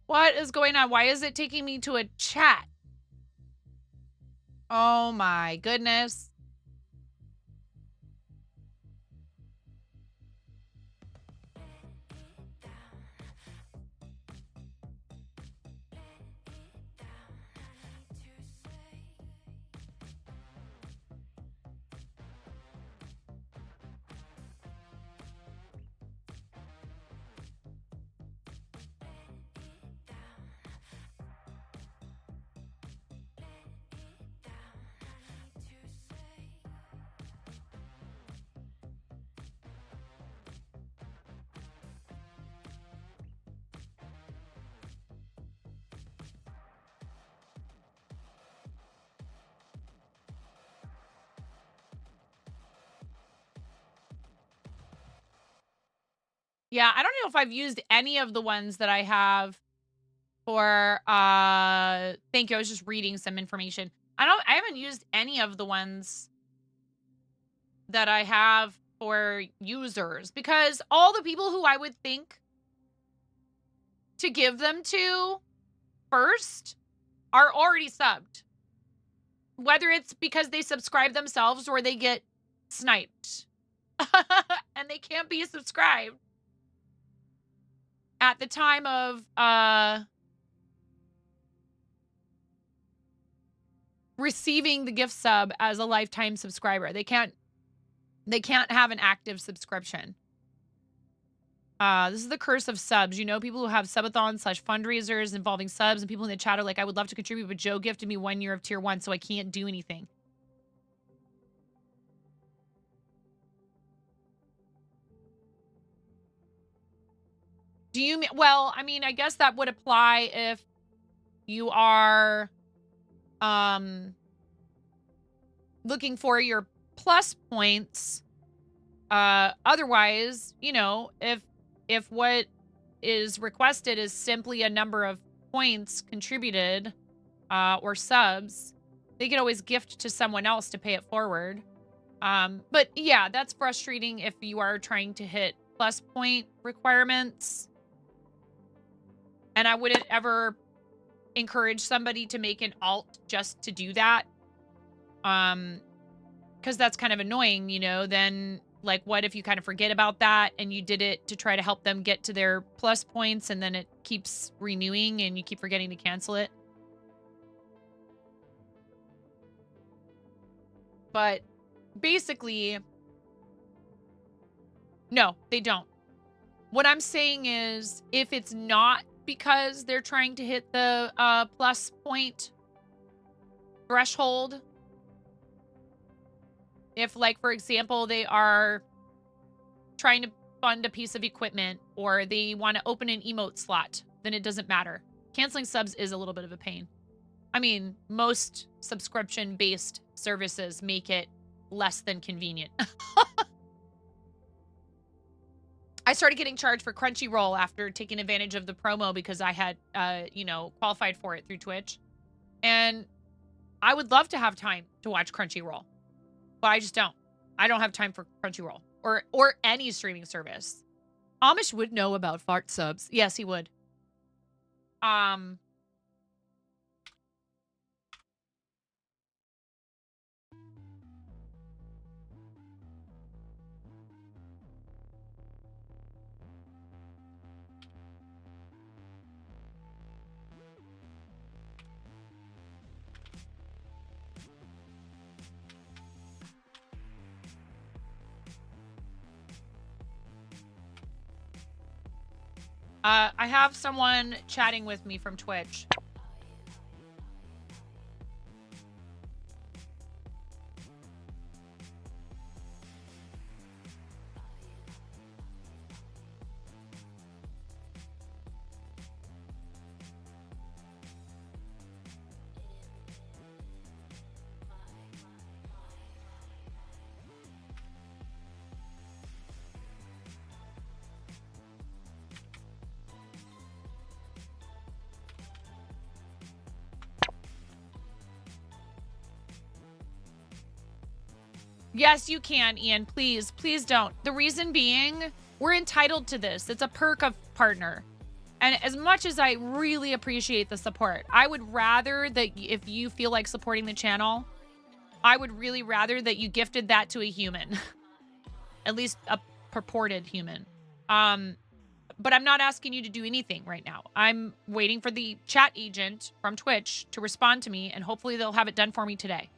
What is going on? Why is it taking me to a chat? Oh my goodness. Yeah, I don't know if I've used any of the ones that I have for thank you. I was just reading some information. I haven't used any of the ones that I have for users because all the people who I would think to give them to first are already subbed. Whether it's because they subscribe themselves or they get sniped. And they can't be subscribed at the time of receiving the gift sub as a lifetime subscriber. They can't have an active subscription. This is the curse of subs. You know, people who have subathons / fundraisers involving subs, and people in the chat are like, I would love to contribute, but Joe gifted me 1 year of tier 1, so I can't do anything. Do you mean, well, I mean, I guess that would apply if you are looking for your plus points. Otherwise, you know, if what is requested is simply a number of points contributed or subs, they could always gift to someone else to pay it forward. But yeah, that's frustrating if you are trying to hit plus point requirements. And I wouldn't ever encourage somebody to make an alt just to do that. Because that's kind of annoying, you know. Then, like, what if you kind of forget about that and you did it to try to help them get to their plus points, and then it keeps renewing and you keep forgetting to cancel it? But basically, no, they don't. What I'm saying is, if it's not because they're trying to hit the plus point threshold, if, like, for example, they are trying to fund a piece of equipment or they want to open an emote slot, then it doesn't matter. Canceling subs is a little bit of a pain. I mean, most subscription-based services make it less than convenient. I started getting charged for Crunchyroll after taking advantage of the promo because I had, you know, qualified for it through Twitch. And I would love to have time to watch Crunchyroll, but I just don't. I don't have time for Crunchyroll or any streaming service. Amish would know about fart subs. Yes, he would. I have someone chatting with me from Twitch. Yes, you can, Ian. Please, please don't. The reason being, we're entitled to this. It's a perk of partner. And as much as I really appreciate the support, I would rather that if you feel like supporting the channel, I would really rather that you gifted that to a human. At least a purported human. But I'm not asking you to do anything right now. I'm waiting for the chat agent from Twitch to respond to me, and hopefully they'll have it done for me today.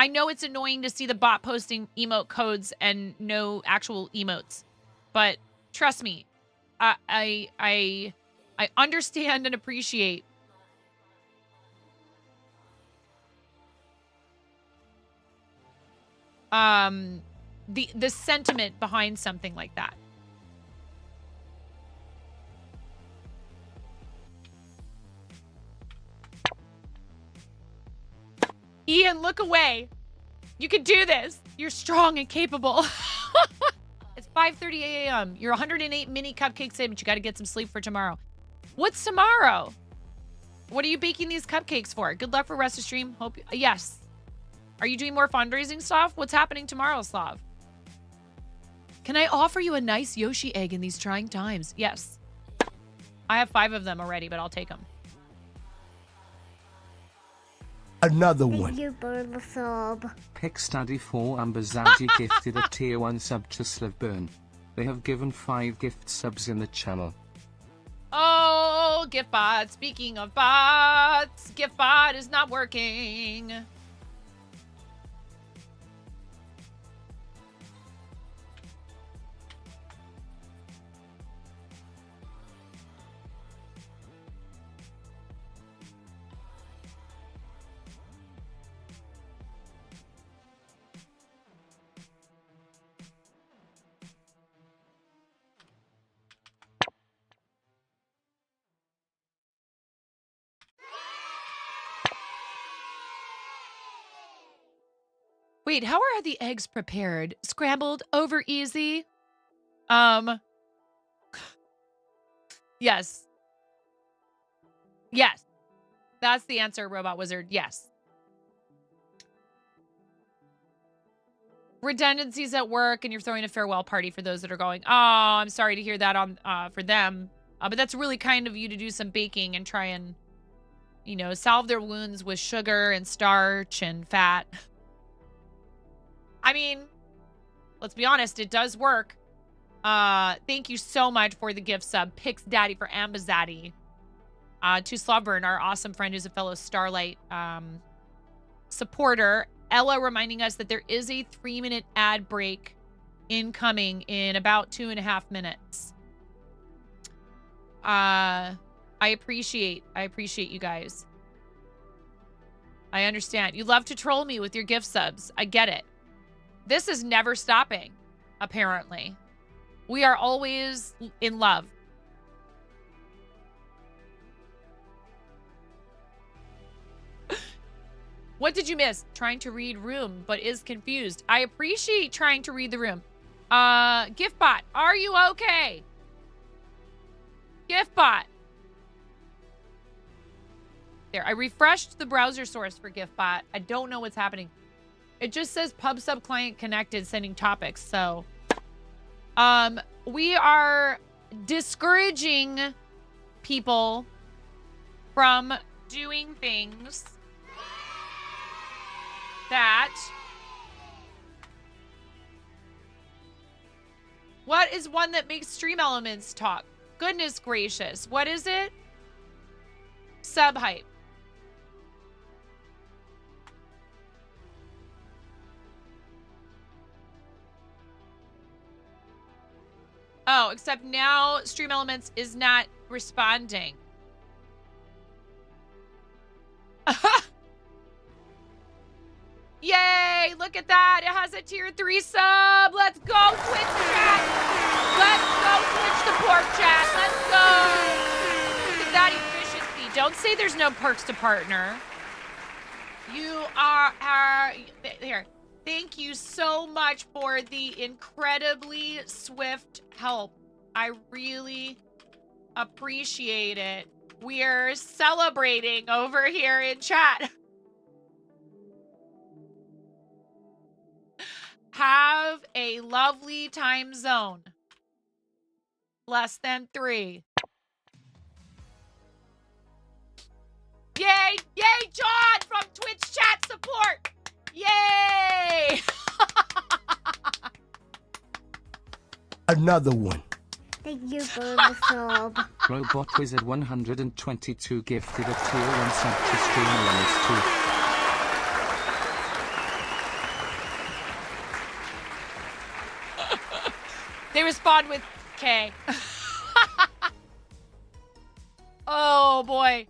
I know it's annoying to see the bot posting emote codes and no actual emotes, but trust me, I understand and appreciate the sentiment behind something like that. Ian, look away. You can do this. You're strong and capable. It's 5:30 a.m. You're 108 mini cupcakes in, but you got to get some sleep for tomorrow. What's tomorrow? What are you baking these cupcakes for? Good luck for rest of stream. Hope yes. Are you doing more fundraising stuff? What's happening tomorrow, Slav? Can I offer you a nice Yoshi egg in these trying times? Yes. I have 5 of them already, but I'll take them. Another one. You burn the sub. Pickstudy4 Ambazati gifted a tier 1 sub to Slivburn. They have given 5 gift subs in the channel. Oh, gift bot. Speaking of bots, gift bot is not working. Wait, how are the eggs prepared? Scrambled over easy? Yes. Yes. That's the answer, Robot Wizard. Yes. Redundancies at work, and you're throwing a farewell party for those that are going. Oh, I'm sorry to hear that on for them. But that's really kind of you to do some baking and try and, you know, salve their wounds with sugar and starch and fat. I mean, let's be honest, it does work. Thank you so much for the gift sub. Pix Daddy for Ambazati. To Slobburn, our awesome friend who's a fellow Starlight supporter. Ella reminding us that there is a 3-minute ad break incoming in about 2.5 minutes. I appreciate you guys. I understand. You love to troll me with your gift subs. I get it. This is never stopping, apparently. We are always in love. What did you miss? Trying to read room, but is confused. I appreciate trying to read the room. Giftbot, are you okay? Giftbot. There, I refreshed the browser source for Giftbot. I don't know what's happening. It just says pub sub client connected sending topics. So, we are discouraging people from doing things that. What is one that makes Stream Elements talk? Goodness gracious. What is it? Sub hype. Oh, except now Stream Elements is not responding. Yay! Look at that. It has a tier 3 sub. Let's go, Twitch chat. Let's go, Twitch support chat. Let's go. Look at that efficiency. Don't say there's no perks to partner. You are here. Thank you so much for the incredibly swift help. I really appreciate it. We're celebrating over here in chat. Have a lovely time zone. Less than 3. Yay! Yay, John from Twitch chat support! Yay! Another one. Thank you for the sub. Robot Wizard 122 gifted a tier 1 sub to Stream Elements 2. They respond with K. Oh boy.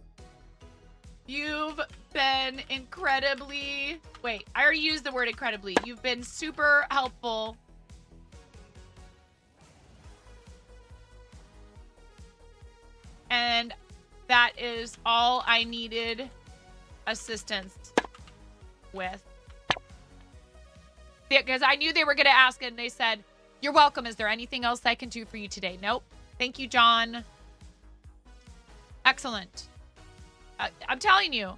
You've been incredibly... Wait, I already used the word incredibly. You've been super helpful. And that is all I needed assistance with. Because I knew they were going to ask, and they said, You're welcome. Is there anything else I can do for you today? Nope. Thank you, John. Excellent. I'm telling you,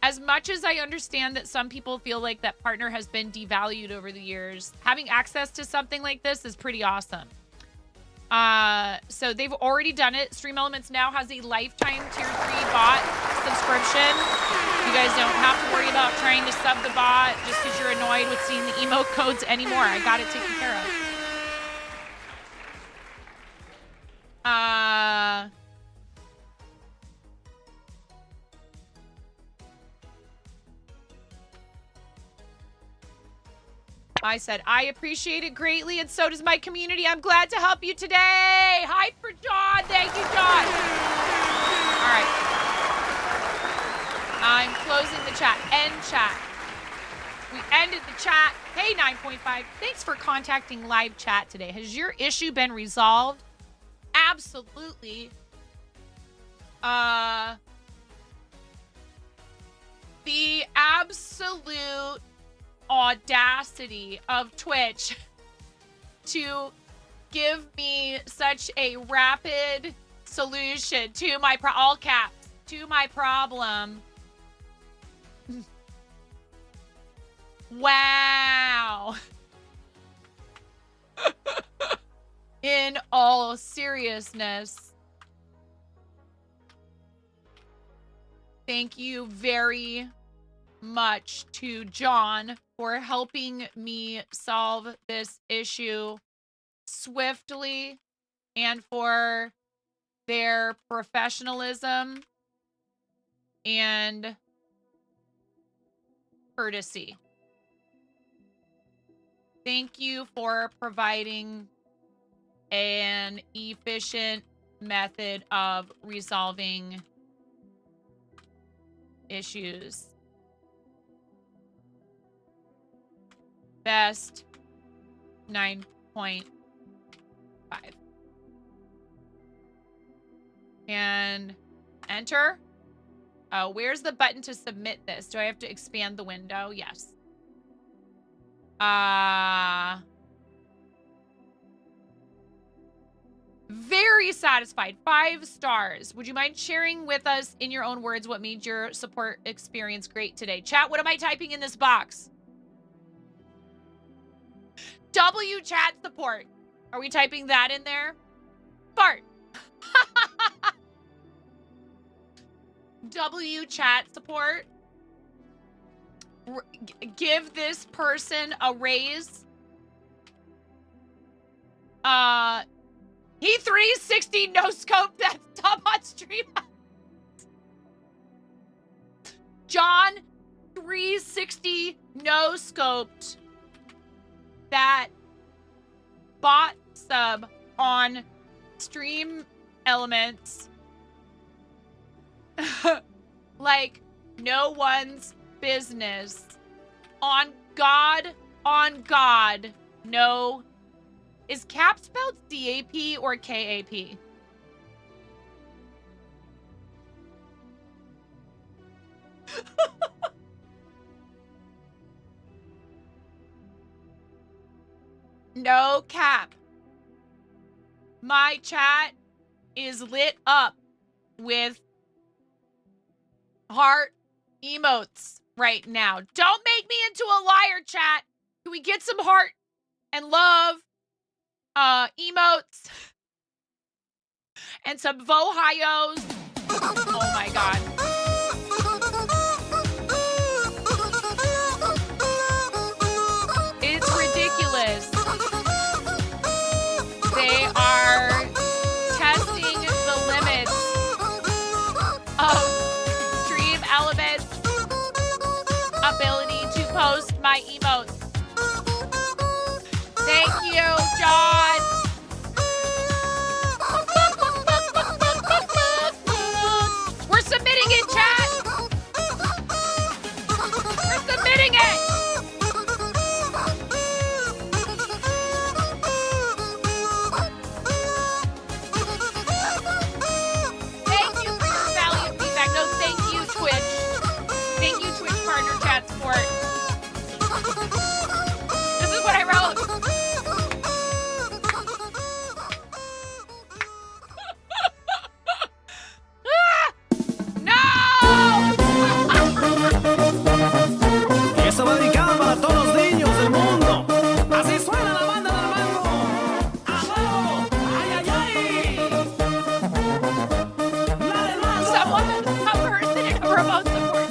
as much as I understand that some people feel like that partner has been devalued over the years, having access to something like this is pretty awesome. So they've already done it. Stream Elements now has a lifetime tier 3 bot subscription. You guys don't have to worry about trying to sub the bot just because you're annoyed with seeing the emote codes anymore. I got it taken care of. I said, I appreciate it greatly, and so does my community. I'm glad to help you today. Hi for John. Thank you, John. All right. I'm closing the chat. End chat. We ended the chat. Hey, 9.5. Thanks for contacting live chat today. Has your issue been resolved? Absolutely. The absolute audacity of Twitch to give me such a rapid solution to my all caps to my problem. Wow. In all seriousness, thank you very much to John for helping me solve this issue swiftly and for their professionalism and courtesy. Thank you for providing an efficient method of resolving issues. Best 9.5. And enter. Oh, where's the button to submit this? Do I have to expand the window? Yes. Very satisfied. 5 stars. Would you mind sharing with us in your own words what made your support experience great today? Chat, what am I typing in this box? W chat support. Are we typing that in there? Fart. W chat support. Give this person a raise. He 360 no scope that top on stream. John 360 no scoped that bot sub on Stream Elements like no one's business. On God, no. Is cap spelled C-A-P or K-A-P? No cap. My chat is lit up with heart emotes right now. Don't make me into a liar, chat. Can we get some heart and love emotes and some vohayos? Oh my god. It's ridiculous. They are testing the limits of Stream Elements' ability to post my emotes. Thank you, John. We're submitting it, chat. We're submitting it. Thank you for your valiant feedback. No, thank you, Twitch. Thank you, Twitch partner chat support. about support.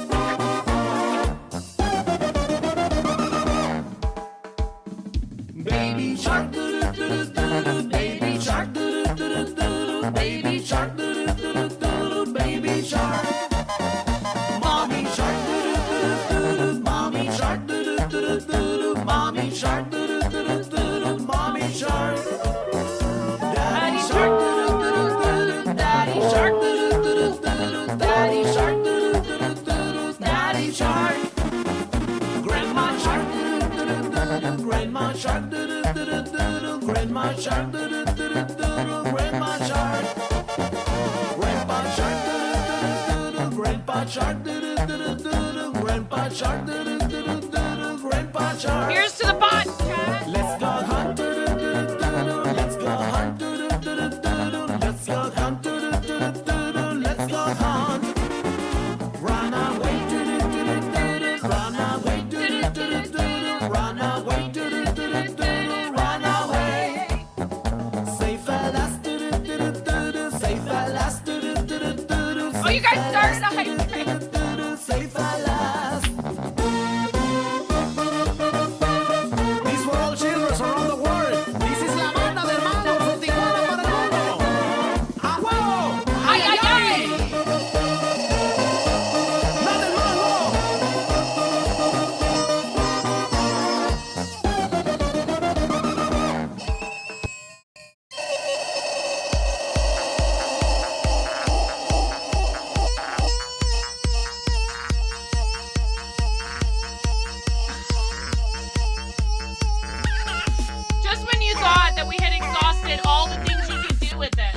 Baby shark, baby shark, baby shark, baby shark. Mommy shark, mommy shark, mommy shark, mommy shark. Daddy shark, daddy shark, daddy shark, daddy shark. Grandma shark, grandma shark, grandma shark, grandma shark. Grandpa shark, grandpa shark, grandpa shark, grandpa shark. Here's to the bot, chat. Let's go hunt, let's go hunt, let's go hunt, let's go hunt. Run away, run away, run away, run away. Safe at last, safe at last. Oh, you guys started a hype train. Safe at last. These were all children around the world. This is la banda de hermanos de Tijuana para el mundo. ¡A huevo! Ay, ay, ay. ¡La del mambo! Just when you thought that we had exhausted all the things you could do with it.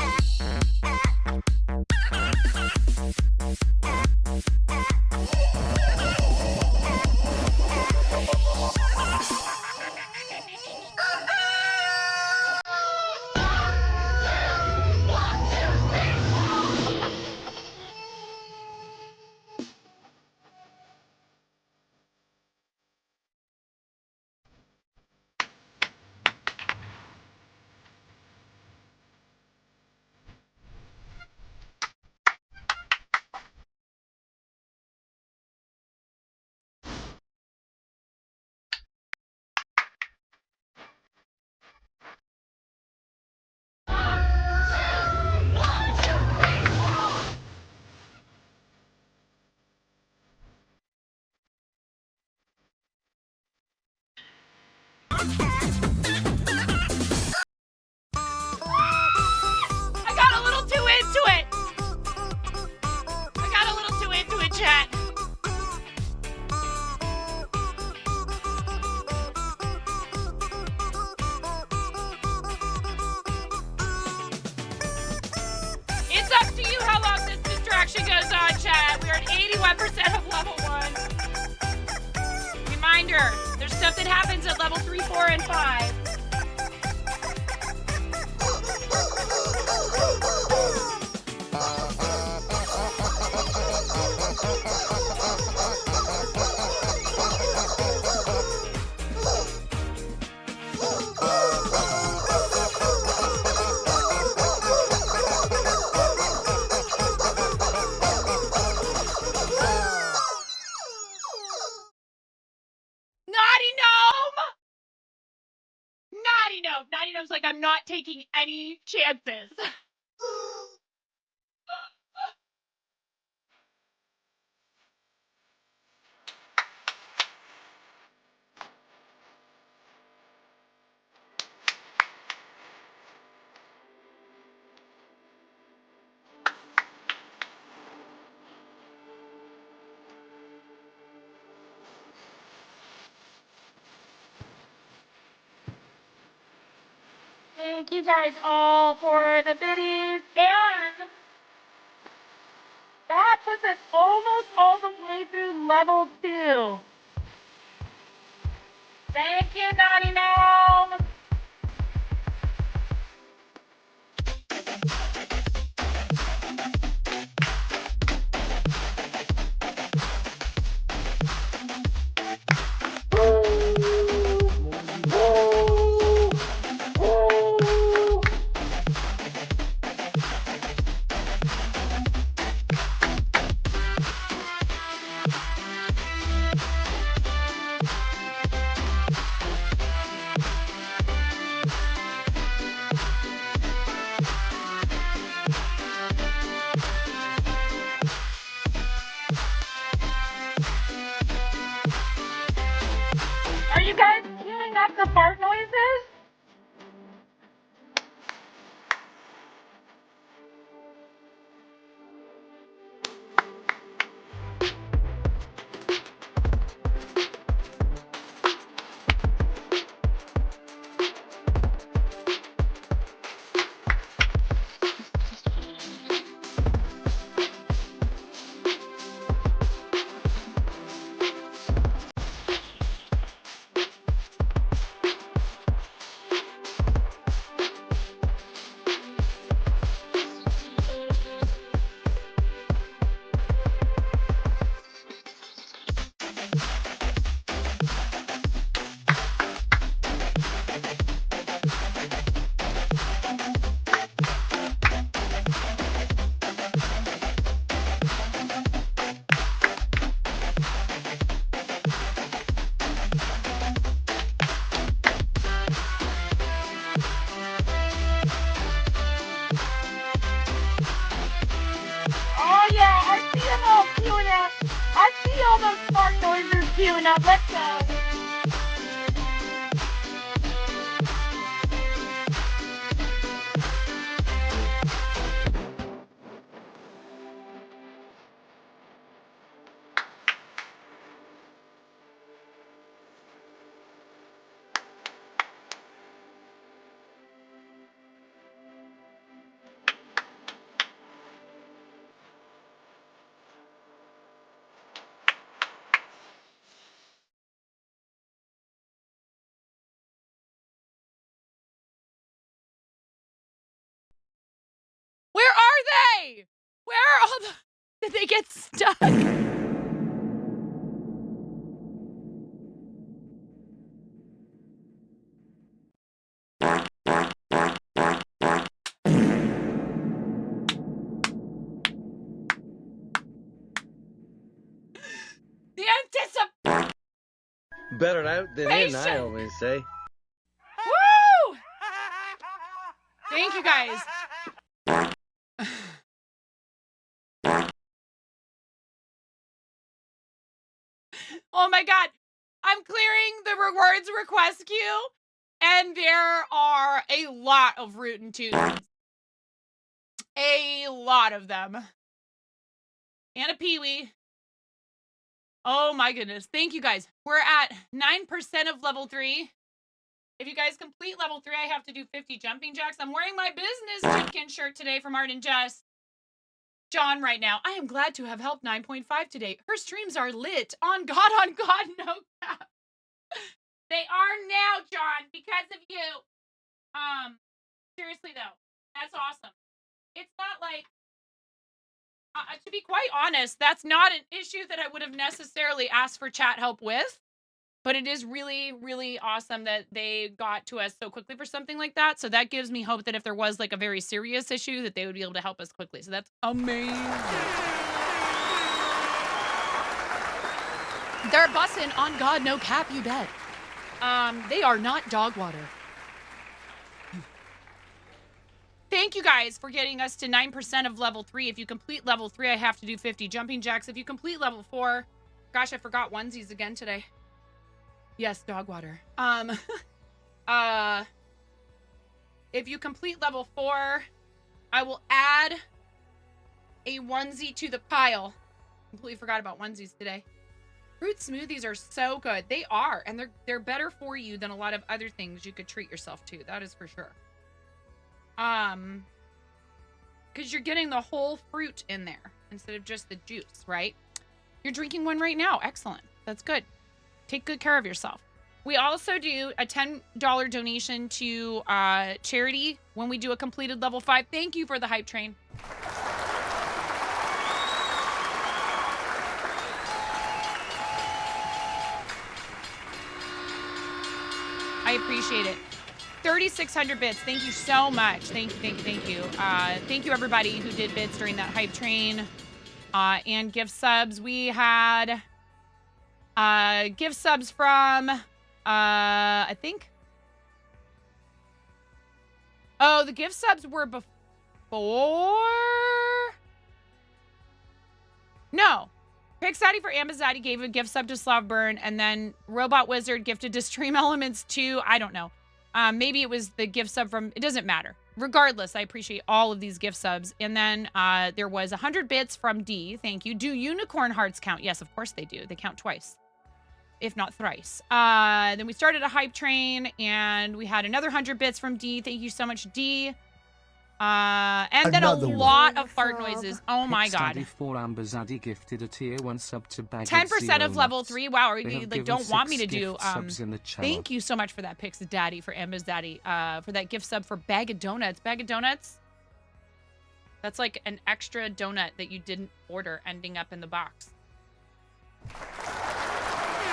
I got a little too into it. I got a little too into it, chat. It's up to you how long this distraction goes on, chat. We are at 81% of level 1. Reminder, there's stuff that happens at level 3, 4, and 5. Naughty gnome! Naughty gnome! Naughty gnome's like, I'm not taking any chances. Thank you guys all for the biddies, and that puts us almost all the way through level 2. Thank you, Naughty Gnome! stop the fart noises? Oh yeah, I see them all queuing up. I see all those fart noises queuing up. Let's go. Where are they? Where are all the... Did they get stuck? The anticipation. Better out than in, I Patient. always say. Woo! Thank you guys. Oh my god. I'm clearing the rewards request queue, and there are a lot of Rootin' Tootin'. A lot of them. And a Pee-wee. Oh my goodness. Thank you guys. We're at 9% of level 3. If you guys complete level 3, I have to do 50 jumping jacks. I'm wearing my business chicken shirt today from Art and Jess. John right now. I am glad to have helped 9.5 today. Her streams are lit. On God, no cap. They are now, John, because of you. Seriously though, that's awesome. It's not like, to be quite honest, that's not an issue that I would have necessarily asked for chat help with. But it is really, really awesome that they got to us so quickly for something like that. So that gives me hope that if there was like a very serious issue, that they would be able to help us quickly. So that's amazing. They're bussing on God, no cap, you bet. They are not dog water. Thank you guys for getting us to 9% of level 3. If you complete level 3, I have to do 50 jumping jacks. If you complete level 4, gosh, I forgot onesies again today. Yes, dog water. If you complete level 4, I will add a onesie to the pile. Completely forgot about onesies today. Fruit smoothies are so good. They are, and they're better for you than a lot of other things you could treat yourself to. That is for sure. Because you're getting the whole fruit in there instead of just the juice, right? You're drinking one right now. Excellent. That's good. Take good care of yourself. We also do a $10 donation to charity when we do a completed level 5. Thank you for the hype train. I appreciate it. 3,600 bits. Thank you so much. Thank you. Thank you, everybody who did bits during that hype train and gift subs. We had gift subs from, I think. Oh, the gift subs were before. No, Pixaddy for Amazaddy gave a gift sub to Slavburn, and then Robot Wizard gifted to Stream Elements 2. I don't know. Maybe it was the gift sub from... It doesn't matter. Regardless, I appreciate all of these gift subs. And then there was 100 bits from D. Thank you. Do unicorn hearts count? Yes, of course they do. They count twice, if not thrice. Then we started a hype train, and we had another 100 bits from D. Thank you so much, D. And then Another a one. lot of fart noises. Oh my god. Pixaddy for Ambazaddy gifted a tier 1 sub to bag 10% of level nuts. 3. Wow, or They you have like given don't want me 6 to do gift subs in the channel. thank you so much for that Pix Daddy for Emma's Daddy. For that gift sub for Bag of Donuts. Bag of Donuts? That's like an extra donut that you didn't order ending up in the box.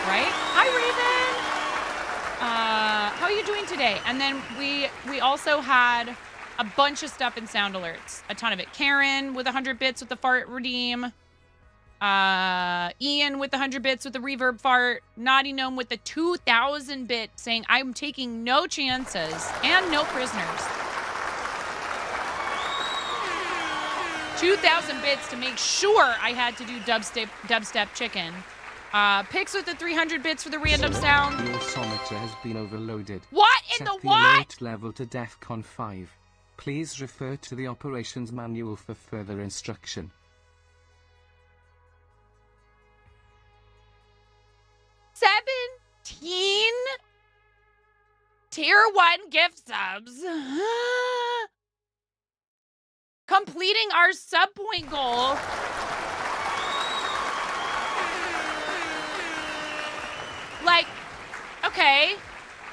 Right? Hi Raven! How are you doing today? And then we also had a bunch of stuff in sound alerts. A ton of it. Karen with 100 bits with the fart redeem. Ian with the 100 bits with the reverb fart. Naughty Gnome with the 2,000 bit saying, I'm taking no chances and no prisoners. 2,000 bits to make sure I had to do dubstep chicken. Pix with the 300 bits for the random sound. Your someter has been overloaded. What in Set the the what? alert level to DEFCON 5. Please refer to the operations manual for further instruction. 17 tier 1 gift subs. Completing our sub point goal. Like, okay,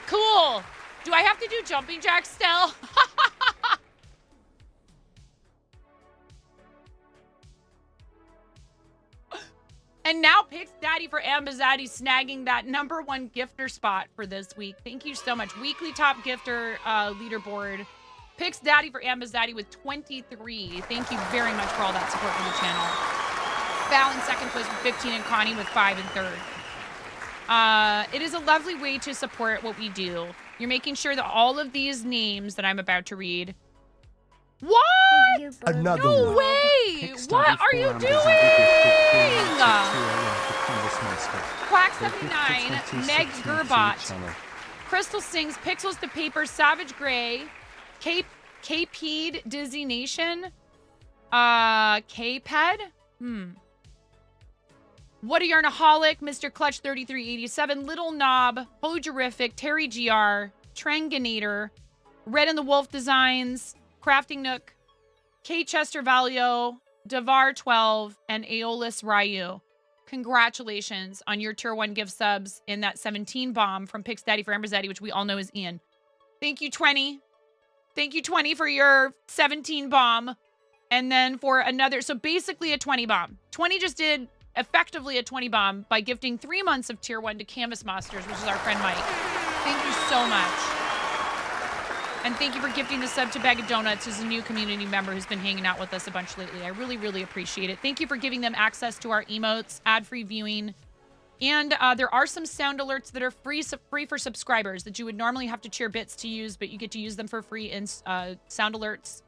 cool. Do I have to do jumping jacks still? And now Pix Daddy for Ambazaddy snagging that #1 gifter spot for this week. Thank you so much. Weekly top gifter leaderboard. Pix Daddy for Ambazaddy with 23. Thank you very much for all that support for the channel. Val in second place with 15 and Connie with 5 and third. It is a lovely way to support what we do. You're making sure that all of these names that I'm about to read. What? Another No one. way! Pixaddy What are for you Ambazaddy doing? gifted 3 Quack They have 79, gifted Meg 26 Gerbot, channel. Crystal Sings, Pixels to Paper, Savage Gray, K-Ped, Dizzy Nation, K-Ped, What a Yarnaholic, Mr. Clutch 3387, Little Knob, Hojerific, Terry GR, Tranganator, Red and the Wolf Designs, Crafting Nook, K. Chester Valio, Davar 12, and Aeolus Ryu. Congratulations on your tier 1 gift subs in that 17 bomb from Pix Daddy for Ambazaddy, which we all know is Ian. Thank you, 20. Thank you, 20, for your 17 bomb. And then for another, so basically a 20 bomb. 20 just did effectively a 20 bomb by gifting 3 months of tier 1 to Canvas Monsters, which is our friend Mike. Thank you so much. And thank you for gifting the sub to Bag of Donuts, who's a new community member who's been hanging out with us a bunch lately. I really, really appreciate it. Thank you for giving them access to our emotes, ad-free viewing. And there are some sound alerts that are free for subscribers that you would normally have to cheer bits to use, but you get to use them for free in sound alerts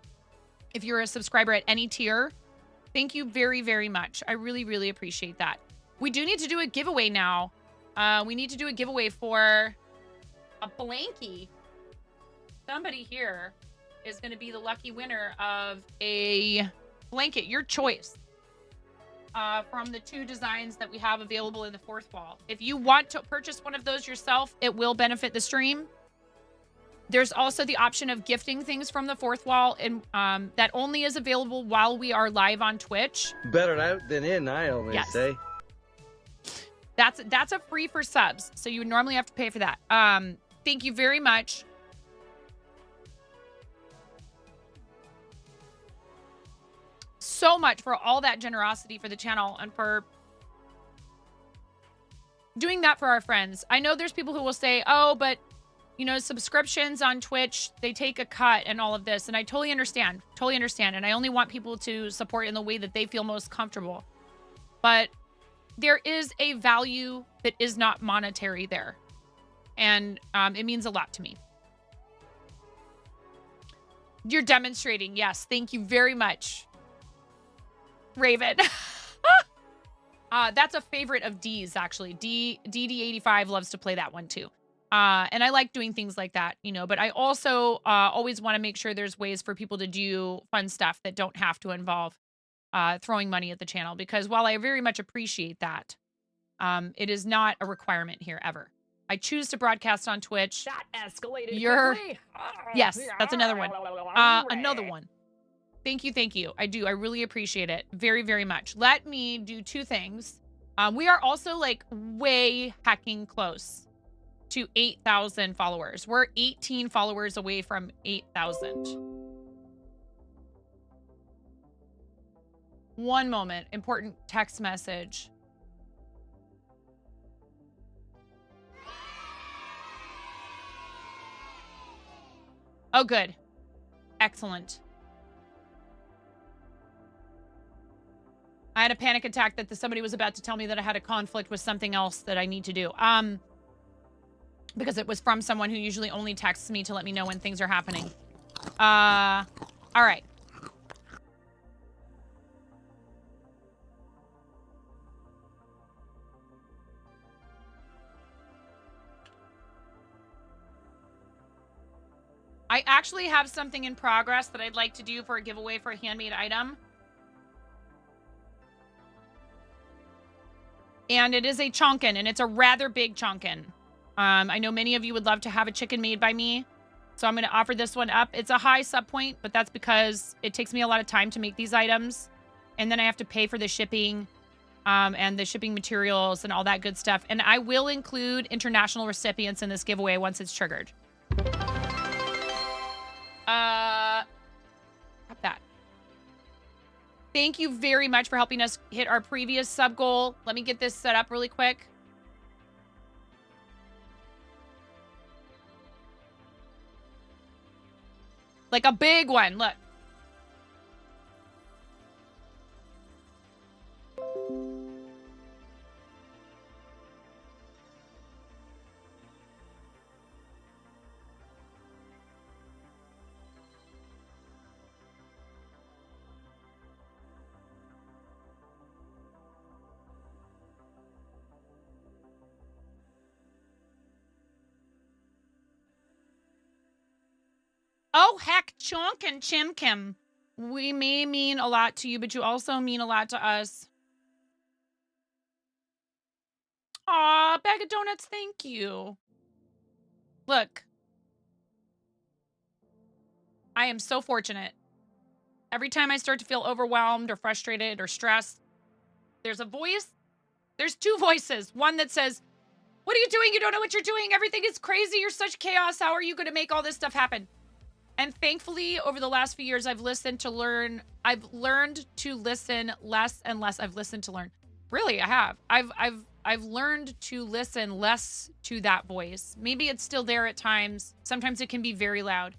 if you're a subscriber at any tier. Thank you very, very much. I really, really appreciate that. We do need to do a giveaway now. We need to do a giveaway for a blankie. Somebody here is going to be the lucky winner of a blanket, your choice, from the 2 designs that we have available in the 4th wall. If you want to purchase one of those yourself, it will benefit the stream. There's also the option of gifting things from the 4th wall, and that only is available while we are live on Twitch. Better out than in, I always say. That's a free for subs, so you would normally have to pay for that. Thank you very much. So much for all that generosity for the channel and for doing that for our friends. I know there's people who will say, oh, but you know, subscriptions on Twitch, they take a cut and all of this. And I totally understand. Totally understand. And I only want people to support in the way that they feel most comfortable. But there is a value that is not monetary there. And it means a lot to me. You're demonstrating. Yes. Thank you very much, Raven. That's a favorite of D's, actually. DD85 loves to play that one too. And I like doing things like that, you know, but I also always want to make sure there's ways for people to do fun stuff that don't have to involve throwing money at the channel, because while I very much appreciate that, it is not a requirement here ever. I choose to broadcast on Twitch. That escalated quickly. Yes, that's another one. Another one. Thank you. I do. I really appreciate it very, very much. Let me do two things. We are also like way hacking close to 8,000 followers. We're 18 followers away from 8,000. One moment. Important text message. Oh, good. Excellent. I had a panic attack that somebody was about to tell me that I had a conflict with something else that I need to do. Because it was from someone who usually only texts me to let me know when things are happening. All right. I actually have something in progress that I'd like to do for a giveaway for a handmade item. And it is a chonkin, and it's a rather big chonkin. I know many of you would love to have a chicken made by me, so I'm going to offer this one up. It's a high sub point, but that's because it takes me a lot of time to make these items, and then I have to pay for the shipping and the shipping materials and all that good stuff. And I will include international recipients in this giveaway once it's triggered. Stop that. Thank you very much for helping us hit our previous sub goal. Let me get this set up really quick. Like a big one, look. Oh, heck, Chonk and Chimkim. We may mean a lot to you, but you also mean a lot to us. Aw, bag of donuts, thank you. Look. I am so fortunate. Every time I start to feel overwhelmed or frustrated or stressed, there's a voice. There's two voices. One that says, what are you doing? You don't know what you're doing. Everything is crazy. You're such chaos. How are you going to make all this stuff happen? And thankfully, over the last few years, I've listened to learn. I've learned to listen less and less. I've listened to learn. Really, I have. I've learned to listen less to that voice. Maybe it's still there at times. Sometimes it can be very loud.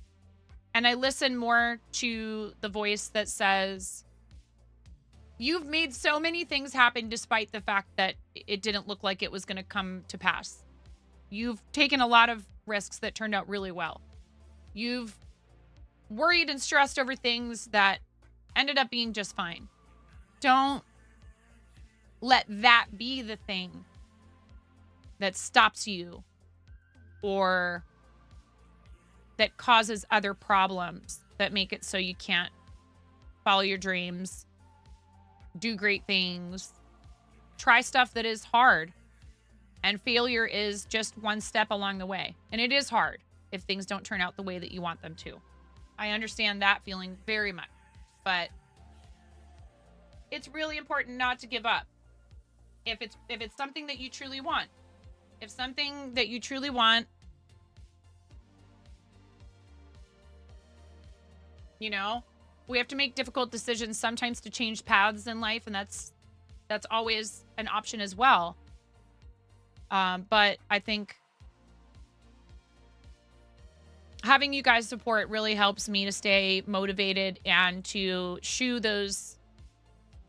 And I listen more to the voice that says, you've made so many things happen despite the fact that it didn't look like it was going to come to pass. You've taken a lot of risks that turned out really well. You've worried and stressed over things that ended up being just fine. Don't let that be the thing that stops you or that causes other problems that make it so you can't follow your dreams, do great things, try stuff that is hard. And failure is just one step along the way. And it is hard if things don't turn out the way that you want them to. I understand that feeling very much, but it's really important not to give up. If it's something that you truly want, you know, we have to make difficult decisions sometimes to change paths in life, and that's always an option as well. But I think having you guys support really helps me to stay motivated and to shoo those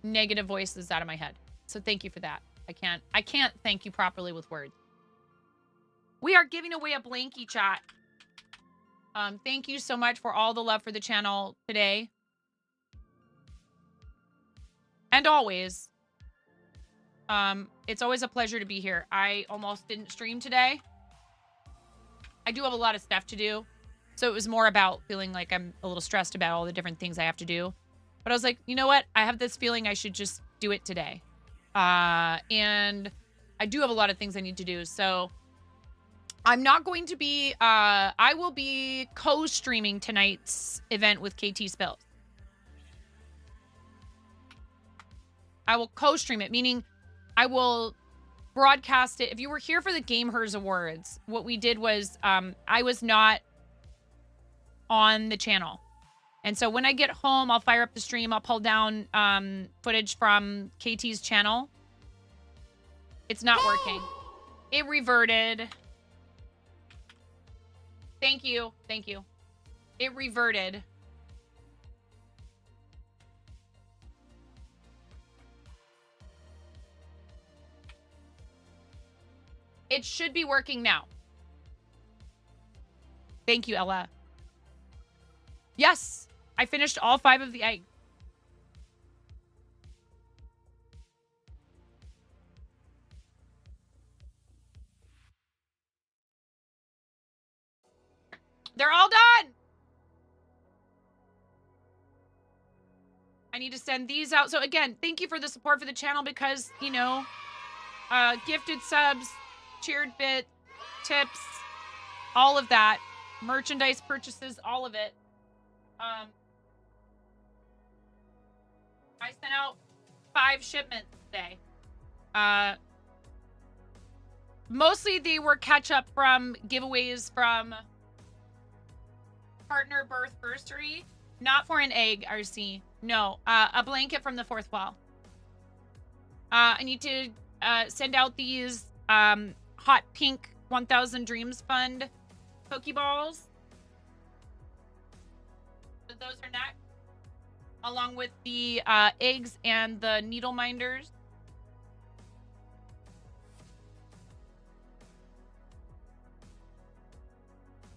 negative voices out of my head. So thank you for that. I can't thank you properly with words. We are giving away a blankie chat. Thank you so much for all the love for the channel today. And always. It's always a pleasure to be here. I almost didn't stream today. I do have a lot of stuff to do. So it was more about feeling like I'm a little stressed about all the different things I have to do. But I was like, you know what? I have this feeling I should just do it today. And I do have a lot of things I need to do. So I'm not going to be, I will be co-streaming tonight's event with KT Spills. I will co-stream it, meaning I will broadcast it. If you were here for the Gamehers Awards, what we did was I was not on the channel. And so when I get home, I'll fire up the stream. I'll pull down footage from KT's channel. It's not working. It reverted. Thank you. Thank you. It reverted. It should be working now. Thank you, Ella. Yes, I finished all 5 of the eggs. They're all done. I need to send these out. So again, thank you for the support for the channel because, you know, gifted subs, cheered bit, tips, all of that, merchandise purchases, all of it. I sent out 5 shipments today. Mostly they were catch up from giveaways from partner birthversary, not for an egg, RC. No, a blanket from the 4th wall. I need to send out these hot pink 1000 Dreams Fund Pokeballs. So those are next, along with the eggs and the needle minders.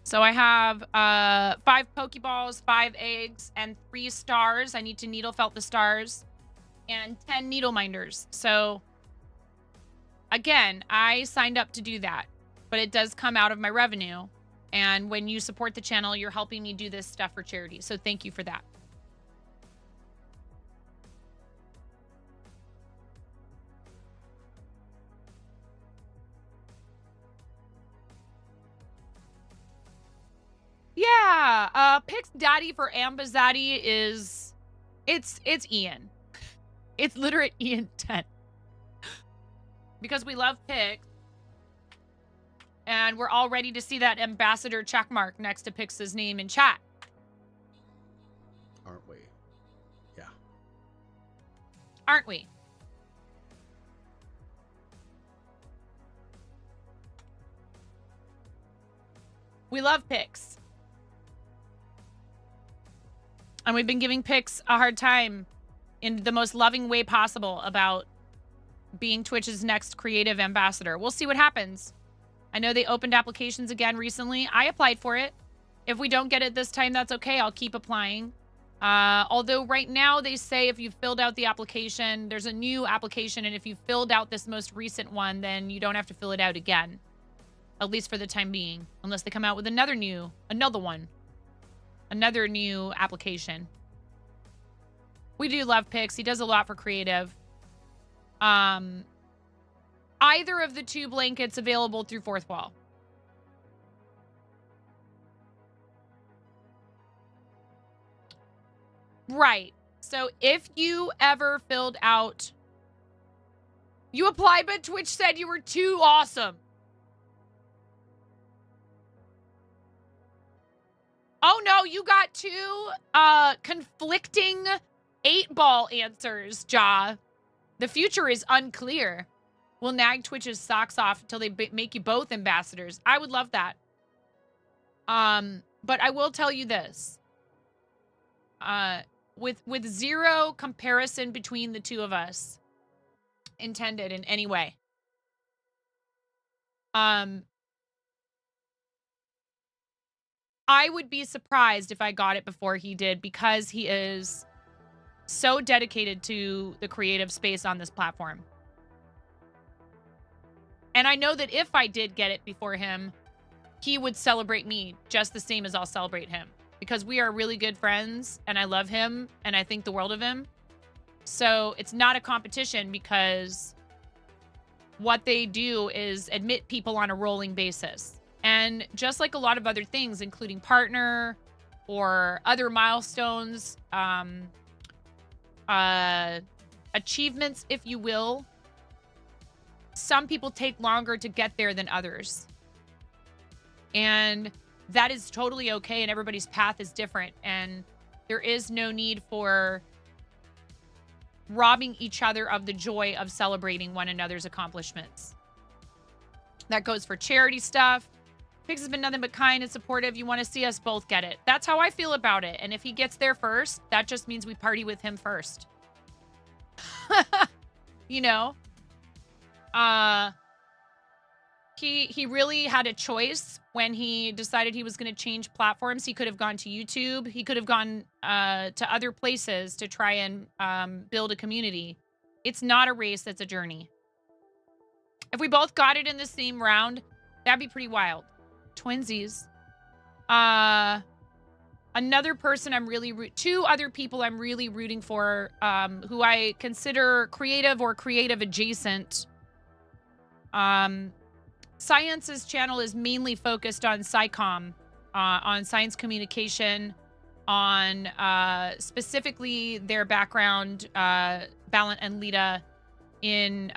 So I have 5 Pokeballs, 5 eggs, and 3 stars. I need to needle felt the stars, and 10 needle minders. So again, I signed up to do that, but it does come out of my revenue. And when you support the channel, you're helping me do this stuff for charity. So thank you for that. Yeah, Pix Daddy for Ambazaddy is, it's Ian. It's literate Ian 10. Because we love Pix. And we're all ready to see that ambassador checkmark next to Pix's name in chat. Aren't we? Yeah. Aren't we? We love Pix. And we've been giving Pix a hard time in the most loving way possible about being Twitch's next creative ambassador. We'll see what happens. I know they opened applications again recently. I applied for it. If we don't get it this time, that's okay. I'll keep applying. Although right now they say if you filled out the application, there's a new application, and if you filled out this most recent one, then you don't have to fill it out again. At least for the time being. Unless they come out with another new application. We do love Pix. He does a lot for creative. Either of the 2 blankets available through 4th wall. Right. So if you ever filled out, you applied, but Twitch said you were too awesome. Oh no, you got 2 conflicting 8-ball answers, Ja. The future is unclear. We'll nag Twitch's socks off until they make you both ambassadors. I would love that. But I will tell you this. With zero comparison between the 2 of us intended in any way. I would be surprised if I got it before he did, because he is so dedicated to the creative space on this platform. And I know that if I did get it before him, he would celebrate me just the same as I'll celebrate him. Because we are really good friends, and I love him, and I think the world of him. So it's not a competition, because what they do is admit people on a rolling basis. And just like a lot of other things, including partner or other milestones, achievements, if you will, some people take longer to get there than others. And that is totally okay, and everybody's path is different. And there is no need for robbing each other of the joy of celebrating one another's accomplishments. That goes for charity stuff. Pix has been nothing but kind and supportive. You want to see us both get it. That's how I feel about it. And if he gets there first, that just means we party with him first. You know? He really had a choice when he decided he was going to change platforms. He could have gone to YouTube. He could have gone to other places to try and build a community. It's not a race. It's a journey. If we both got it in the same round, that'd be pretty wild. Twinsies. Another person I'm really... two other people I'm really rooting for, who I consider creative or creative adjacent. Science's channel is mainly focused on SciComm, on science communication, on specifically their background, Ballant and Lita, in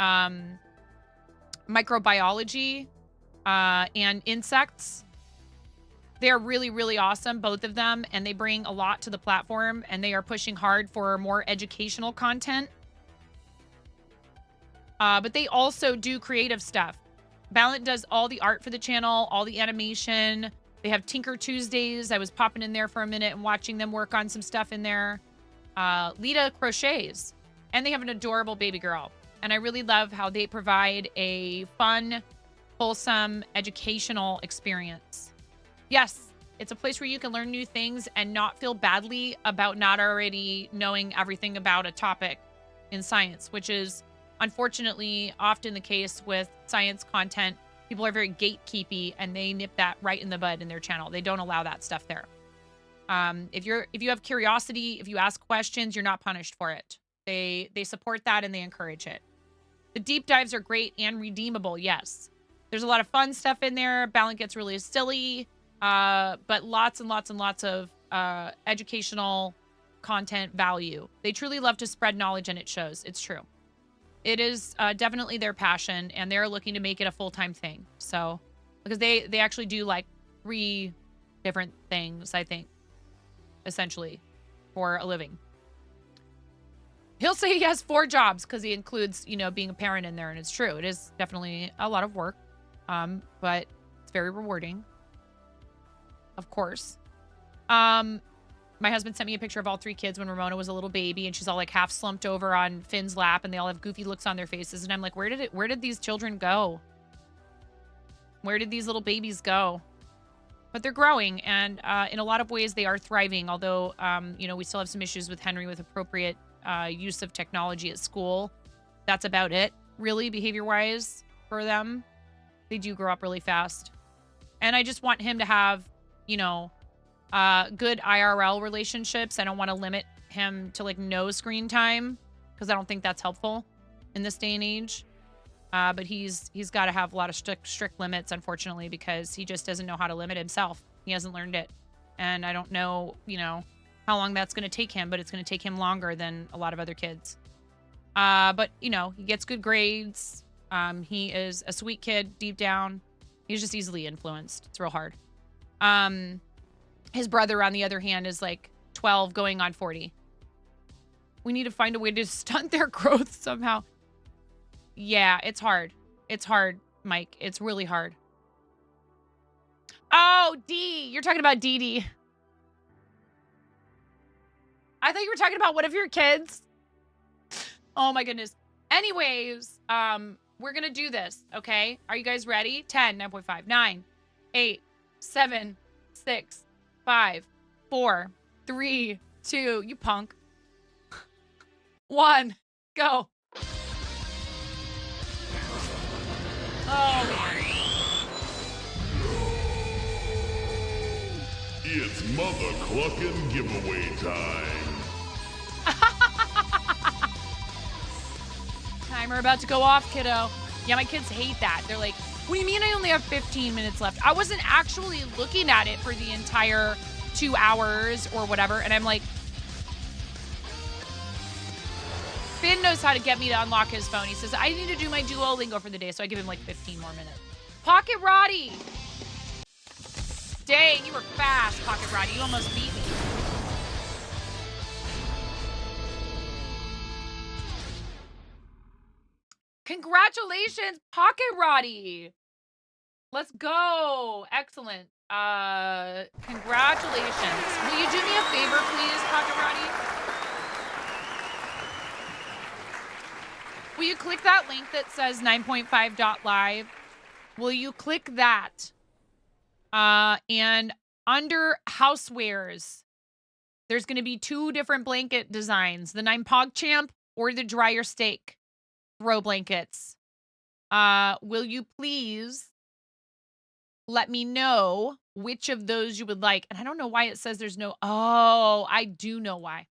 microbiology and insects. They're really, really awesome, both of them, and they bring a lot to the platform, and they are pushing hard for more educational content. But they also do creative stuff. Ballant does all the art for the channel, all the animation. They have Tinker Tuesdays. I was popping in there for a minute and watching them work on some stuff in there. Lita crochets, and they have an adorable baby girl. And I really love how they provide a fun, wholesome, educational experience. Yes, it's a place where you can learn new things and not feel badly about not already knowing everything about a topic in science, which is unfortunately often the case with science content. People are very gatekeepy, and they nip that right in the bud in their channel. They don't allow that stuff there. If you have curiosity, if you ask questions, you're not punished for it. They support that, and they encourage it. The deep dives are great and redeemable, yes. There's a lot of fun stuff in there. Ballant gets really silly, but lots and lots and lots of educational content value. They truly love to spread knowledge, and it shows. It's true. It is definitely their passion, and they're looking to make it a full-time thing. So, because they actually do like 3 different things, I think, essentially, for a living. He'll say he has 4 jobs because he includes, you know, being a parent in there, and it's true. It is definitely a lot of work, but it's very rewarding, of course. My husband sent me a picture of all 3 kids when Ramona was a little baby, and she's all like half slumped over on Finn's lap, and they all have goofy looks on their faces. And I'm like, where did these children go? Where did these little babies go? But they're growing, and in a lot of ways they are thriving. Although, you know, we still have some issues with Henry with appropriate use of technology at school. That's about it, really, behavior-wise for them. They do grow up really fast. And I just want him to have, you know, good IRL relationships. I don't want to limit him to like no screen time, because I don't think that's helpful in this day and age. But he's got to have a lot of strict limits, unfortunately, because he just doesn't know how to limit himself. He hasn't learned it. And I don't know, you know, how long that's going to take him, but it's going to take him longer than a lot of other kids. But, you know, he gets good grades. He is a sweet kid deep down. He's just easily influenced. It's real hard. His brother, on the other hand, is like 12 going on 40. We need to find a way to stunt their growth somehow. Yeah, it's hard. It's hard, Mike. It's really hard. Oh, D. You're talking about Dee Dee. I thought you were talking about one of your kids. Oh, my goodness. Anyways, we're going to do this, okay? Are you guys ready? 10, 9.5, 9, 8, 7, 6, 5, 4, 3, 2, you punk. 1, go. Oh it's mother clucking giveaway time. Timer about to go off, kiddo. Yeah, my kids hate that. They're like, what do you mean I only have 15 minutes left? I wasn't actually looking at it for the entire 2 hours or whatever. And I'm like, Finn knows how to get me to unlock his phone. He says, I need to do my Duolingo for the day. So I give him like 15 more minutes. Pocket Roddy. Dang, you were fast, Pocket Roddy. You almost beat me. Congratulations, Pocket Roddy. Let's go. Excellent. Congratulations. Will you do me a favor, please, Pocket Roddy? Will you click that link that says 9.5.live? Will you click that? And under housewares, there's going to be 2 different blanket designs, the 9 PogChamp or the dryer steak throw blankets. Will you please let me know which of those you would like? And I don't know why it says there's no, oh, I do know why.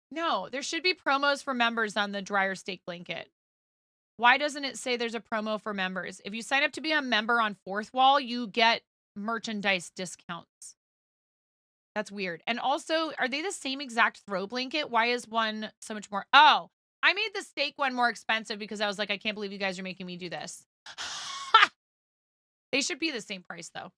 No, there should be promos for members on the dryer steak blanket. Why doesn't it say there's a promo for members? If you sign up to be a member on Fourth Wall, you get merchandise discounts. That's weird. And also, are they the same exact throw blanket? Why is one so much more? Oh, I made the steak one more expensive because I was like, I can't believe you guys are making me do this. They should be the same price though.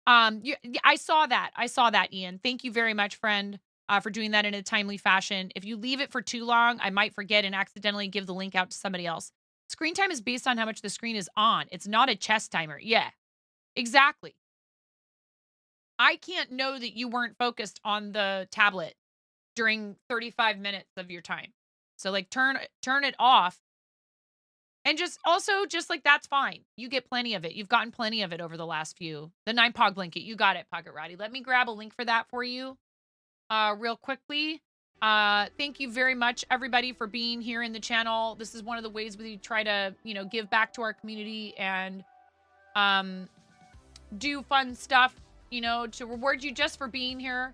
I saw that, Ian. Thank you very much, friend, for doing that in a timely fashion. If you leave it for too long, I might forget and accidentally give the link out to somebody else. Screen time is based on how much the screen is on. It's not a chess timer. Yeah, exactly. I can't know that you weren't focused on the tablet during 35 minutes of your time. So like turn it off. And just like that's fine. You get plenty of it. You've gotten plenty of it over the last few. The 9 Pog blanket. You got it, Pocket Roddy. Let me grab a link for that for you real quickly. Thank you very much, everybody, for being here in the channel. This is one of the ways we try to, give back to our community and do fun stuff, to reward you just for being here.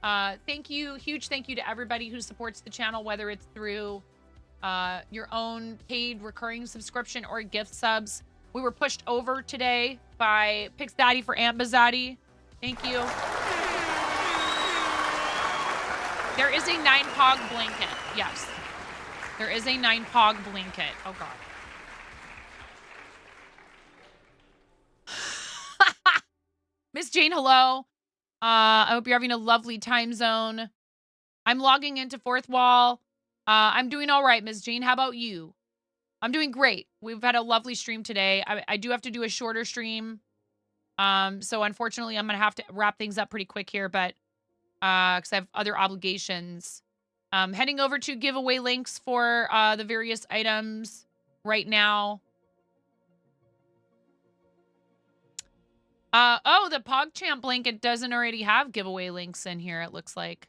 Thank you. Huge thank you to everybody who supports the channel, whether it's through your own paid recurring subscription or gift subs. We were pushed over today by Pix Daddy for Aunt Bazaddy. Thank you. There is a 9 Pog blanket. Yes. There is a 9 Pog blanket. Oh, God. Miss Jane, hello. I hope you're having a lovely time zone. I'm logging into Fourth Wall. I'm doing all right, Miss Jane. How about you? I'm doing great. We've had a lovely stream today. I do have to do a shorter stream. So unfortunately, I'm going to have to wrap things up pretty quick here, but because I have other obligations. Heading over to giveaway links for the various items right now. Oh, the PogChamp blanket doesn't already have giveaway links in here, it looks like.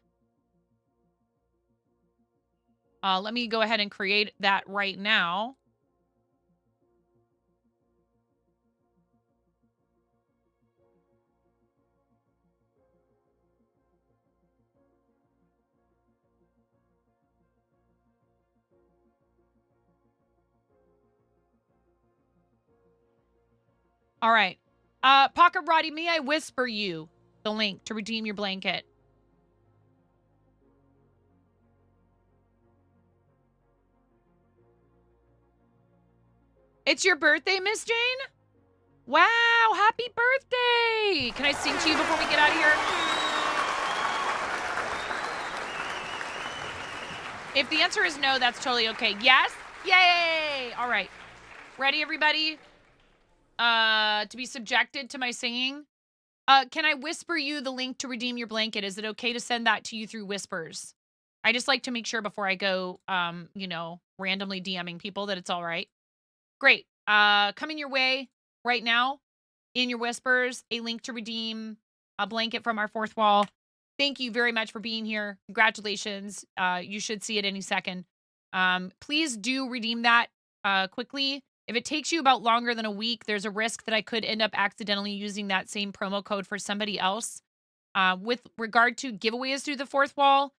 Let me go ahead and create that right now. All right. Pocket Roddy, may I whisper you the link to redeem your blanket? It's your birthday, Miss Jane? Wow, happy birthday! Can I sing to you before we get out of here? If the answer is no, that's totally okay. Yes? Yay! All right. Ready, everybody? To be subjected to my singing? Can I whisper you the link to redeem your blanket? Is it okay to send that to you through whispers? I just like to make sure before I go, randomly DMing people that it's all right. Great. Coming your way right now in your whispers, a link to redeem a blanket from our Fourth Wall. Thank you very much for being here. Congratulations. You should see it any second. Please do redeem that quickly. If it takes you about longer than a week, there's a risk that I could end up accidentally using that same promo code for somebody else. With regard to giveaways through the fourth wall,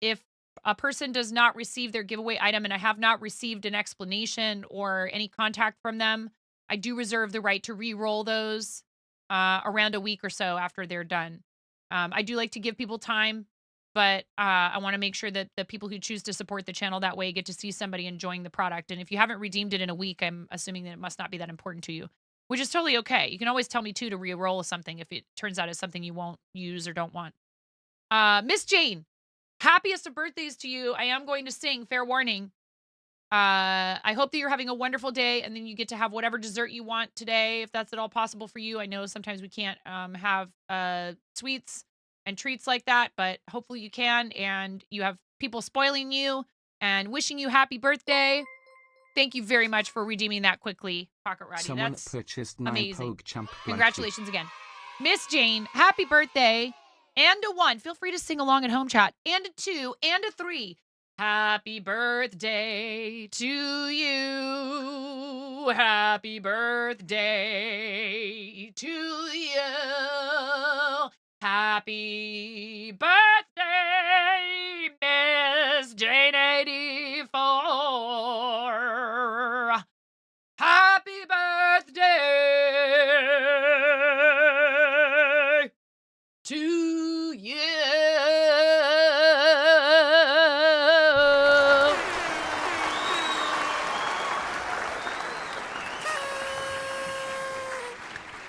if a person does not receive their giveaway item and I have not received an explanation or any contact from them, I do reserve the right to re-roll those around a week or so after they're done. I do like to give people time, but I want to make sure that the people who choose to support the channel that way get to see somebody enjoying the product. And if you haven't redeemed it in a week, I'm assuming that it must not be that important to you, which is totally okay. You can always tell me too to re-roll something if it turns out it's something you won't use or don't want. Miss Jane, happiest of birthdays to you. I am going to sing, fair warning. I hope that you're having a wonderful day, and then you get to have whatever dessert you want today, if that's at all possible for you. I know sometimes we can't have sweets and treats like that, but hopefully you can, and you have people spoiling you and wishing you happy birthday. Thank you very much for redeeming that quickly, Pocket Roddy. Someone That's purchased 9 amazing. PogChamp Congratulations again. Miss Jane, happy birthday. And a 1. Feel free to sing along at home chat. And a 2 and a 3. Happy birthday to you. Happy birthday to you. Happy birthday, Miss Jane 84. Happy birthday to you.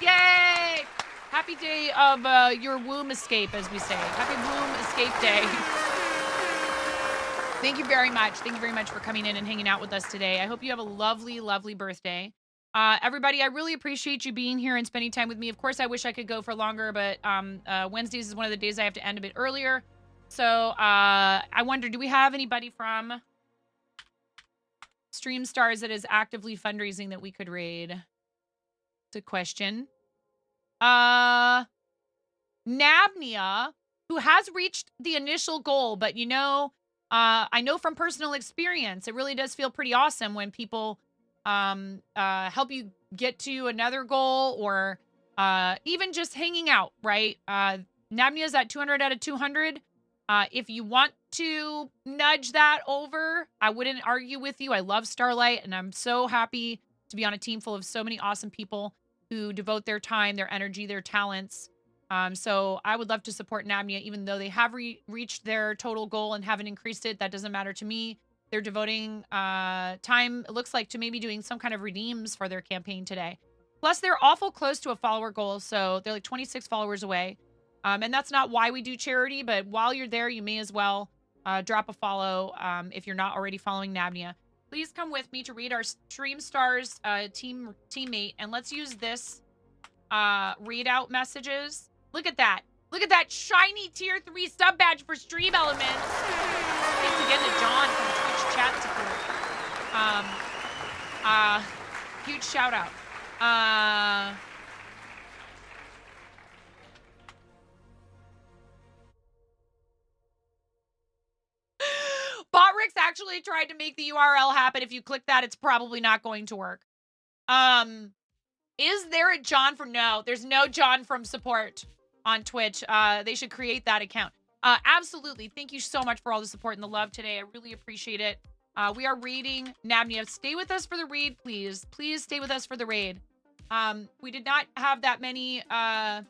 Yay! Happy day of your womb escape, as we say. Happy womb escape day. Thank you very much. Thank you very much for coming in and hanging out with us today. I hope you have a lovely, lovely birthday. Everybody, I really appreciate you being here and spending time with me. Of course, I wish I could go for longer, but Wednesdays is one of the days I have to end a bit earlier. So I wonder, do we have anybody from Stream Stars that is actively fundraising that we could raid? It's a question. Nabnia, who has reached the initial goal, but you know, I know from personal experience, it really does feel pretty awesome when people help you get to another goal, or even just hanging out, right? Nabnia's at 200 out of 200. If you want to nudge that over, I wouldn't argue with you. I love Starlight, and I'm so happy to be on a team full of so many awesome people who devote their time, their energy, their talents. So I would love to support Nabnia, even though they have reached their total goal and haven't increased it. That doesn't matter to me. They're devoting time, it looks like, to maybe doing some kind of redeems for their campaign today. Plus, they're awful close to a follower goal, so they're like 26 followers away. And that's not why we do charity, but while you're there, you may as well drop a follow if you're not already following Nabnia. Please come with me to read our Stream Stars teammate, and let's use this readout messages. Look at that. Look at that shiny tier 3 sub badge for Stream Elements. Thanks again to John from Twitch chat support. Huge shout out. Botrix actually tried to make the URL happen. If you click that, it's probably not going to work. Is there a John from? No, there's no John from support on Twitch. They should create that account. Absolutely. Thank you so much for all the support and the love today. I really appreciate it. We are raiding Nabnia. Stay with us for the raid, please. Please stay with us for the raid. We did not have that many, I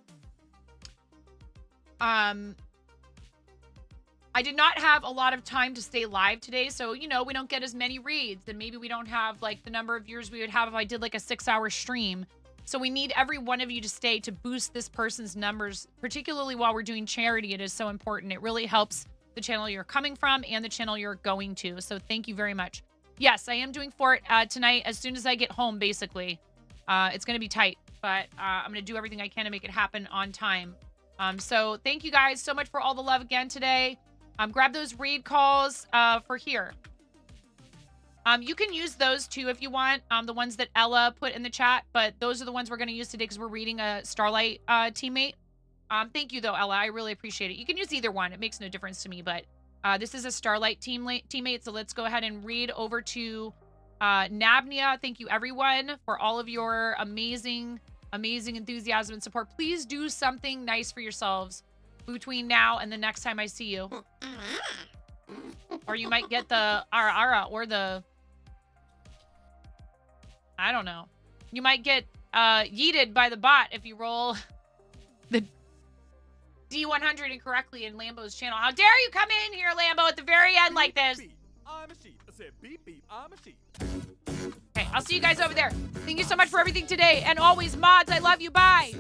did not have a lot of time to stay live today, so, you know, we don't get as many raids, and maybe we don't have, like, the number of viewers we would have if I did, like, a 6-hour stream. So we need every one of you to stay to boost this person's numbers, particularly while we're doing charity. It is so important. It really helps the channel you're coming from and the channel you're going to. So thank you very much. Yes, I am doing Fort tonight as soon as I get home, basically. It's going to be tight, but I'm going to do everything I can to make it happen on time. So thank you guys so much for all the love again today. Grab those raid calls for here. You can use those too if you want, the ones that Ella put in the chat, but those are the ones we're going to use today because we're reading a Starlight teammate. Thank you, though, Ella. I really appreciate it. You can use either one. It makes no difference to me, but this is a Starlight teammate, so let's go ahead and read over to Nabnia, thank you everyone for all of your amazing enthusiasm and support. Please do something nice for yourselves between now and the next time I see you. Or you might get the Ara or the, I don't know. You might get yeeted by the bot if you roll the D100 incorrectly in Lambo's channel. How dare you come in here, Lambo, at the very end like this? I'm a sheep. I said beep beep. I'm a sheep. Okay, I'll see you guys over there. Thank you so much for everything today. And always, mods, I love you. Bye.